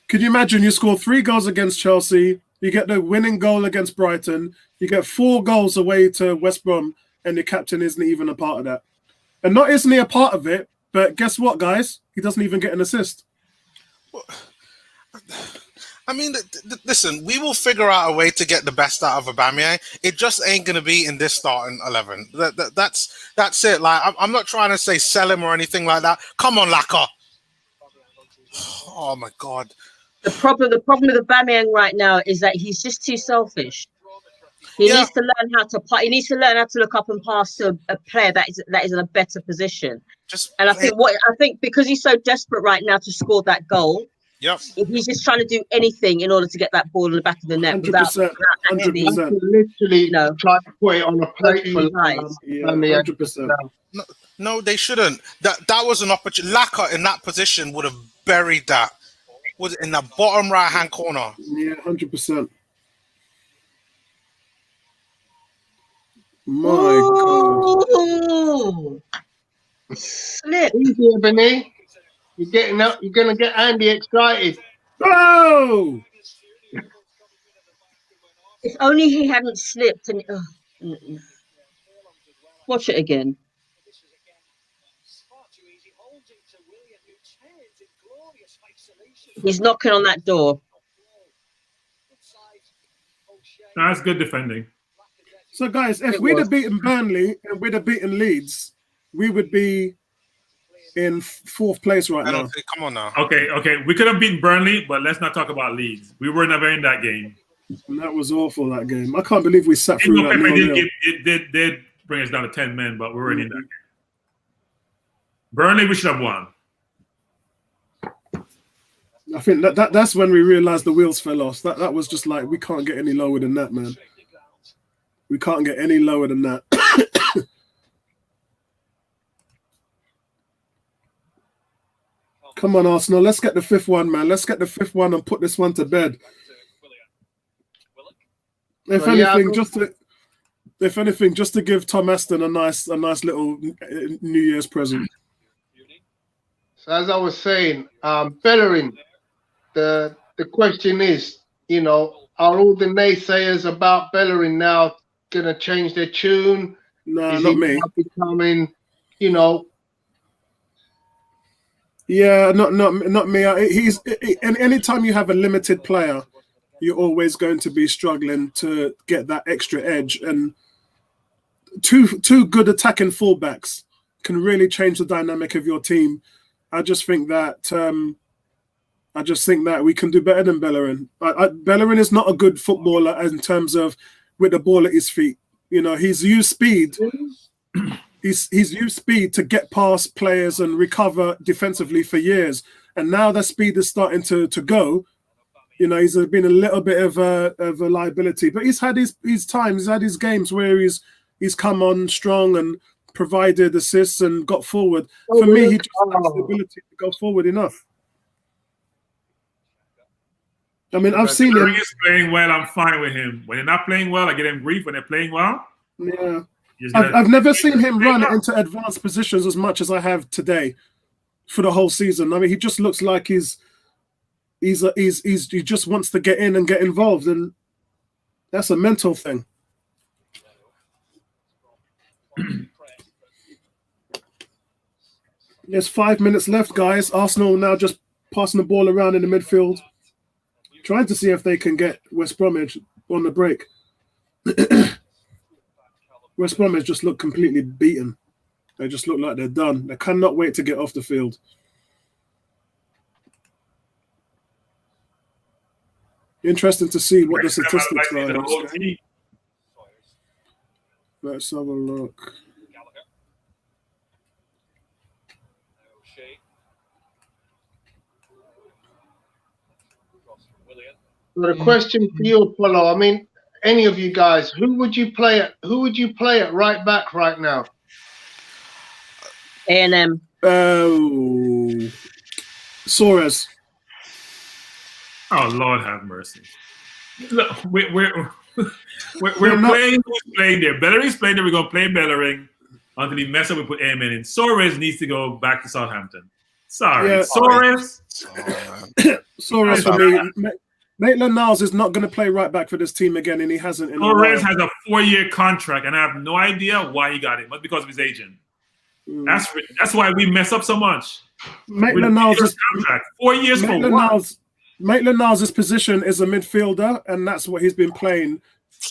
Could you imagine you score 3 goals against Chelsea, you get the winning goal against Brighton, you get 4 goals away to West Brom, and the captain isn't even a part of that. And not isn't he a part of it, but guess what, guys? He doesn't even get an assist. I mean, listen, we will figure out a way to get the best out of Aubameyang. It just ain't going to be in this starting 11. That's it. Like, I'm not trying to say sell him or anything like that. Come on, Laka. Oh, my God. The problem with Aubameyang right now is that he's just too selfish. He needs to learn how to. He needs to learn how to look up and pass to a player that is in a better position. I think because he's so desperate right now to score that goal. Yep. He's just trying to do anything in order to get that ball in the back of the net 100%. Literally, try to put it on a plate for 100%. No, they shouldn't. That was an opportunity. Laka in that position would have buried that. Was in the bottom right-hand corner. Yeah, 100%. My God. Slip. Easy, Ebony. You're getting up. You're going to get Andy excited. Oh! If only he hadn't slipped. And watch it again. He's knocking on that door. That's good defending. So, guys, if we'd have beaten Burnley and we'd have beaten Leeds, we would be in 4th place right now. Come on now. Okay. We could have beaten Burnley, but let's not talk about Leeds. We were never in that game. And that was awful, that game. I can't believe we sat through that. It did bring us down to 10 men, but we weren't in that game. Burnley, we should have won. I think that's when we realized the wheels fell off. That was just like, we can't get any lower than that, man. We can't get any lower than that. Come on, Arsenal. Let's get the 5th one, man. Let's get the 5th one and put this one to bed. If anything, If anything, just to give Tom Aston a nice little New Year's present. So as I was saying, Bellerin, the question is, are all the naysayers about Bellerin now going to change their tune? No, Is not he me. now becoming, Yeah, not me. Anytime you have a limited player, you're always going to be struggling to get that extra edge. And two good attacking fullbacks can really change the dynamic of your team. I just think that we can do better than Bellerin. Bellerin is not a good footballer in terms of with the ball at his feet. He's used speed. He's used speed to get past players and recover defensively for years. And now that speed is starting to go. He's been a little bit of a liability, but he's had his times. He's had his games where he's come on strong and provided assists and got forward. For me, he just lacks the ability to go forward enough. I mean, I've seen him. When he's playing well, I'm fine with him. When they're not playing well, I get him grief. When they're playing well, yeah. I've never seen him run into advanced positions as much as I have today for the whole season. I mean, he just looks like he just wants to get in and get involved, and that's a mental thing. There's 5 minutes left, guys. Arsenal now just passing the ball around in the midfield, trying to see if they can get West Bromwich on the break. West Bromwich just look completely beaten. They just look like they're done. They cannot wait to get off the field. Interesting to see what the statistics are. Let's have a look. So the question for you, Apollo, I mean, any of you guys, who would you play at right back right now? A&M. Oh, Suarez. Oh, Lord have mercy. Look, we're playing who's playing there. Bellerin's playing there. We're going to play Bellerin until he mess up and put Amen in. Suarez needs to go back to Southampton. Sorry. Yeah. Suarez. Suarez for me. Maitland-Niles is not going to play right back for this team again, and he hasn't. Suarez has a 4-year contract, and I have no idea why he got it, but because of his agent. That's why we mess up so much. Maitland-Niles is 4 years for what? Maitland-Niles' position is a midfielder, and that's what he's been playing,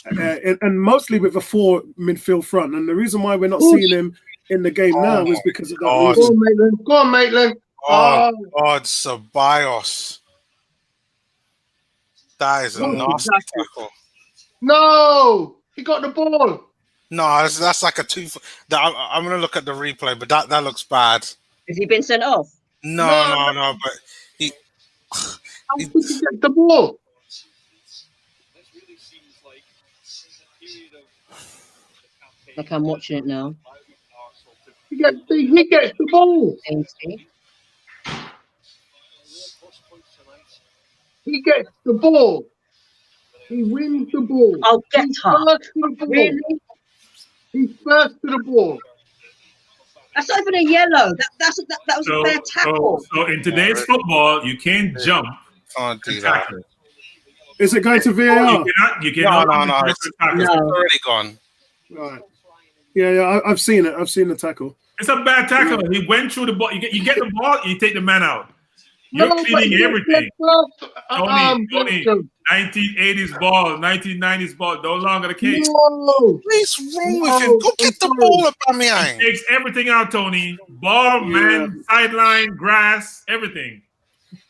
and mostly with a 4 midfield front. And the reason why we're not seeing him in the game now is because of that reason. Go on, Maitland. Oh, God, Ceballos. That is a nasty tackle. No, he got the ball. No, that's like a 2. I'm going to look at the replay, but that looks bad. Has he been sent off? No, but he... How did he get the ball? Like I'm watching it now. He gets the ball. He gets the ball. He wins the ball. I'll get her. Really? He's first to the ball. That's not even a yellow. That was a fair tackle. So in today's football, you can't jump. Can't do that. Is it going to VAR? You cannot. No. It's already gone. Right. Yeah. I've seen it. I've seen the tackle. It's a bad tackle. He went through the ball. You get the ball, you take the man out. You're cleaning everything. Tony, 1980s ball, 1990s ball, no longer the case. No. What's wrong with him? Go get the ball, Aubameyang. He takes everything out, Tony. Ball, man, sideline, grass, everything.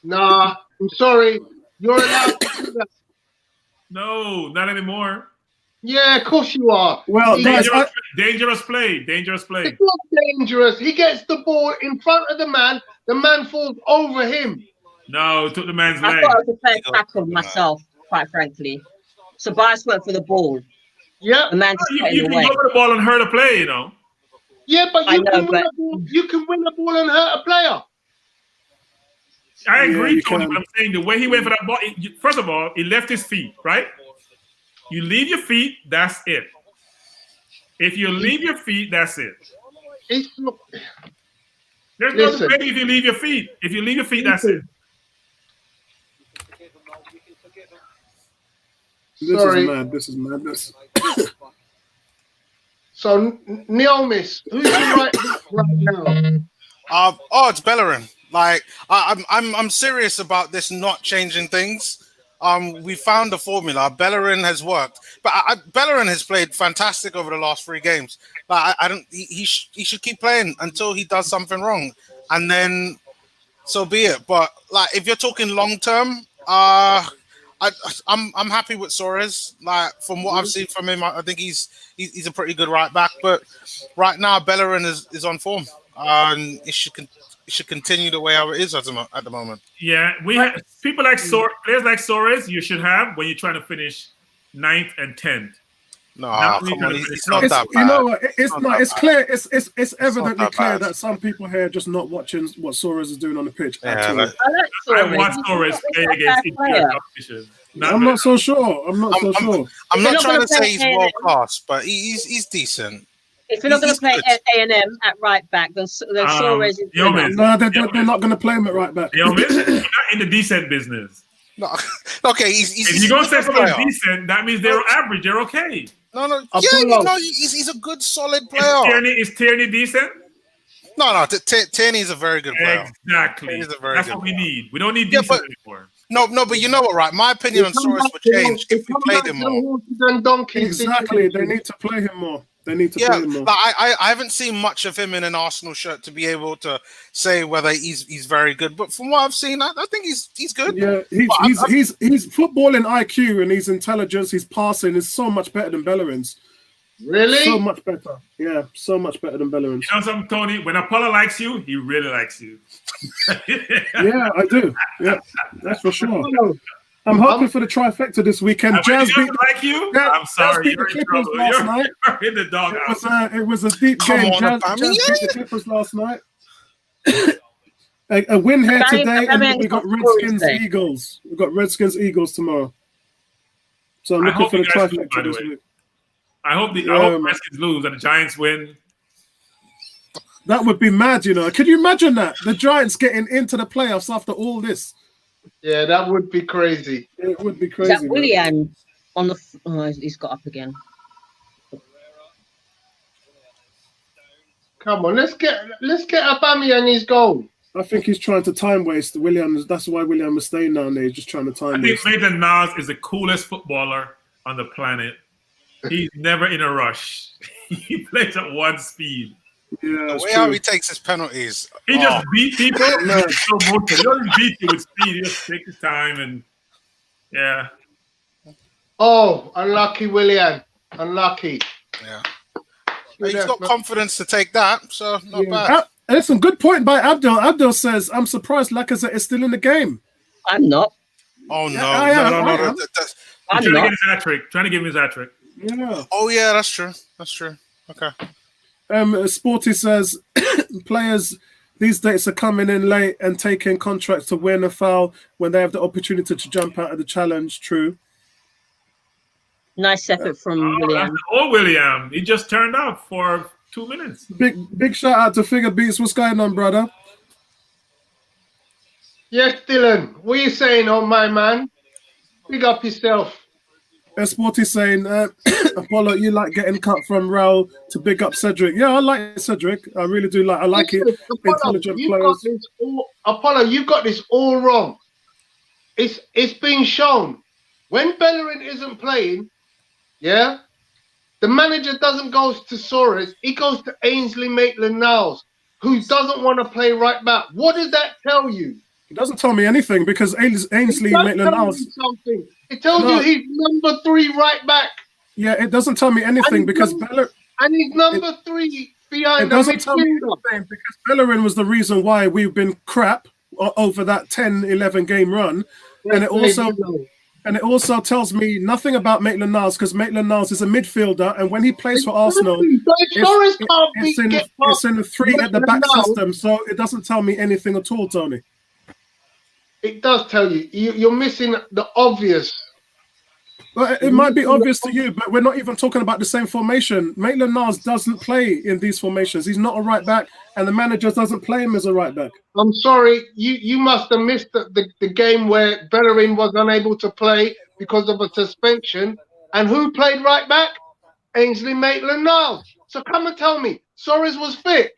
Nah, I'm sorry. You're allowed to do that. No, not anymore. Yeah, of course you are. Well, dangerous play. It's not dangerous. He gets the ball in front of the man. The man falls over him. No, took the man's leg. I thought I was a fair tackle myself, quite frankly. So Bias went for the ball. Yeah. The man just got You in the can way. go for the ball and hurt a play, you know. Yeah, but you can win the ball and hurt a player. I agree, you Tony, can. but I'm saying the way he went for that ball, first of all, he left his feet, right? You leave your feet, that's it. If you leave your feet, that's it. It's not, There's no Listen. debate if you leave your feet. If you leave your feet, that's it. sorry. This is madness. So Neomis, who's your right back right now? It's Bellerin. Like I'm serious about this not changing things. We found the formula. Bellerin has worked, but Bellerin has played fantastic over the last 3 games. Like I don't. He should keep playing until he does something wrong, and then so be it. But like if you're talking long term, I'm happy with Suarez. Like from what I've seen from him, I think he's a pretty good right back. But right now, Bellerin is on form, and it should continue the way how it is at the moment. Yeah, we have people like players like Suarez. You should have when you're trying to finish 9th and 10th. No, come on, it's not that bad. You know what? It's not. It's clear. It's evidently that clear bad. that some people here are just not watching what Suarez is doing on the pitch. Yeah, at all. like- I like I Suarez. want Suarez play against inferior competition. I'm not so sure. I'm not so sure. I'm They're not not trying gonna to say play he's A&M. world class, but he's decent. If you're not going to play He's A&M at right back, then Suarez is Yo, good. man. No, they're not going to play him at right back. You know, you're not in the decent business. No, okay, If he's you're going to say a good someone player. decent, that means they're average. They're okay. No, Apollo. he's a good, solid player. Is Tierney decent? No, Tierney's a very good player. Exactly. He's a very That's good what we player. need. We don't need Yeah, decent but- anymore. No, but you know what, right? My opinion on Suarez would change if we played him more. Exactly. They need to play him more. They need to Yeah, play him more. but I haven't seen much of him in an Arsenal shirt to be able to say whether he's very good. But from what I've seen, I think he's good. Yeah, But he's footballing IQ and his intelligence, his passing is so much better than Bellerin's. Really? So much better. Yeah, so much better than Bellerin's. You know something, Tony? When Apollo likes you, he really likes you. Yeah, I do. Yeah, that's for sure. I'm hoping for the trifecta this weekend. When Jazz he beat doesn't like you? Jazz I'm sorry. beat You're the in Clippers trouble. last night. You're in the doghouse. It was a deep Come game. on, Jazz Abami. beat the Clippers last night. A win here today, and then we got Redskins Eagles. We got Redskins Eagles tomorrow. So I'm I looking hope for the you guys lose, by trifecta the this way. week. I hope the man. Redskins lose and the Giants win. That would be mad, you know. Can you imagine that? The Giants getting into the playoffs after all this. Yeah, that would be crazy. It would be Is crazy. that man. Willian on the? Oh, he's got up again. Come on, let's get Aubameyang his goal. I think he's trying to time waste. Williams. That's why William is staying down there. He's just trying to I time think waste. Maitland-Niles is the coolest footballer on the planet. He's never in a rush. He plays at one speed. Yeah, The that's way how true. he takes his penalties. He just beat people. Man. He's so motivated. He doesn't beat you with speed. He just takes his time and yeah. Oh, unlucky Willian. Unlucky. Yeah. He's got confidence to take that, so not Yeah. bad. That's a good point by Abdel. Abdel says, "I'm surprised Lacazette is still in the game." I'm not. Oh no, I am. no. I'm Trying to not. get his hat trick. Trying to give him his hat trick. Yeah. Oh yeah, that's true. That's true. Okay. Sporty says, players these days are coming in late and taking contracts to win a foul when they have the opportunity to jump out of the challenge. True. Nice effort from Oh, Willian. that's old William. He just turned up for 2 minutes. Big shout out to Figure Beats. What's going on, brother? Yes, Dylan. What are you saying, oh my man? Big up yourself. Sporty saying, Apollo, you like getting cut from Raul to big up Cedric. Yeah, I like Cedric. I really do like. I like it. Intelligent players. Apollo, you've got this all wrong. It's been shown. When Bellerin isn't playing, yeah, the manager doesn't go to Suarez. He goes to Ainsley Maitland-Niles, who doesn't want to play right back. What does that tell you? It doesn't tell me anything because Ainsley Maitland-Niles. It tells you he's number 3 right back. Yeah, it doesn't tell me anything because Bellerin. And he's number 3 behind It the doesn't tell me midfielder. anything because Bellerin was the reason why we've been crap over that 10-11 game run, and it also tells me nothing about Maitland-Niles because Maitland-Niles is a midfielder, and when he plays for Arsenal, it's in the 3 at the back system, so it doesn't tell me anything at all, Tony. It does tell you. You're missing the obvious Well, it might be obvious to you, but we're not even talking about the same formation. Maitland-Niles doesn't play in these formations. He's not a right back, and the manager doesn't play him as a right back. I'm sorry, you must have missed the game where Bellerin was unable to play because of a suspension. And who played right back? Ainsley Maitland-Niles. So come and tell me, Suarez was fit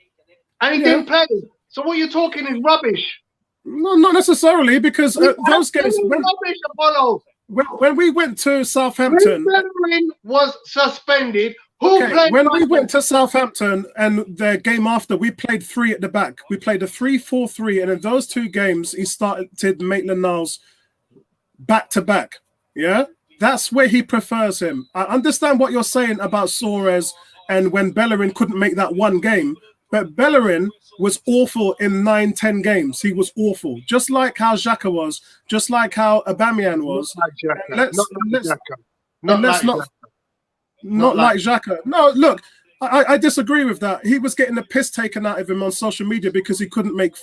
and he didn't play. So what you're talking is rubbish. No, not necessarily, because those games rubbish, Apollo. When we went to Southampton, Bellerin was suspended. Who played when right we went back? to Southampton and the game after, we played 3 at the back. We played a 3-4-3, and in those 2 games, he started Maitland-Niles back to back. Yeah, that's where he prefers him. I understand what you're saying about Suarez and when Bellerin couldn't make that one game, but Bellerin was awful in 9-10 games. He was awful, just like how Xhaka was, just like how Aubameyang was. Not like Xhaka. No, look, I disagree with that. He was getting the piss taken out of him on social media because he couldn't make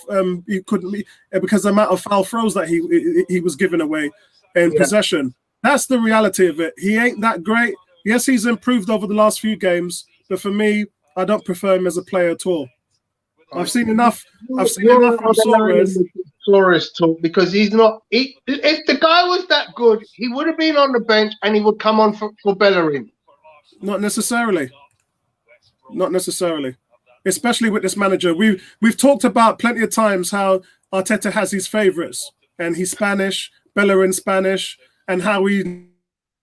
because the amount of foul throws that he was giving away in possession. That's the reality of it. He ain't that great. Yes, he's improved over the last few games, but for me, I don't prefer him as a player at all. I've seen enough. I've seen enough from Suarez talk, because he's not. If the guy was that good, he would have been on the bench and he would come on for Bellerin. Not necessarily. Not necessarily. Especially with this manager. We've talked about plenty of times how Arteta has his favourites, and he's Spanish, Bellerin Spanish, and how he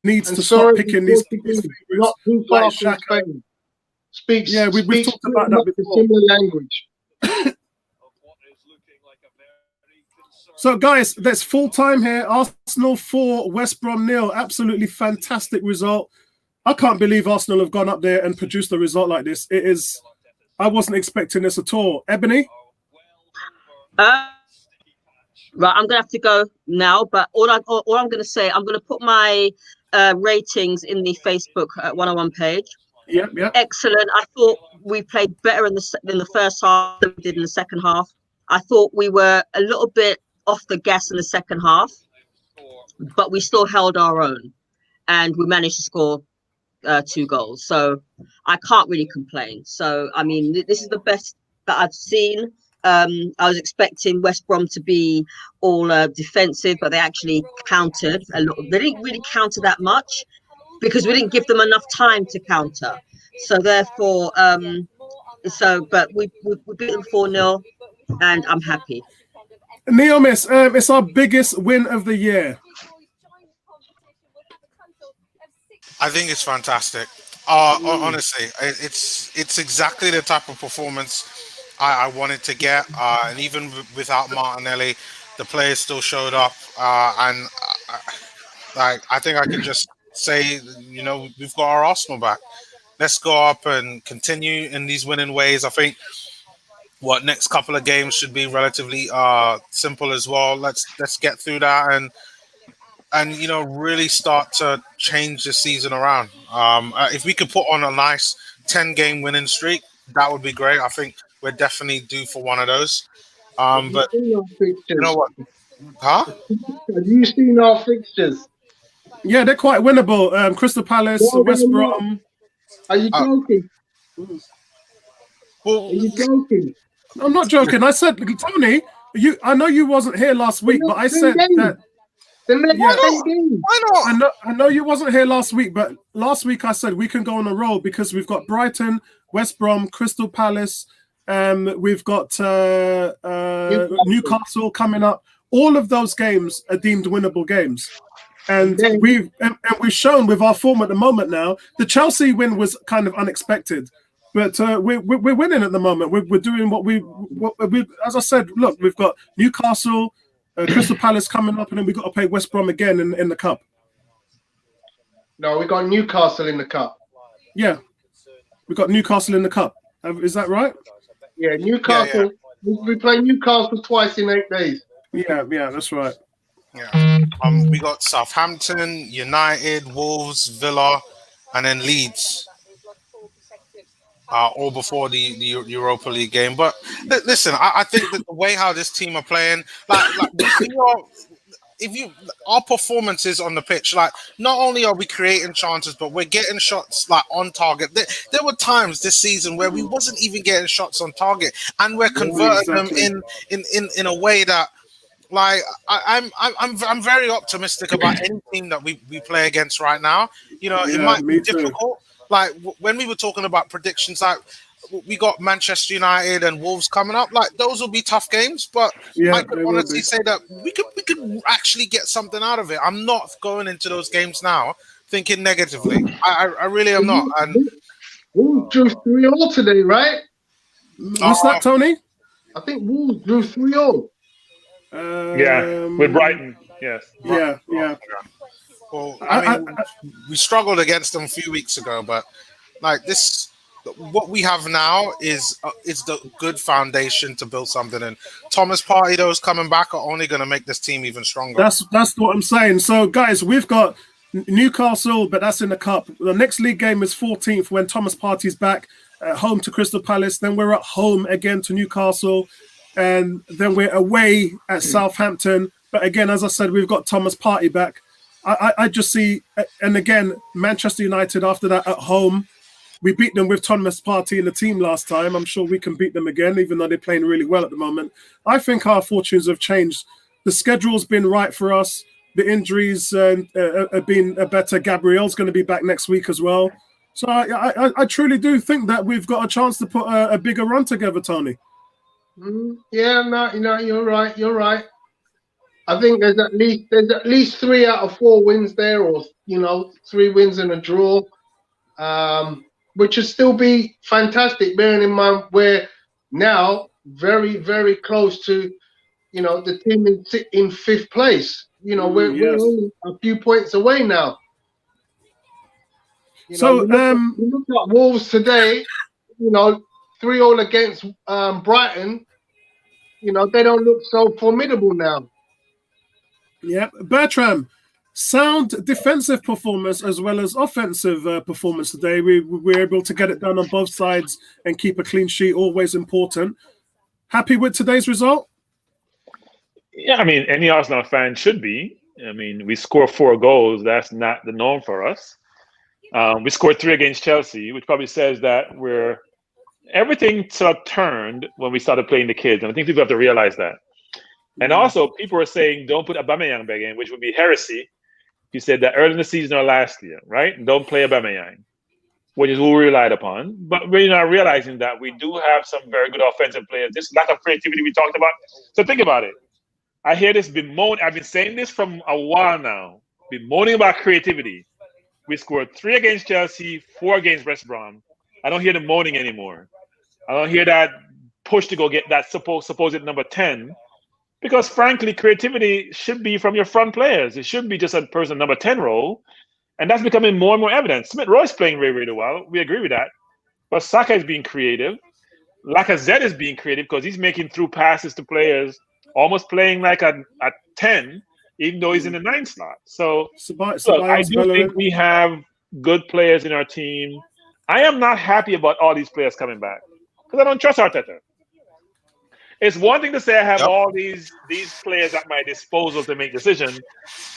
needs to stop picking these favourites. Not too far from Spain. Speaks. Yeah, we've talked about that before. Similar language. So, guys, there's full time here. Arsenal 4, West Brom 0. Absolutely fantastic result. I can't believe Arsenal have gone up there and produced a result like this. It is. I wasn't expecting this at all. Ebony? Right, I'm gonna have to go now. But all I'm gonna say, I'm gonna put my ratings in the Facebook 101 page. Yep. Excellent. I thought we played better in the first half than we did in the second half. I thought we were a little bit off the gas in the second half, but we still held our own, and we managed to score 2 goals. So I can't really complain. So I mean, this is the best that I've seen. I was expecting West Brom to be all defensive, but they actually countered a lot. They didn't really counter that much, because we didn't give them enough time to counter. So therefore, but we beat them 4-0, and I'm happy. Neomis, it's our biggest win of the year. I think it's fantastic. Honestly, it's exactly the type of performance I wanted to get. And even without Martinelli, the players still showed up. And I think I can just say, we've got our Arsenal back. Let's go up and continue in these winning ways. I think next couple of games should be relatively simple as well. Let's get through that and really start to change the season around. If we could put on a nice 10-game winning streak, that would be great. I think we're definitely due for one of those. But you know what? Huh? Have you seen our fixtures? Yeah, they're quite winnable. Crystal Palace, West Brom. Are you joking? Well, Are you joking? I'm not joking. I said, Tony, I know you wasn't here last week, but I said that. Why not? I know you wasn't here last week, but last week I said we can go on a roll because we've got Brighton, West Brom, Crystal Palace, we've got Newcastle coming up. All of those games are deemed winnable games. And we've shown with our form at the moment now. The Chelsea win was kind of unexpected, but we're winning at the moment. We're doing what we as I said. Look, we've got Newcastle, Crystal Palace coming up, and then we've got to play West Brom again in the cup. No, we got Newcastle in the cup. Yeah, we got Newcastle in the cup. Is that right? Yeah, Newcastle. Yeah. We play Newcastle twice in 8 days. Yeah, that's right. Yeah. We got Southampton, United, Wolves, Villa, and then Leeds. All before the Europa League game. But listen, I think that the way how this team are playing, our performances on the pitch, like not only are we creating chances, but we're getting shots like on target. There were times this season where we wasn't even getting shots on target, and we're converting them in a way that, like, I'm very optimistic about any team that we play against right now. You know, it might be difficult. Like when we were talking about predictions, like we got Manchester United and Wolves coming up. Like those will be tough games, but I could honestly say that we could actually get something out of it. I'm not going into those games now thinking negatively. I really am not. And Wolves drew 3-3 today, right? What's that, Tony? I think Wolves drew 3-3. Yeah, with Brighton. Yes. Yeah. Well, I mean, we struggled against them a few weeks ago, but like this, what we have now is the good foundation to build something. And Thomas Partey, those coming back, are only going to make this team even stronger. That's what I'm saying. So, guys, we've got Newcastle, but that's in the cup. The next league game is 14th when Thomas Partey's back at home to Crystal Palace. Then we're at home again to Newcastle, and then we're away at Southampton. But again, as I said, we've got Thomas Partey back. I just see, and again, Manchester United after that at home. We beat them with Thomas Partey in the team last time. I'm sure we can beat them again, even though they're playing really well at the moment. I think our fortunes have changed. The schedule's been right for us. The injuries have been better. Gabriel's going to be back next week as well. So I truly do think that we've got a chance to put a bigger run together, Tony. Yeah, no, you're right. You're right. I think there's at least 3 out of 4 wins there, or 3 wins and a draw, which would still be fantastic. Bearing in mind we're now very, very close to, the team in 5th place. We're only a few points away now. So we look at Wolves today. 3-3 against Brighton. They don't look so formidable now. Yeah, Bertram, sound defensive performance as well as offensive performance today. We were able to get it done on both sides and keep a clean sheet, always important. Happy with today's result? Yeah, I mean, any Arsenal fan should be. I mean, we scored 4 goals. That's not the norm for us. We scored 3 against Chelsea, which probably says that everything sort of turned when we started playing the kids. And I think people have to realize that. And also, people are saying don't put Aubameyang back in, which would be heresy. You said that early in the season or last year, right? Don't play Aubameyang, which is who we relied upon. But we're not realizing that we do have some very good offensive players. This lack of creativity we talked about. So think about it. I hear this bemoan. I've been saying this from a while now. Bemoaning about creativity. We scored 3 against Chelsea, 4 against West Brom. I don't hear the moaning anymore. I don't hear that push to go get that supposed number 10. Because frankly, creativity should be from your front players. It shouldn't be just a person number 10 role. And that's becoming more and more evident. Smith Roy's playing really, really well. We agree with that. But Saka is being creative. Lacazette is being creative because he's making through passes to players, almost playing like a 10, even though he's in the 9 slot. So I do think we have good players in our team. I am not happy about all these players coming back because I don't trust Arteta. It's one thing to say I have all these players at my disposal to make decisions.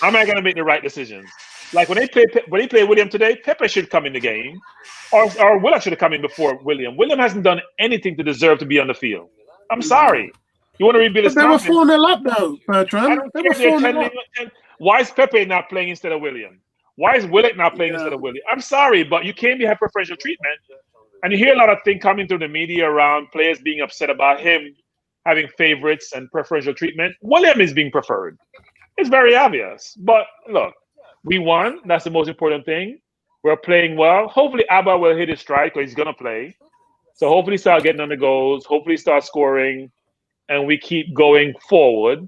Am I going to make the right decisions? Like when he played William today, Pepe should come in the game, or Willock should have come in before William. William hasn't done anything to deserve to be on the field. I'm sorry. You want to rebuild his confidence? They were 4-0 up though, Bertrand. I don't care. 10. Why is Pepe not playing instead of William? Why is Willock not playing instead of William? I'm sorry, but you can't have preferential treatment. And you hear a lot of things coming through the media around players being upset about him having favorites and preferential treatment. William is being preferred. It's very obvious. But look, we won. That's the most important thing. We're playing well. Hopefully, Abba will hit his stride because he's going to play. So hopefully start getting on the goals. Hopefully start scoring. And we keep going forward.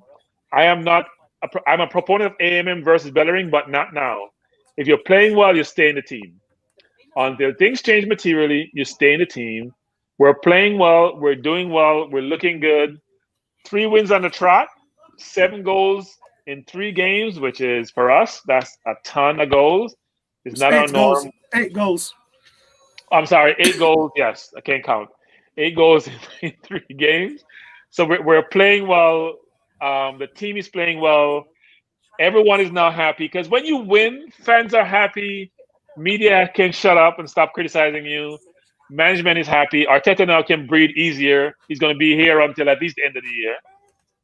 I'm a proponent of AMM versus Bellerin, but not now. If you're playing well, you stay in the team. Until things change materially, you stay in the team. We're playing well. We're doing well. We're looking good. 3 wins on the trot. 7 goals in 3 games, which is, for us, that's a ton of goals. It's not our norm. 8 goals. I'm sorry, 8 goals. Yes, I can't count. 8 goals in 3 games. So we're playing well. The team is playing well. Everyone is now happy because when you win, fans are happy. Media can shut up and stop criticizing you. Management is happy. Arteta now can breathe easier. He's going to be here until at least the end of the year,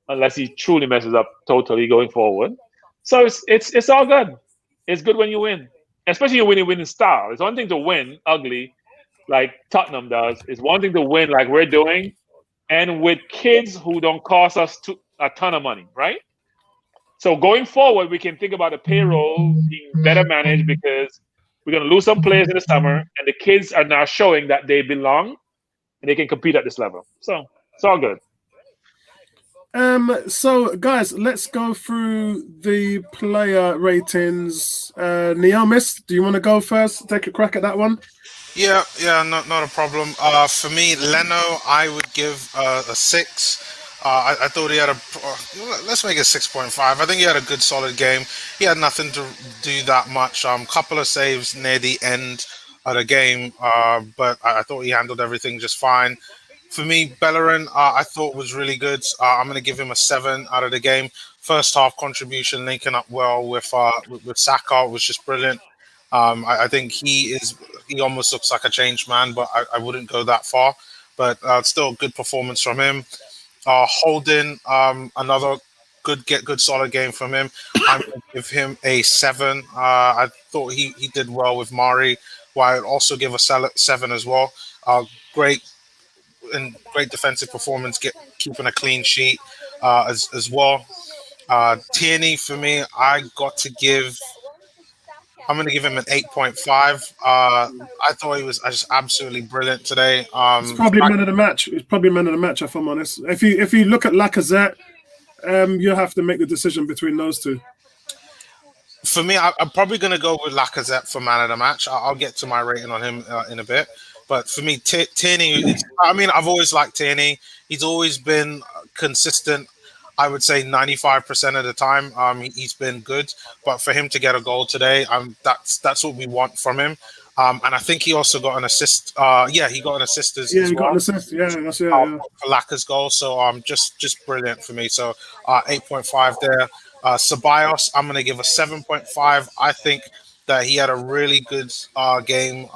unless he truly messes up totally going forward. So it's all good. It's good when you win, especially when you win in style. It's one thing to win ugly, like Tottenham does. It's one thing to win like we're doing, and with kids who don't cost us a ton of money, right? So going forward, we can think about the payroll being better managed because we're going to lose some players in the summer, and the kids are now showing that they belong and they can compete at this level. So it's all good. So guys, let's go through the player ratings. Neomis, do you want to go first? Take a crack at that one. Yeah, not a problem. For me, Leno, I would give a 6. I thought he had let's make it 6.5. I think he had a good, solid game. He had nothing to do that much. Couple of saves near the end of the game, but I thought he handled everything just fine. For me, Bellerin, I thought was really good. I'm going to give him a 7 out of the game. First half contribution, linking up well with Saka was just brilliant. I think he almost looks like a changed man, but I wouldn't go that far. But still, good performance from him. Holding, another good solid game from him. I'm going to give him a 7. I thought he did well with Mari, while I'd also give a 7 as well. Great defensive performance, keeping a clean sheet as well. Tierney, for me, I'm going to give him an 8.5. I thought he was just absolutely brilliant today. It's probably man of the match. It's probably man of the match, if I'm honest. If you look at Lacazette, you have to make the decision between those two. For me, I'm probably going to go with Lacazette for man of the match. I'll get to my rating on him in a bit. But for me, Tierney, I've always liked Tierney. He's always been consistent. I would say 95% of the time, he's been good. But for him to get a goal today, that's what we want from him. And I think he also got an assist. He got an assist as well. Yeah, he got an assist. Yeah, that's it. Yeah. For Laka's goal. So just brilliant for me. So 8.5 there. Ceballos, I'm going to give a 7.5. I think that he had a really good game.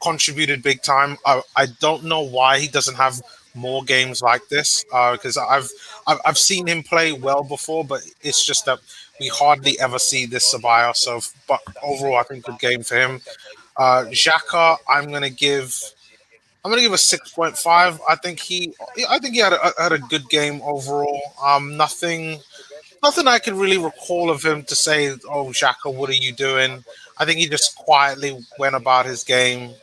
Contributed big time. I don't know why he doesn't have more games like this because I've seen him play well before, but it's just that we hardly ever see this Ceballos. So, but overall, I think good game for him. Xhaka, I'm gonna give a 6.5. I think he had a good game overall. Nothing I can really recall of him to say, "Oh, Xhaka, what are you doing?" I think he just quietly went about his game.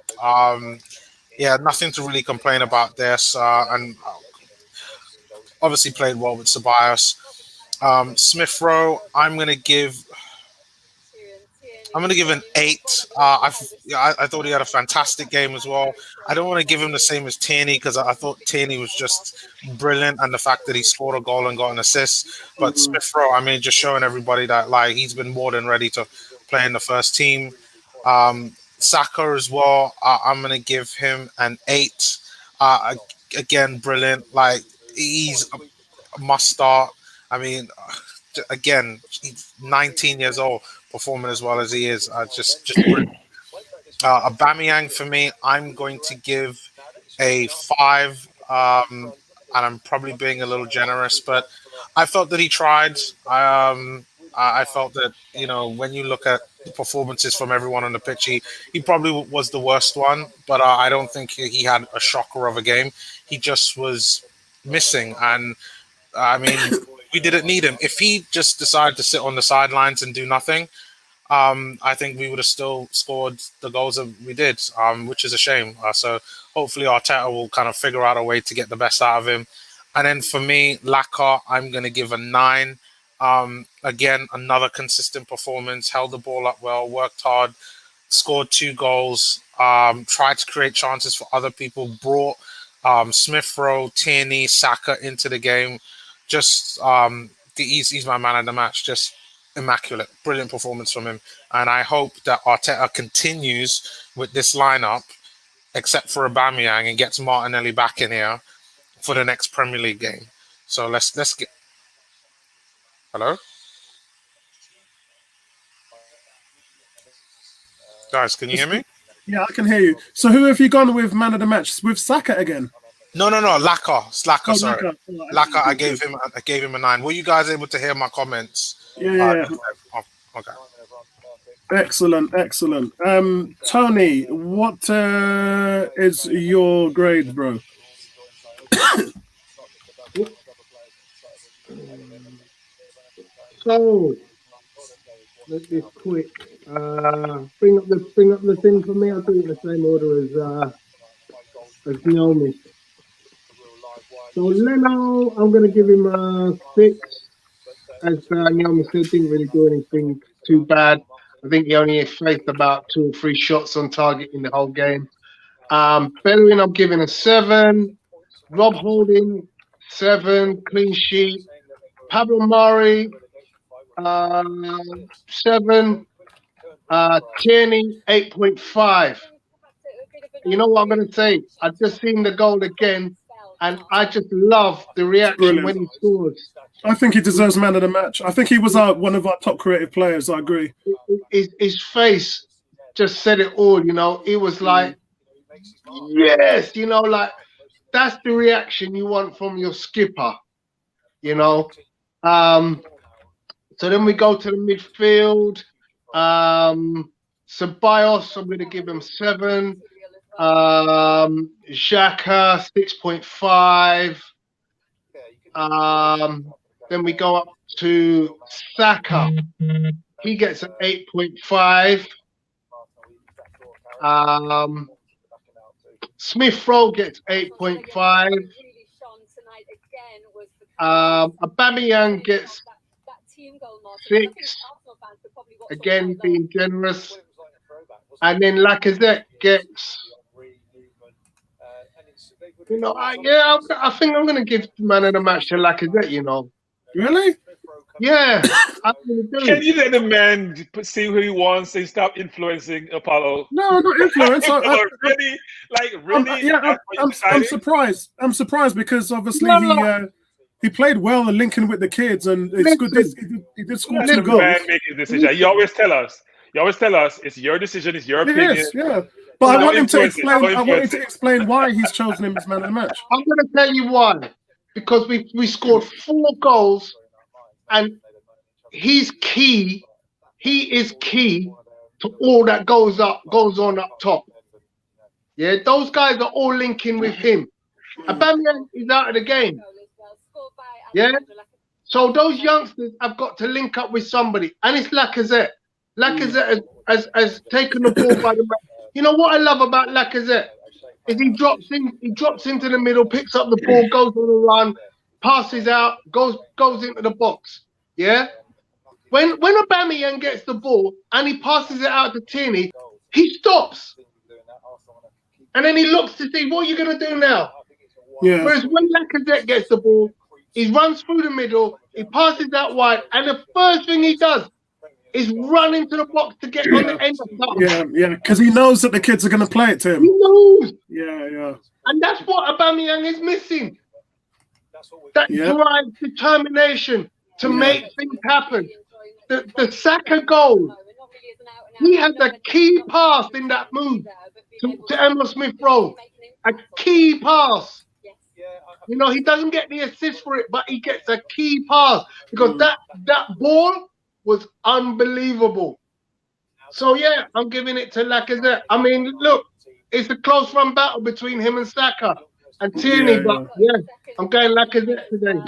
Nothing to really complain about this, and obviously played well with Ceballos. Smith Rowe, I'm gonna give an 8. I thought he had a fantastic game as well. I don't want to give him the same as Tierney because I thought Tierney was just brilliant, and the fact that he scored a goal and got an assist. But Smith Rowe, just showing everybody that he's been more than ready to play in the first team. Saka as well. I'm gonna give him an 8. Again, brilliant. He's a must start. Again, he's 19 years old, performing as well as he is. Just brilliant. Aubameyang for me, I'm going to give a 5. And I'm probably being a little generous, but I felt that he tried. I felt that when you look at the performances from everyone on the pitch, he probably was the worst one, but I don't think he had a shocker of a game. He just was missing, and we didn't need him. If he just decided to sit on the sidelines and do nothing, I think we would have still scored the goals that we did, which is a shame. So hopefully Arteta will kind of figure out a way to get the best out of him. And then for me, Laka, I'm going to give a 9. Again, another consistent performance, held the ball up well, worked hard, scored 2 goals, tried to create chances for other people, brought Smith Rowe, Tierney, Saka into the game. Just he's my man of the match. Just immaculate, brilliant performance from him. And I hope that Arteta continues with this lineup, except for Aubameyang, and gets Martinelli back in here for the next Premier League game. So let's get. Hello. Guys, can you hear me? Yeah, I can hear you. So who have you gone with man of the match? With Saka again? No. Laka. Slacker, Oh, sorry. Laka. Laka, I gave him a 9. Were you guys able to hear my comments? Yeah. Okay. Excellent. Tony, what is your grade, bro? So let's be quick. Bring up the thing for me. I'll do it in the same order as Naomi. So Leno, I'm gonna give him a 6. As Naomi said, didn't really do anything too bad. I think he only faced about 2 or 3 shots on target in the whole game. Bellerin, I'm giving a 7. Rob Holding, 7. Clean sheet. Pablo Mari, 7. Tierney, 8.5. You know what I'm going to say? I've just seen the goal again, and I just love the reaction when he scores. I think he deserves man of the match. I think he was one of our top creative players. I agree. His face just said it all, you know. It was like, yes, you know, like that's the reaction you want from your skipper, you know. So then we go to the midfield. Ceballos, I'm going to give him 7. Xhaka, 6.5. Then we go up to Saka. He gets an 8.5. Smith Rowe gets 8.5. Aubameyang gets 6. Again, being generous. And then Lacazette gets, you know, I think I'm going to give man of the match to Lacazette, you know. Really? Yeah. I really do. Can you let the man see who he wants and stop influencing Apollo? No, not influence. Really? I'm surprised. I'm surprised because obviously he played well and linking with the kids, and it's good. He did score 2 goals. Man make his decision. You always tell us. It's your decision. It's your opinion. Yes, yeah. But I want him to explain. I want him to explain why he's chosen him as man of the match. I'm going to tell you why. Because we scored 4 goals, and he's key. He is key to all that goes on up top. Yeah, those guys are all linking with him. Aubameyang is out of the game. Yeah. So those youngsters have got to link up with somebody, and it's Lacazette. Lacazette has taken the ball by the back. You know what I love about Lacazette is he drops into the middle, picks up the ball, goes on a run, passes out, goes into the box. Yeah. When Aubameyang gets the ball and he passes it out to Tierney, he stops, and then he looks to see what are you going to do now. Yeah. Whereas when Lacazette gets the ball, he runs through the middle, he passes out wide, and the first thing he does is run into the box to get on the end of that. Yeah, because he knows that the kids are going to play it to him. He knows. Yeah. And that's what Aubameyang is missing. That drive, determination to make things happen. The Saka goal, he has a key pass in that move to Emma Smith Rowe. A key pass. You know, he doesn't get the assist for it, but he gets a key pass because that ball was unbelievable. So yeah, I'm giving it to Lacazette. I mean, look, it's a close run battle between him and Saka and Tierney, but I'm going Lacazette today.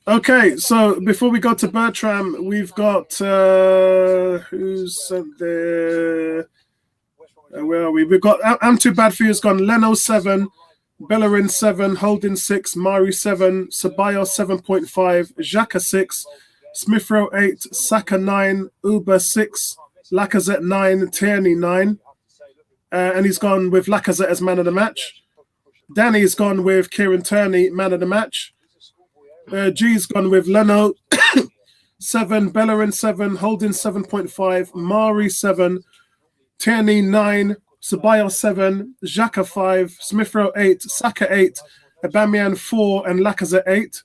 Okay, so before we go to Bertram, we've got who's sent there? Where are we? We've got I'm Too Bad For You's gone. Leno 7, Bellerin 7, Holding 6, Mari 7, Ceballos 7.5, Xhaka 6, Smith Rowe 8, Saka 9, Uber 6, Lacazette 9, Tierney 9, and he's gone with Lacazette as man of the match. Danny's gone with Kieran Tierney, man of the match. G's gone with Leno 7, Bellerin 7, Holding 7.5, Mari 7, Tierney 9, Ceballos 7, Xhaka 5, Smith Rowe 8, Saka 8, Aubameyang 4, and Lacazette 8.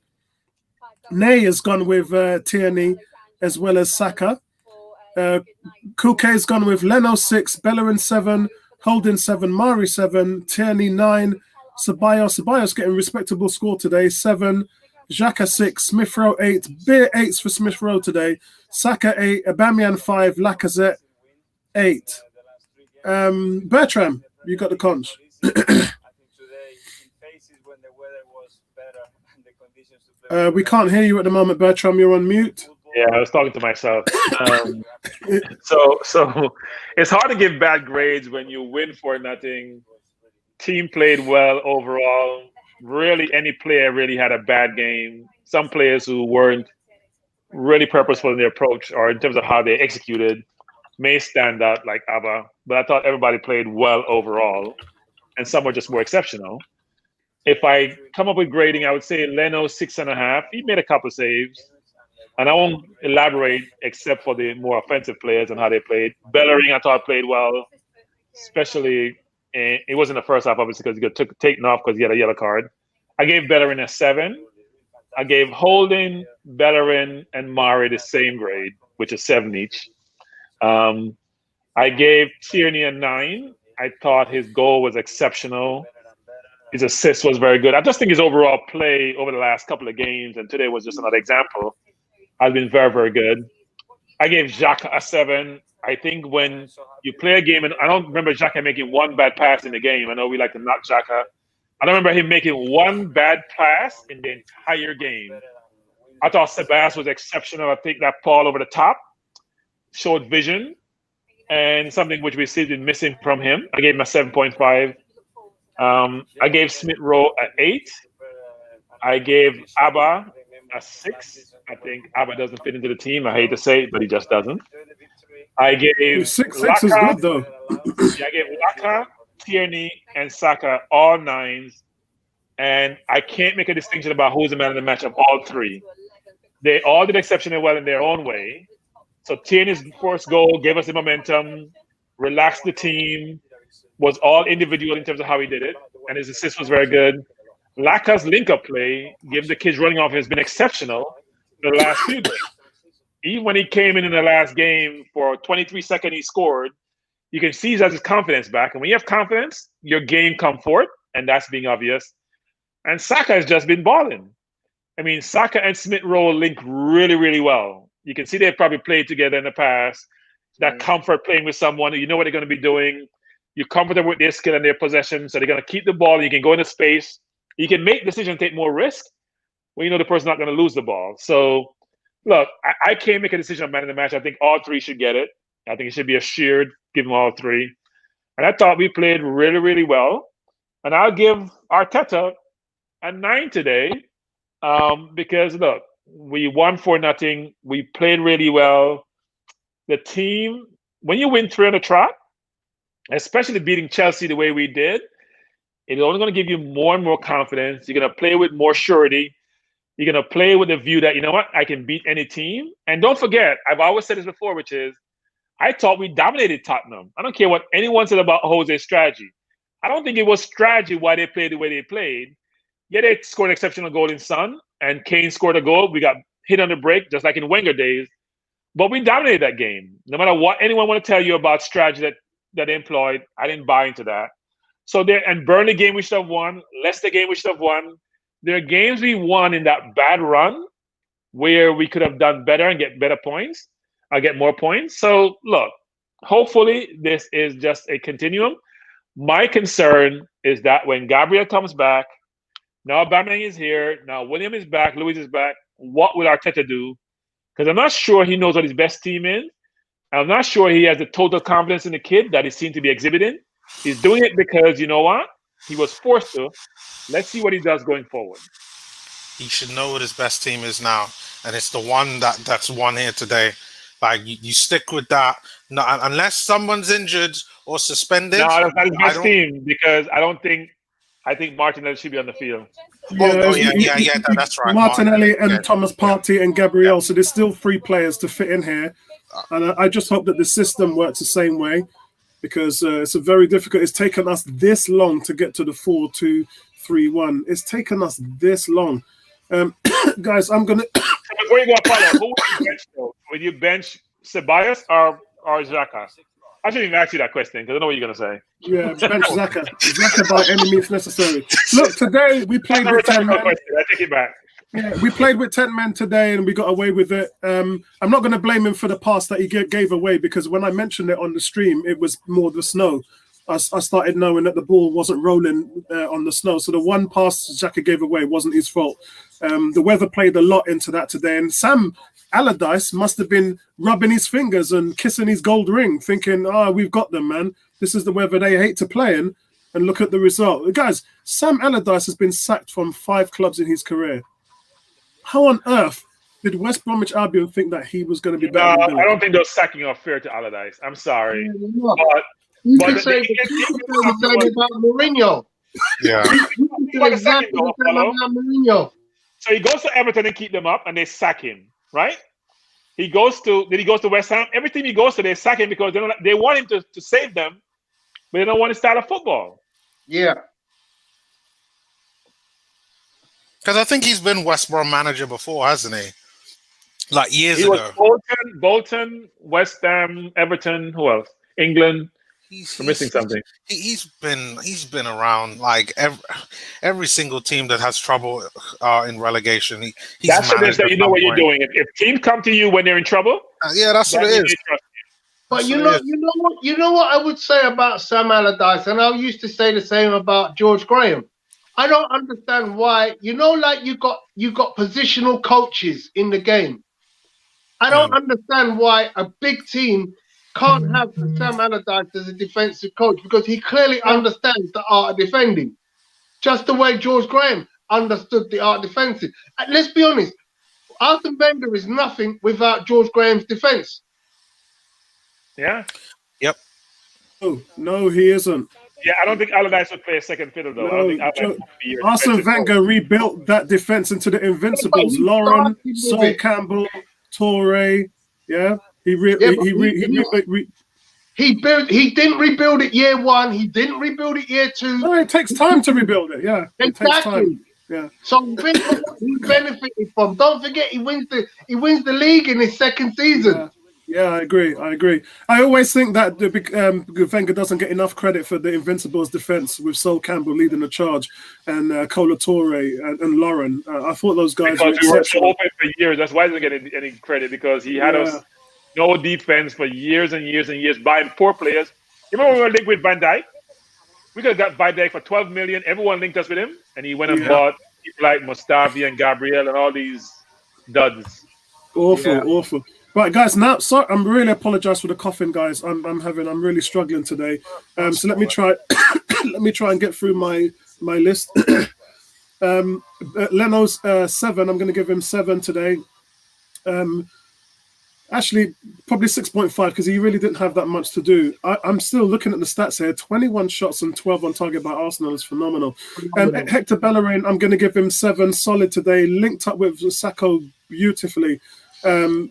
Nay has gone with Tierney as well as Saka. Kuke's gone with Leno 6, Bellerin 7, Holding 7, Mari 7, Tierney 9, Ceballos getting respectable score today, 7, Xhaka 6, Smith Rowe 8, Beer 8s for Smith Rowe today, Saka 8, Aubameyang 5, Lacazette 8. Bertram, you got the conch. We can't hear you at the moment, Bertram. You're on mute. Yeah, I was talking to myself. So it's hard to give bad grades when you win 4-0. Team played well overall. Really, any player really had a bad game. Some players who weren't really purposeful in their approach or in terms of how they executed may stand out, like Abba. But I thought everybody played well overall, and some were just more exceptional. If I come up with grading, I would say Leno 6.5. He made a couple saves. And I won't elaborate except for the more offensive players and how they played. Bellerin, I thought, played well, especially it wasn't the first half, obviously, because he got taken off because he had a yellow card. I gave Bellerin a 7. I gave Holding, Bellerin, and Mari the same grade, which is 7 each. I gave Tierney a 9. I thought his goal was exceptional. His assist was very good. I just think his overall play over the last couple of games, and today was just another example, has been very, very good. I gave Xhaka a 7. I think when you play a game, and I don't remember Xhaka making one bad pass in the game. I know we like to knock Xhaka. I don't remember him making one bad pass in the entire game. I thought Sebas was exceptional. I think that ball over the top showed vision and something which we see been missing from him. I gave him a 7.5. I gave Smith Rowe an 8. I gave Abba a 6. I think Abba doesn't fit into the team. I hate to say it, but he just doesn't. I gave 6 is good though. Yeah, I gave Laka, Tierney, and Saka all 9s. And I can't make a distinction about who's the man of the match of all 3. They all did exceptionally well in their own way. So Tierney's first goal gave us the momentum, relaxed the team, was all individual in terms of how he did it, and his assist was very good. Laka's link-up play, given the kids running off, has been exceptional in the last few games. Even when he came in the last game for 23 seconds, he scored. You can see he has his confidence back. And when you have confidence, your game comes forth, and that's being obvious. And Saka has just been balling. I mean, Saka and Smith Rowe link really, really well. You can see they've probably played together in the past. That comfort playing with someone, you know what they're going to be doing. You're comfortable with their skill and their possession, so they're going to keep the ball. You can go into space. You can make decisions, take more risk when you know the person's not going to lose the ball. So, look, I can't make a decision on man of the match. I think all 3 should get it. I think it should be a shared, give them all 3. And I thought we played really, really well. And I'll give Arteta a 9 today because, look, we won 4-0. We played really well. The team, when you win 3 on the trot, especially beating Chelsea the way we did, it's only going to give you more and more confidence. You're going to play with more surety. You're going to play with the view that, you know what, I can beat any team. And don't forget, I've always said this before, which is, I thought we dominated Tottenham. I don't care what anyone said about Jose's strategy. I don't think it was strategy why they played the way they played. Yeah, they scored an exceptional goal in Son, and Kane scored a goal. We got hit on the break, just like in Wenger days. But we dominated that game. No matter what anyone want to tell you about strategy that they employed, I didn't buy into that. So there, and Burnley game we should have won, Leicester game we should have won. There are games we won in that bad run where we could have done better and get better points, or get more points. So look, hopefully this is just a continuum. My concern is that when Gabriel comes back, now Aubameyang is here, now William is back, Luis is back, what will Arteta do? Because I'm not sure he knows what his best team is. I'm not sure he has the total confidence in the kid that he seems to be exhibiting. He's doing it because, you know what? He was forced to. Let's see what he does going forward. He should know what his best team is now. And it's the one that's won here today. Like, you stick with that. No, unless someone's injured or suspended. No, that's not his best team because I think Martinelli should be on the field. Yeah, that's right. Martinelli and Thomas Partey and Gabriel. So there's still 3 players to fit in here. And I just hope that the system works the same way because it's a very difficult. It's taken us this long to get to the 4-2-3-1. It's taken us this long. Guys, I'm going to... Before you go, Apollo, who would you bench, though? Would you bench Ceballos or Xhaka? I shouldn't even ask you that question because I know what you're going to say. Yeah, bench Xhaka. Xhaka by any means necessary. Look, today we played with 10 men. I take it back. Yeah, we played with 10 men today and we got away with it. I'm not going to blame him for the pass that he gave away because when I mentioned it on the stream, it was more the snow. I started knowing that the ball wasn't rolling on the snow. So the one pass Xhaka gave away wasn't his fault. The weather played a lot into that today. And Sam Allardyce must have been rubbing his fingers and kissing his gold ring, thinking, we've got them, man. This is the weather they hate to play in. And look at the result. Guys, Sam Allardyce has been sacked from 5 clubs in his career. How on earth did West Bromwich Albion think that he was going to be better? I don't think those sacking are fair to Allardyce. I'm sorry. You can say the same about Mourinho. Yeah. You can say exactly the same about Mourinho. So he goes to Everton and keep them up, and they sack him, right? He goes to West Ham. Every team he goes to, they sack him because they want him to save them, but they don't want his style of football. Yeah. Because I think he's been West Brom manager before, hasn't he? Like years He was ago. Bolton, West Ham, Everton. Who else? England. We're missing something. He's been around like every single team that has trouble in relegation. He's That's what it is that you know what you're point. doing. If teams come to you when they're in trouble, Yeah, that's what it is. But you know what I would say about Sam Allardyce, and I used to say the same about George Graham. I don't understand why, like you got positional coaches in the game. I don't understand why a big team can't have Sam Allardyce as a defensive coach because he clearly understands the art of defending, just the way George Graham understood the art of defending. And let's be honest, Arsene Wenger is nothing without George Graham's defense. yeah. Yep. No, he isn't. Yeah, I don't think Allardyce would play a second fiddle, though. I don't think Allardyce would be your Arsene defensive Wenger coach. rebuilt that defense into the Invincibles. Lauren, Sol Campbell, Torre. Yeah, he He didn't rebuild it year 1. He didn't rebuild it year 2. No, it takes time to rebuild it. Yeah, it takes Exactly. time. Yeah. So think of what he benefited from. Don't forget, he wins the league in his second season. Yeah, I agree. I always think that Wenger doesn't get enough credit for the Invincibles defense with Sol Campbell leading the charge and Cola Torre and Lauren. I thought those guys were Because we were so exceptional. open for years. That's why he doesn't get any credit because he had us no defense for years and years and years, buying poor players. You remember when we were linked with Van Dijk? We could have got Van Dijk for 12 million. Everyone linked us with him, and he went and bought people like Mustafi and Gabriel and all these duds. Awful. Right, guys. Now, sorry, I'm really apologize for the coughing, guys. I'm really struggling today. So let me try. Let me try and get through my list. Leno's 7. I'm going to give him 7 today. Actually, probably 6.5 because he really didn't have that much to do. I'm still looking at the stats here. 21 shots and 12 on target by Arsenal is phenomenal. Hector Bellerin, I'm going to give him 7. Solid today. Linked up with Sacco beautifully. And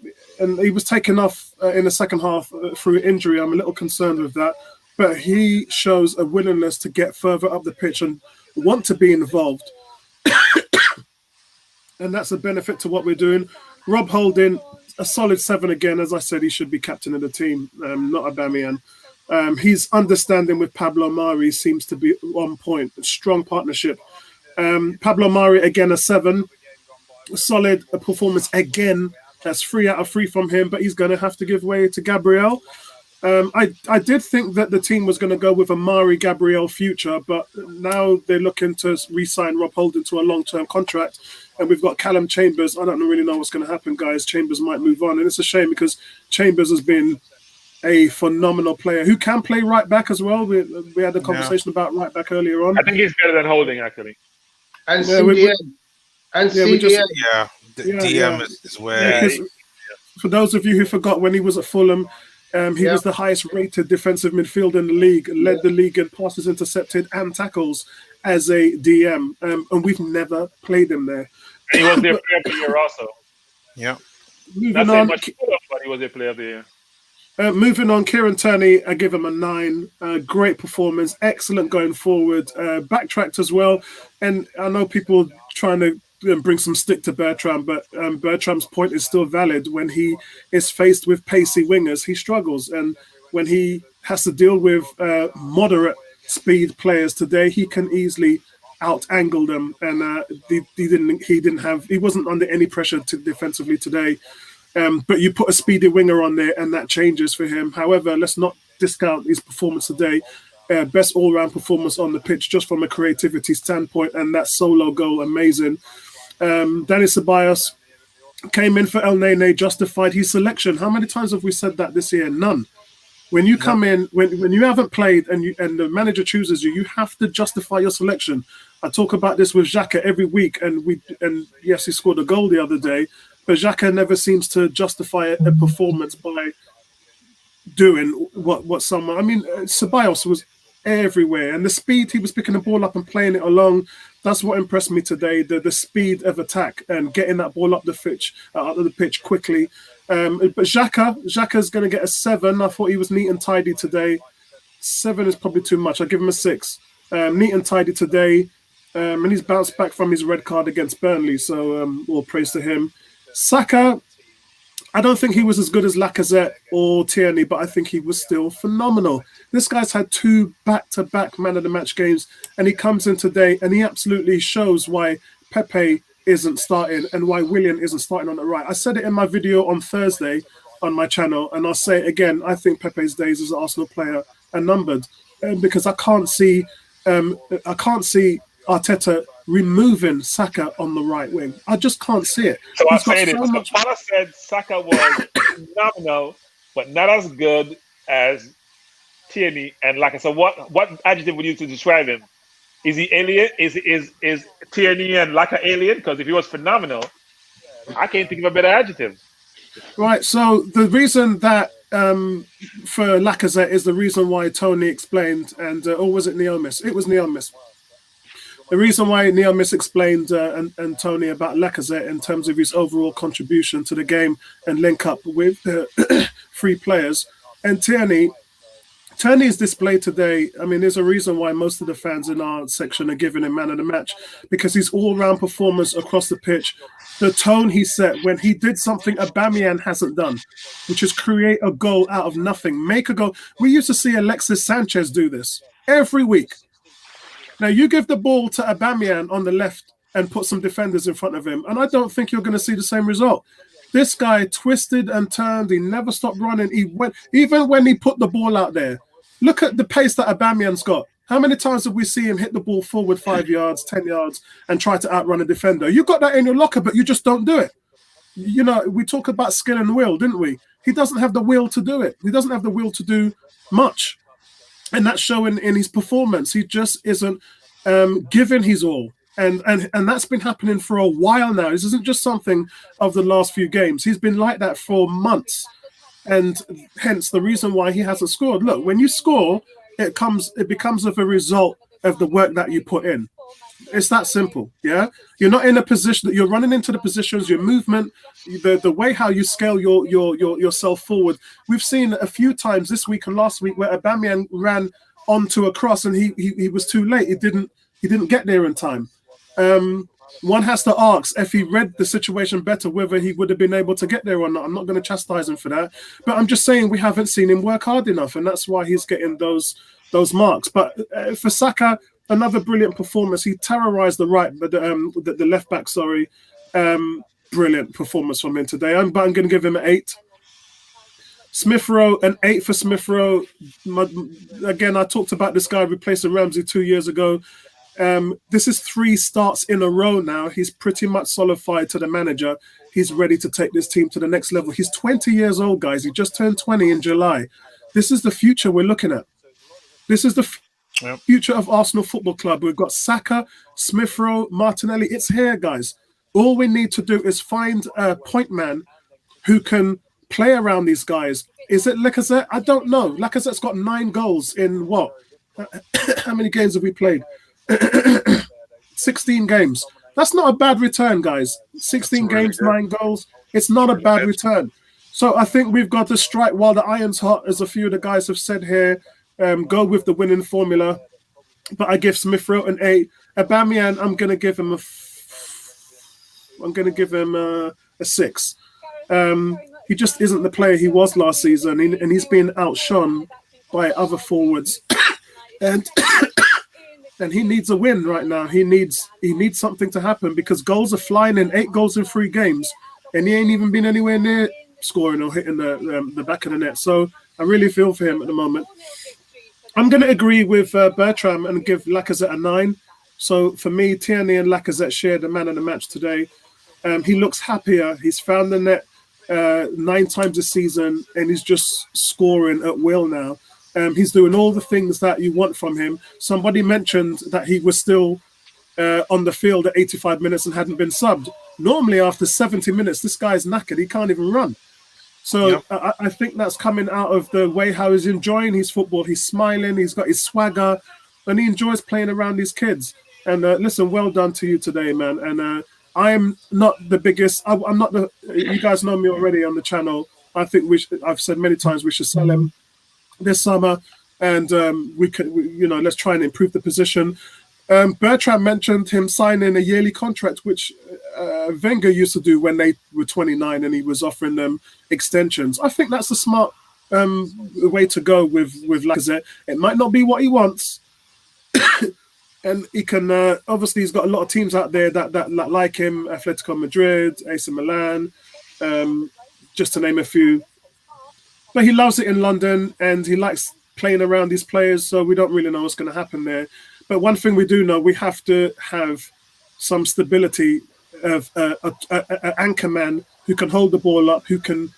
he was taken off in the second half through injury. I'm a little concerned with that. But he shows a willingness to get further up the pitch and want to be involved. And that's a benefit to what we're doing. Rob Holding, a solid 7 again. As I said, he should be captain of the team, not Aubameyang. His understanding with Pablo Mari seems to be on point. Strong partnership. Pablo Mari, again, a 7. Solid performance again. That's 3 out of 3 from him, but he's going to have to give way to Gabriel. I did think that the team was going to go with a Mari Gabriel future, but now they're looking to re-sign Rob Holding to a long-term contract, and we've got Callum Chambers. I don't really know what's going to happen, guys. Chambers might move on, and it's a shame because Chambers has been a phenomenal player who can play right back as well. We had a conversation about right back earlier on. I think he's better than Holding, actually. And CDM. DM is where. For those of you who forgot, when he was at Fulham, he was the highest rated defensive midfielder in the league, led the league in passes intercepted and tackles as a DM, and we've never played him there. And he was their player of the year also. Yeah. Not saying much, but he was their player of the year. Moving on, Kieran Tierney, I give him a 9. Great performance, excellent going forward. Backtracked as well, and I know people trying to bring some stick to Bertrand, but Bertrand's point is still valid. When he is faced with pacey wingers, he struggles, and when he has to deal with moderate speed players today, he can easily out-angle them, and he wasn't under any pressure defensively today. But you put a speedy winger on there, and that changes for him. However, let's not discount his performance today. Best all-round performance on the pitch, just from a creativity standpoint, and that solo goal, amazing. Danny Ceballos came in for El Nene, justified his selection. How many times have we said that this year? None. When you come in, when you haven't played and the manager chooses you, you have to justify your selection. I talk about this with Xhaka every week, and yes, he scored a goal the other day, but Xhaka never seems to justify a performance by doing what someone. I mean, Ceballos was everywhere, and the speed he was picking the ball up and playing it along. That's what impressed me today. The speed of attack and getting that ball up the pitch quickly. But Xhaka's going to get a 7. I thought he was neat and tidy today. 7 is probably too much. I'll give him a 6. Neat and tidy today, and he's bounced back from his red card against Burnley. So all praise to him. Saka, I don't think he was as good as Lacazette or Tierney, but I think he was still phenomenal. This guy's had 2 back-to-back man-of-the-match games, and he comes in today and he absolutely shows why Pepe isn't starting and why Willian isn't starting on the right. I said it in my video on Thursday on my channel, and I'll say it again. I think Pepe's days as an Arsenal player are numbered, because I can't see Arteta removing Saka on the right wing. I just can't see it. So I say this. Father said Saka was phenomenal, but not as good as Tierney and Lacazette. So what adjective would you use to describe him? Is he alien? Is Tierney and Lacazette alien? Because if he was phenomenal, I can't think of a better adjective. Right. So the reason that for Lacazette is the reason why Tony explained, and or was it Neomis? It was Neomis. The reason why Neomis explained and Tony about Lacazette in terms of his overall contribution to the game and link up with the 3 players. And Tierney's display today, I mean, there's a reason why most of the fans in our section are giving him man of the match, because his all-round performance across the pitch, the tone he set when he did something Aubameyang hasn't done, which is create a goal out of nothing, make a goal. We used to see Alexis Sanchez do this every week. Now, you give the ball to Aubameyang on the left and put some defenders in front of him, and I don't think you're going to see the same result. This guy twisted and turned. He never stopped running. He went, even when he put the ball out there. Look at the pace that Aubameyang's got. How many times have we seen him hit the ball forward 5 yards, 10 yards, and try to outrun a defender? You got that in your locker, but you just don't do it. You know, we talk about skill and will, didn't we? He doesn't have the will to do it. He doesn't have the will to do much. And that's showing in his performance. He just isn't giving his all. And that's been happening for a while now. This isn't just something of the last few games. He's been like that for months. And hence the reason why he hasn't scored. Look, when you score, it becomes of a result of the work that you put in. It's that simple, yeah? You're not in a position that you're running into the positions, your movement, the way how you scale yourself forward. We've seen a few times this week and last week where Aubameyang ran onto a cross and he was too late. He didn't get there in time. One has to ask, if he read the situation better, whether he would have been able to get there or not. I'm not going to chastise him for that, but I'm just saying we haven't seen him work hard enough, and that's why he's getting those marks. But for Saka, another brilliant performance. He terrorized the right, but the left back. Sorry, brilliant performance from him today. But I'm going to give him an 8. Smith Rowe, an 8 for Smith Rowe. Again, I talked about this guy replacing Ramsey 2 years ago. This is 3 starts in a row now. He's pretty much solidified to the manager. He's ready to take this team to the next level. He's 20 years old, guys. He just turned 20 in July. This is the future we're looking at. This is the future of Arsenal Football Club. We've got Saka, Smith Rowe, Martinelli. It's here, guys. All we need to do is find a point man who can play around these guys. Is it Lacazette? I don't know. Lacazette's got 9 goals in what? How many games have we played? 16 games. That's not a bad return, guys. 16 games, 9 goals. It's not a bad return. So I think we've got to strike while the iron's hot, as a few of the guys have said here. Go with the winning formula. But I give Smith Rowe an 8. Aubameyang, I'm going to give him a I'm going to give him a 6. He just isn't the player he was last season, and he's been outshone by other forwards, and and he needs a win right now. He needs something to happen because goals are flying in. 8 goals in 3 games, and he ain't even been anywhere near scoring or hitting the back of the net. So I really feel for him at the moment. I'm going to agree with Bertram and give Lacazette a 9. So for me, Tierney and Lacazette shared the man of the match today. He looks happier. He's found the net 9 times this season, and he's just scoring at will now. He's doing all the things that you want from him. Somebody mentioned that he was still on the field at 85 minutes and hadn't been subbed. Normally, after 70 minutes, this guy's knackered. He can't even run. So I think that's coming out of the way how he's enjoying his football. He's smiling. He's got his swagger, and he enjoys playing around these kids. And listen, well done to you today, man. And I am not the biggest. I'm not the. You guys know me already on the channel. I think I've said many times we should sell him this summer, and let's try and improve the position. Bertrand mentioned him signing a yearly contract, which Wenger used to do when they were 29 and he was offering them extensions. I think that's a smart way to go with Lacazette. It might not be what he wants, and he can obviously he's got a lot of teams out there that like him: Atletico Madrid, AC Milan, just to name a few. But he loves it in London, and he likes playing around these players, so we don't really know what's going to happen there. But one thing we do know, we have to have some stability of an anchor man who can hold the ball up, who can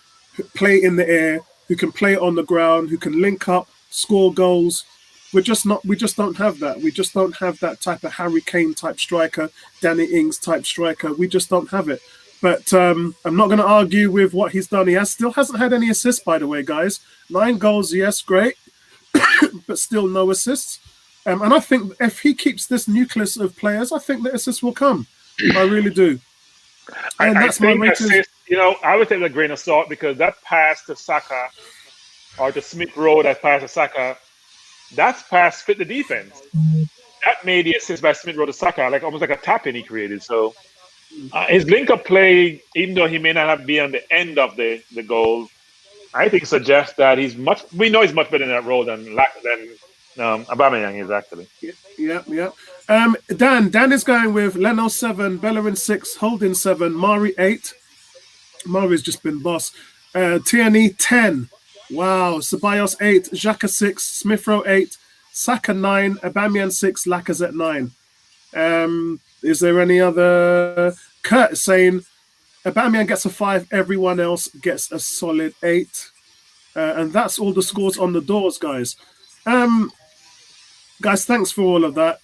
play in the air, who can play on the ground, who can link up, score goals. We just don't have that. We just don't have that type of Harry Kane type striker, Danny Ings type striker. We just don't have it. But I'm not going to argue with what he's done. He still hasn't had any assists, by the way, guys. 9 goals, yes, great, but still no assists. And I think if he keeps this nucleus of players, I think the assists will come. I really do. And that's my rating. I would take it with a grain of salt because that pass to Saka or to Smith Rowe, that pass to Saka, that's pass fit the defense. That made the assist by Smith Rowe to Saka, almost like a tap-in he created. So his link-up play, even though he may not have been on the end of the goal, I think suggests that we know he's much better in that role than Aubameyang is actually. Yeah. Dan is going with Leno 7, Bellerin 6, Holding 7, Mari 8. Mari's just been boss. Tierney 10. Wow. Ceballos 8, Xhaka 6, Smith Rowe 8, Saka 9, Aubameyang 6, Lacazette 9. Is there any other? Kurt saying Aubameyang gets a 5, everyone else gets a solid 8. And that's all the scores on the doors, guys. Guys, thanks for all of that.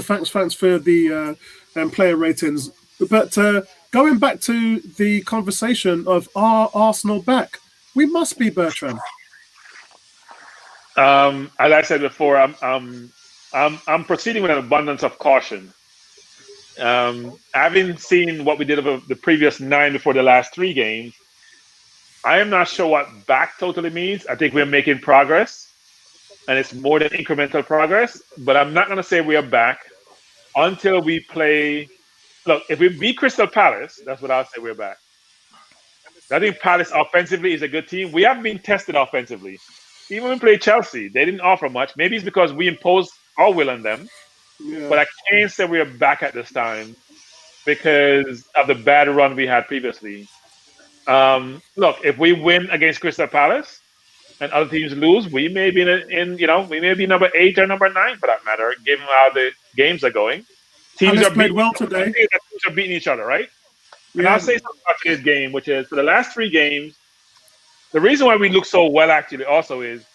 thanks for the player ratings. But going back to the conversation of are Arsenal back? We must be, Bertrand. As I said before, I'm proceeding with an abundance of caution. Having seen what we did over the previous 9 before the last 3 games, I am not sure what back totally means. I think we're making progress, and it's more than incremental progress. But I'm not going to say we are back until we play. Look, if we beat Crystal Palace, that's what I'll say we're back. I think Palace offensively is a good team. We haven't been tested offensively. Even when we played Chelsea, they didn't offer much. Maybe it's because we imposed our will on them. Yeah. But I can't say we are back at this time because of the bad run we had previously. Look, if we win against Crystal Palace and other teams lose, we may be we may be number 8 or number 9 for that matter, given how the games are going. Teams are played well today. Teams are beating each other, right? Yeah. And I'll say something about today's game, which is for the last 3 games, the reason why we look so well actually also is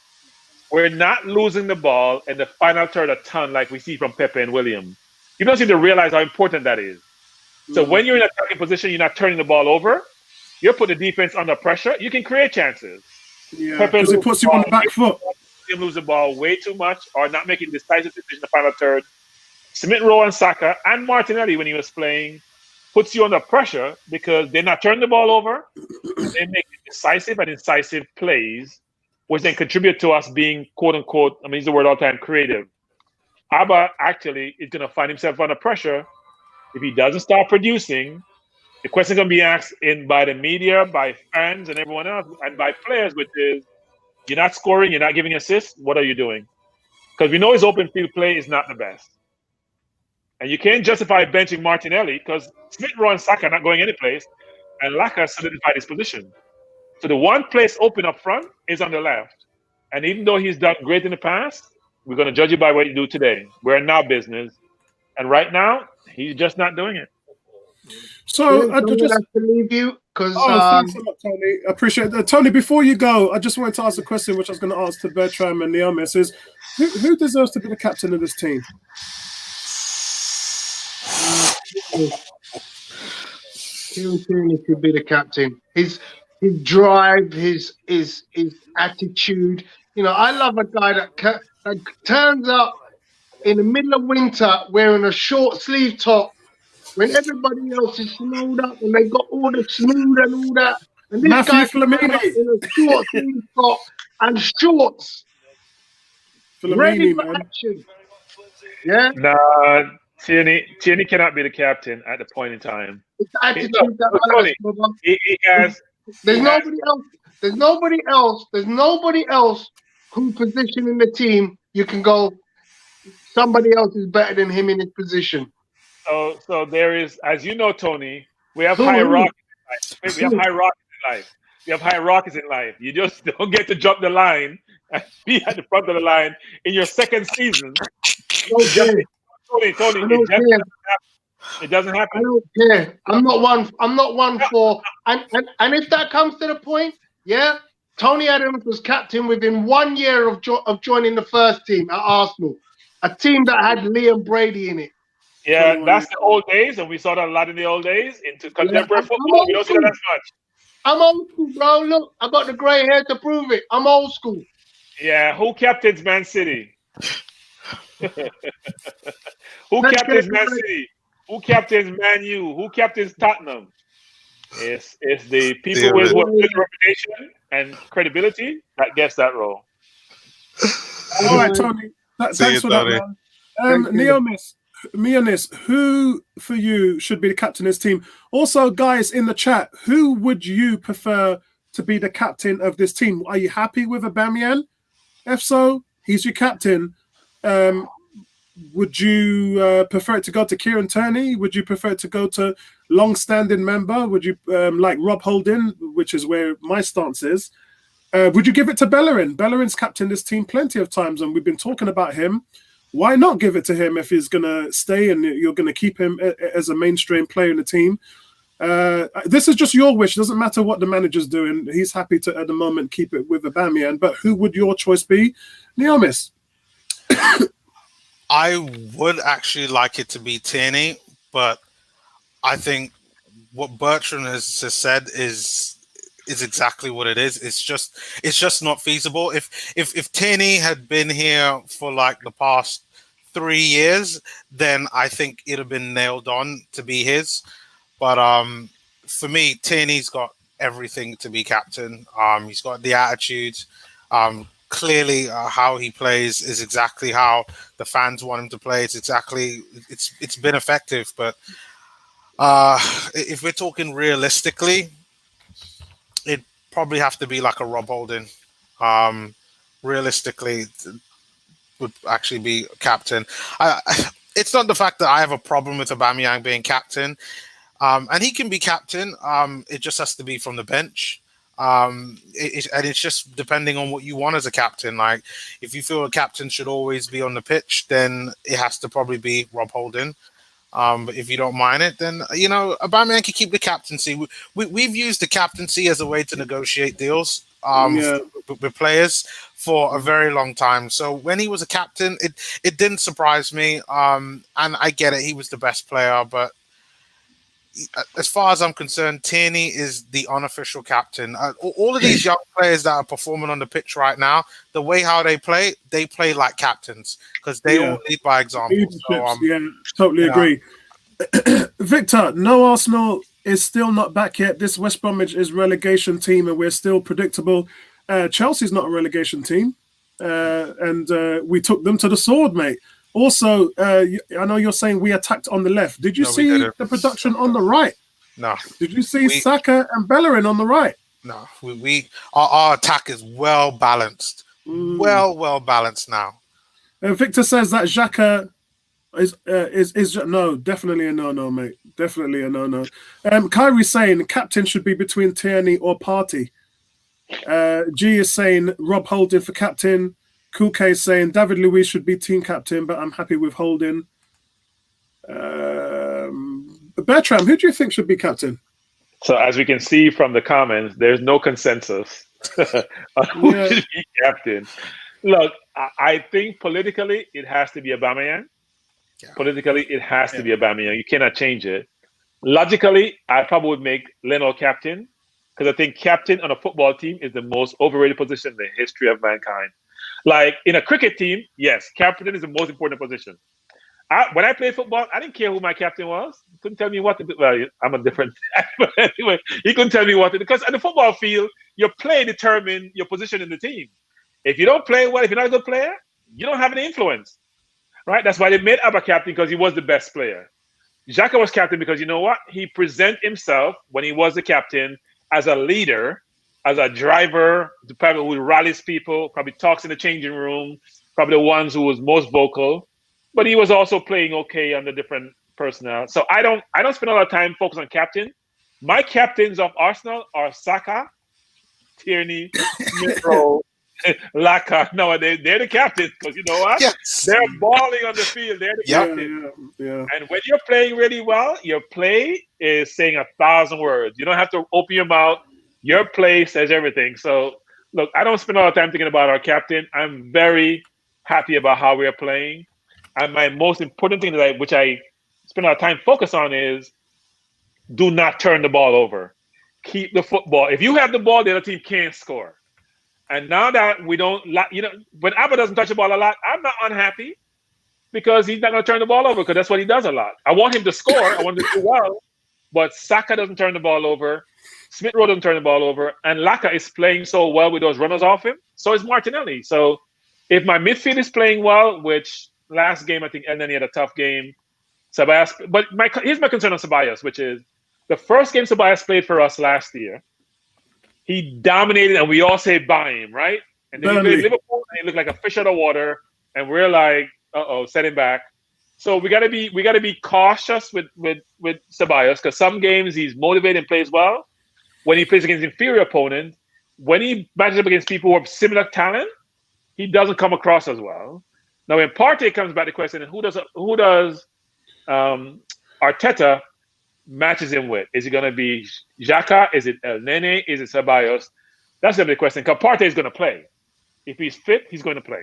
we're not losing the ball in the final third a ton like we see from Pepe and William. You don't seem to realize how important that is. So when you're in an attacking position, you're not turning the ball over. You're putting the defense under pressure. You can create chances. Yeah, because it puts you on the back foot. You lose the ball way too much or not making decisive decisions in the final third. Smith Rowe and Saka and Martinelli, when he was playing, puts you under pressure because they're not turning the ball over. They make decisive and incisive plays, which then contribute to us being, quote unquote, I use the word all the time, creative. Abba actually is going to find himself under pressure if he doesn't start producing The question going to be asked by the media, by fans, and everyone else, and by players, which is, you're not scoring, you're not giving assists. What are you doing? Because we know his open field play is not the best. And you can't justify benching Martinelli because Smith Rowe and Saka are not going anyplace, and Laka solidified his position. So the one place open up front is on the left. And even though he's done great in the past, we're going to judge it by what you do today. We're in our business. And right now, he's just not doing it. So I just just have to leave you because. thanks a lot, Tony. I appreciate that. Tony, before you go, I just wanted to ask a question which I was going to ask to Bertram and Neomis is who deserves to be the captain of this team? Kieran Tierney could be the captain. His drive, his attitude. You know, I love a guy that turns up in the middle of winter wearing a short sleeve top when everybody else is snowed up and they got all the smooth and all that. And this Matthew guy Flamini in a short sleeve top and shorts, ready for action. Yeah. Nah, Tierney cannot be the captain at the point in time. It's the attitude that matters, brother. There's nobody else who position in the team you can go, somebody else is better than him in his position. So there is, as you know, Tony, we have hierarchies in life. We have hierarchies in life. You just don't get to jump the line and be at the front of the line in your second season. Tony, it doesn't happen. I don't care. I'm not one for and if that comes to the point, yeah, Tony Adams was captain within 1 year of joining the first team at Arsenal, a team that had Liam Brady in it. Yeah, that's the old days, and we saw that a lot in the old days. Into contemporary football, we don't see that as much. I'm old school, bro. Look, I got the grey hair to prove it. I'm old school. Yeah, who captains Man City? Who captains Man City? Who captains Man U? Who captains Tottenham? It's the people with reputation and credibility that gets that role. All right, Tony. Thanks for that, man. Neomis, who for you should be the captain of this team? Also, guys in the chat, who would you prefer to be the captain of this team? Are you happy with Aubameyang? If so, he's your captain. Would you prefer it to go to Kieran Tierney? Would you prefer it to go to long-standing member? Would you like Rob Holding, which is where my stance is? Would you give it to Bellerin? Bellerin's captained this team plenty of times, and we've been talking about him. Why not give it to him if he's going to stay and you're going to keep him as a mainstream player in the team? This is just your wish. It doesn't matter what the manager's doing. He's happy to, at the moment, keep it with Aubameyang. But who would your choice be? Neomis? I would actually like it to be Tierney, but I think what Bertrand has said is exactly what it is. It's just not feasible. If Tierney had been here for like the past 3 years, then I think it'd have been nailed on to be his. But for me, Tierney's got everything to be captain. He's got the attitude. Clearly, how he plays is exactly how the fans want him to play. It's been effective. But if we're talking realistically, it probably have to be like a Rob Holding. Realistically, would actually be captain. It's not the fact that I have a problem with Aubameyang being captain, and he can be captain. It just has to be from the bench. And it's just depending on what you want as a captain. Like, if you feel a captain should always be on the pitch, then it has to probably be Rob Holding. But if you don't mind it, then Aubameyang can keep the captaincy. We've used the captaincy as a way to negotiate deals with players for a very long time. So when he was a captain, it didn't surprise me. And I get it; he was the best player, but as far as I'm concerned, Tierney is the unofficial captain. All of these young players that are performing on the pitch right now, the way how they play like captains because they all lead by example. So, totally agree. Victor, no, Arsenal is still not back yet. This West Bromwich is relegation team, and we're still predictable. Chelsea's not a relegation team, and we took them to the sword, mate. Also, I know you're saying we attacked on the left. Did you see the production on the right? No, Did you see Saka and Bellerin on the right? no. Our attack is well balanced. Well balanced now. Victor says that Xhaka is no, definitely a no, mate. Definitely a no. Kyrie's saying captain should be between Tierney or Partey. G is saying Rob Holding for captain. Kuke is saying David Luiz should be team captain, but I'm happy with Holding. Bertram, who do you think should be captain? So as we can see from the comments, there's no consensus on who should be captain. Look, I think politically it has to be Aubameyang. Yeah. Politically, it has to be Aubameyang. You cannot change it. Logically, I probably would make Leno captain because I think captain on a football team is the most overrated position in the history of mankind. Like in a cricket team, yes, captain is the most important position. When I played football, I didn't care who my captain was. He couldn't tell me what to do. Well, I'm a different type, but anyway, he couldn't tell me what to do. Because on the football field, your play determines your position in the team. If you don't play well, if you're not a good player, you don't have any influence. Right? That's why they made Abba captain, because he was the best player. Xhaka was captain because you know what? He presented himself when he was the captain as a leader, as a driver, the person who rallies people, probably talks in the changing room, probably the ones who was most vocal. But he was also playing okay on the different personnel. So I don't spend a lot of time focused on captain. My captains of Arsenal are Saka, Tierney, Smith-Rowe, Laka. No, they're the captains because you know what? Yes. They're balling on the field. They're the captain. Yeah. And when you're playing really well, your play is saying 1,000 words. You don't have to open your mouth. Your play says everything. So, look, I don't spend a lot of time thinking about our captain. I'm very happy about how we're playing. And my most important thing which I spend a lot of time focused on is do not turn the ball over. Keep the football. If you have the ball, the other team can't score. And now that we don't, when Abba doesn't touch the ball a lot, I'm not unhappy because he's not going to turn the ball over because that's what he does a lot. I want him to score. I want him to do well. But Saka doesn't turn the ball over. Smith-Rowe doesn't turn the ball over. And Laka is playing so well with those runners off him. So is Martinelli. So if my midfield is playing well, which last game I think and then he had a tough game, Ceballos. But here's my concern on Ceballos, which is the first game Ceballos played for us last year, he dominated, and we all say buy him, right? And then he played Liverpool, and he looked like a fish out of water, and we're like, set him back. So we gotta be cautious with Ceballos because some games he's motivated and plays well. When he plays against inferior opponents, when he matches up against people who have similar talent, he doesn't come across as well. Now, when Partey comes back, the question is who does Arteta matches him with? Is it going to be Xhaka? Is it El Nene? Is it Ceballos? That's the question. Because Partey is going to play. If he's fit, he's going to play.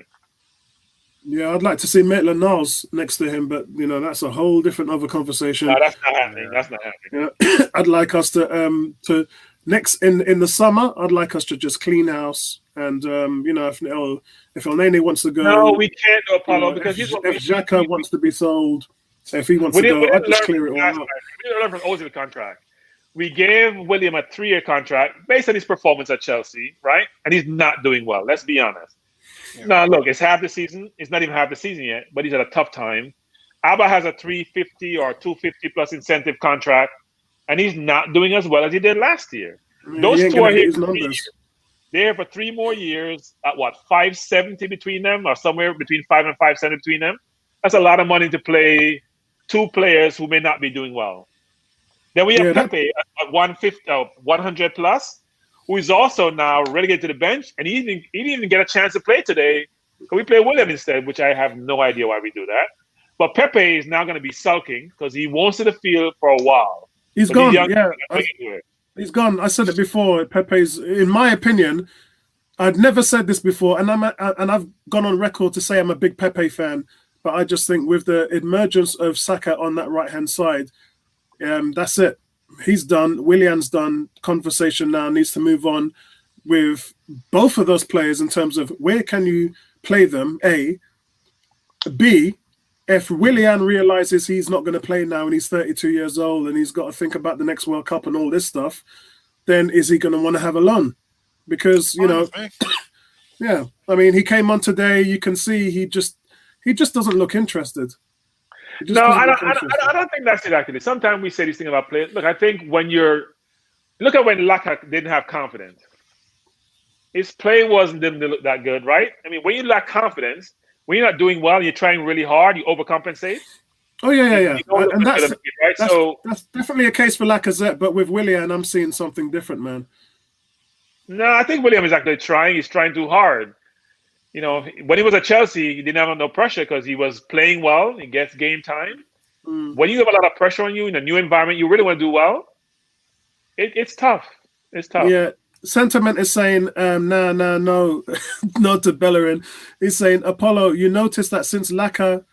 Yeah, I'd like to see Maitland-Niles next to him, but that's a whole different other conversation. No, that's not happening. That's not happening. Yeah. I'd like us to next in the summer. I'd like us to just clean house, and if El Nene wants to go, no, we can't do Apollo because if Xhaka wants to be sold. If he wants to go, I'd just clear it all out. We didn't learn from Ozil contract. We gave William a 3-year contract based on his performance at Chelsea, right? And he's not doing well. Let's be honest. Yeah. Now, look, it's half the season. It's not even half the season yet, but he's at a tough time. Abba has a 350 or 250 plus incentive contract, and he's not doing as well as he did last year. Those two are here. They're here for 3 more years at what, 570 between them, or somewhere between 5 and 570 between them. That's a lot of money to play 2 players who may not be doing well. Then we have Pepe at 100 plus, who is also now relegated to the bench, and he didn't even get a chance to play today. So we play William instead, which I have no idea why we do that. But Pepe is now going to be sulking because he won't see the field for a while. He's gone. He's gone. I said it before. Pepe's, in my opinion, I'd never said this before, and I've gone on record to say I'm a big Pepe fan. But I just think with the emergence of Saka on that right-hand side, that's it. He's done. Willian's done. Conversation now needs to move on with both of those players in terms of where can you play them, A. B, if Willian realizes he's not going to play now and he's 32 years old and he's got to think about the next World Cup and all this stuff, then is he going to want to have a loan? Because, yeah, I mean, he came on today. You can see he just doesn't look interested. Just No, doesn't I look don't, I, don't, interesting. I don't think that's it, actually. Sometimes we say these things about players. Look, I think when look at when Laka didn't have confidence. His play didn't look that good, right? I mean, when you lack confidence, when you're not doing well, you're trying really hard, you overcompensate. Oh yeah. You don't look And as good as it, right? that's definitely a case for Lacazette, but with Willian, I'm seeing something different, man. No, I think William is actually trying. He's trying too hard. You know, when he was at Chelsea, he didn't have no pressure because he was playing well. He gets game time. When you have a lot of pressure on you in a new environment, you really want to do well. It's tough. It's tough. Yeah. Sentiment is saying, no, no to Bellerin. He's saying, Apollo, you notice that since Laka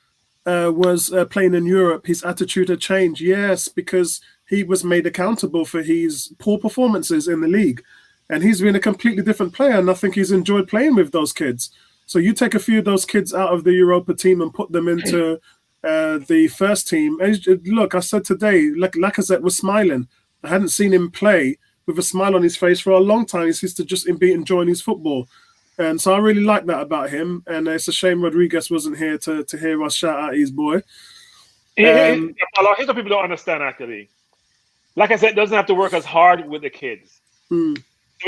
was playing in Europe, his attitude had changed. Yes, because he was made accountable for his poor performances in the league. And he's been a completely different player, and I think he's enjoyed playing with those kids. So you take a few of those kids out of the Europa team and put them into the first team. And look, I said today, Lacazette was smiling. I hadn't seen him play with a smile on his face for a long time. He seems to just be enjoying his football. And so I really like that about him. And it's a shame Rodriguez wasn't here to hear us shout out his boy. Here's what people don't understand, actually. Like I said, doesn't have to work as hard with the kids. When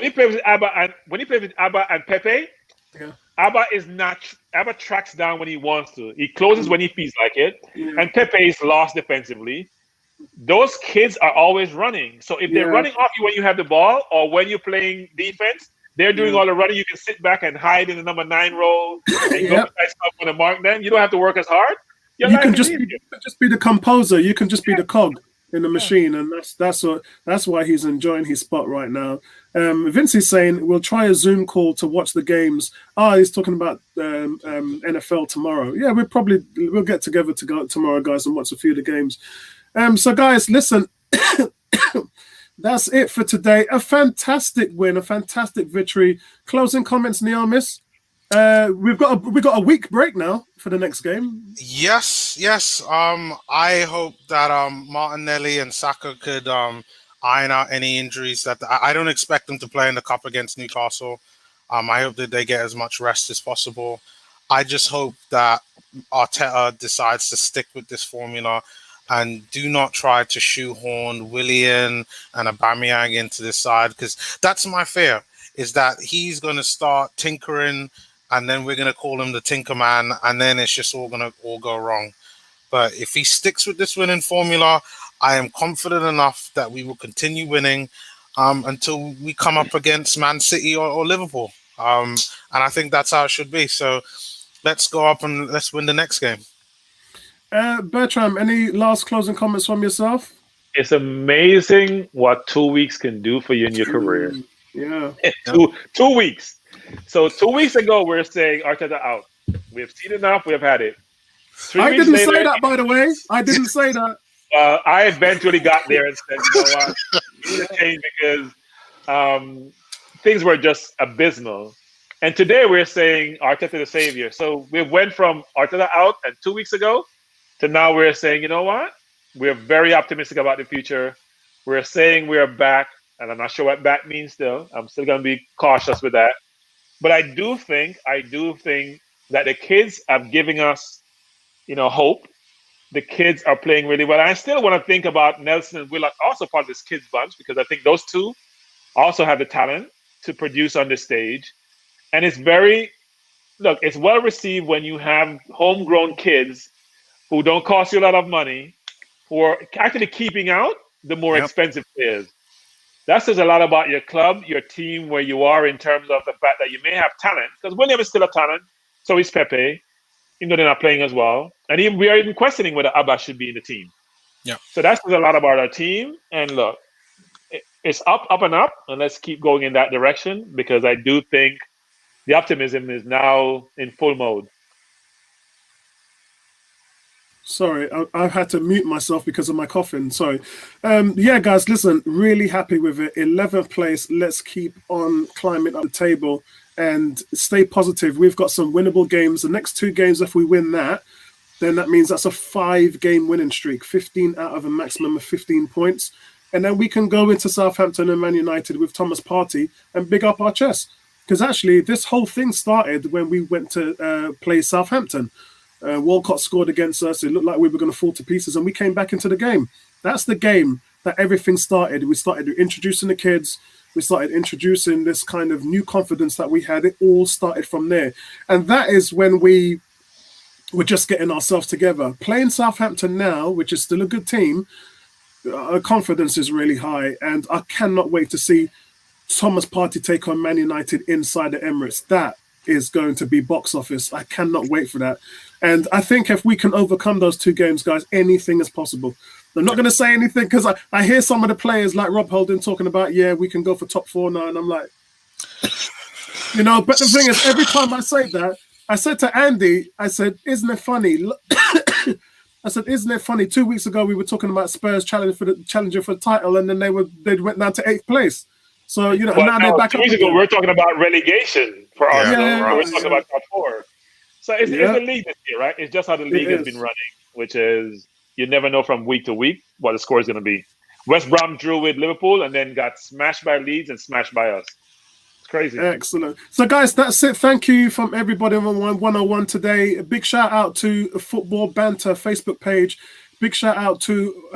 he plays with Abba and Pepe, Abba tracks down when he wants to. He closes when he feels like it. And Pepe is lost defensively. Those kids are always running. So if they're running off you when you have the ball or when you're playing defense, they're doing all the running. You can sit back and hide in the number 9 role and go on the mark them. You don't have to work as hard. You can just be the composer. You can just be the cog in the machine, and that's why he's enjoying his spot right now. Vince is saying we'll try a Zoom call to watch the games. He's talking about NFL tomorrow. Yeah, we'll get together to go tomorrow, guys, and watch a few of the games. So guys, listen, that's it for today. A fantastic win, a fantastic victory. Closing comments, Neomis. We've got a week break now for the next game. Yes. I hope that Martinelli and Saka could iron out any injuries that I don't expect them to play in the cup against Newcastle. I hope that they get as much rest as possible. I just hope that Arteta decides to stick with this formula and do not try to shoehorn Willian and Aubameyang into this side, because that's my fear, is that he's going to start tinkering and then we're going to call him the Tinker Man, and then it's just all going to go wrong. But if he sticks with this winning formula, I am confident enough that we will continue winning until we come up against Man City or Liverpool. And I think that's how it should be. So let's go up and let's win the next game. Bertram, any last closing comments from yourself? It's amazing what 2 weeks can do for you in your career. Yeah. 2 weeks. So 2 weeks ago, we were saying Arteta out. We have seen enough. We have had it. I didn't say that, by the way. I didn't say that. I eventually got there and said, you know what? We need to change because things were just abysmal. And today we're saying Arteta the savior. So we went from Arteta out and 2 weeks ago to now we're saying, you know what? We're very optimistic about the future. We're saying we are back, and I'm not sure what back means still. I'm still going to be cautious with that. But I do think that the kids are giving us, hope. The kids are playing really well. I still want to think about Nelson and Willock, also part of this kids bunch, because I think those two also have the talent to produce on the stage. And it's it's well received when you have homegrown kids who don't cost you a lot of money, who are actually keeping out the more expensive players. That says a lot about your club, your team, where you are in terms of the fact that you may have talent, because William is still a talent, so is Pepe, even though they're not playing as well. And we are even questioning whether Abba should be in the team. Yeah. So that says a lot about our team. And look, it's up and up, and let's keep going in that direction, because I do think the optimism is now in full mode. Sorry, I've had to mute myself because of my coughing. Sorry. Guys, listen, really happy with it. 11th place. Let's keep on climbing up the table and stay positive. We've got some winnable games. The next 2 games, if we win that, then that means that's a 5-game winning streak, 15 out of a maximum of 15 points. And then we can go into Southampton and Man United with Thomas Partey and big up our chest. Because actually, this whole thing started when we went to play Southampton. Walcott scored against us. It looked like we were going to fall to pieces, and we came back into the game. That's the game that everything started. We started introducing the kids. We started introducing this kind of new confidence that we had. It all started from there. And that is when we were just getting ourselves together. Playing Southampton now, which is still a good team, our confidence is really high. And I cannot wait to see Thomas Partey take on Man United inside the Emirates. That is going to be box office. I cannot wait for that. And I think if we can overcome those two games, guys, anything is possible. I'm not going to say anything because I hear some of the players like Rob Holding talking about, yeah, we can go for top 4 now. And I'm like, you know, but the thing is, every time I say that, I said to Andy, I said, isn't it funny? I said, isn't it funny? 2 weeks ago, we were talking about Spurs challenging for the title, and then they went down to 8th place. So, you know, But now they're back 2 up. weeks ago, we're talking about relegation for Arsenal. Yeah, We're talking about top 4. So it's the league this year, right? It's just how the league has been running, which is you never know from week to week what the score is going to be. West Brom drew with Liverpool and then got smashed by Leeds and smashed by us. It's crazy. Excellent. So, guys, that's it. Thank you from everybody on 101 today. A big shout out to Football Banter Facebook page. Big shout out to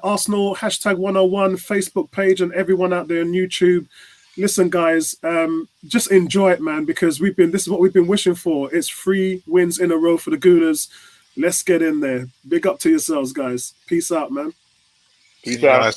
Arsenal #101 Facebook page and everyone out there on YouTube. Listen, guys, just enjoy it, man, because this is what we've been wishing for. It's 3 wins in a row for the Gooners. Let's get in there. Big up to yourselves, guys. Peace out, man. Peace out.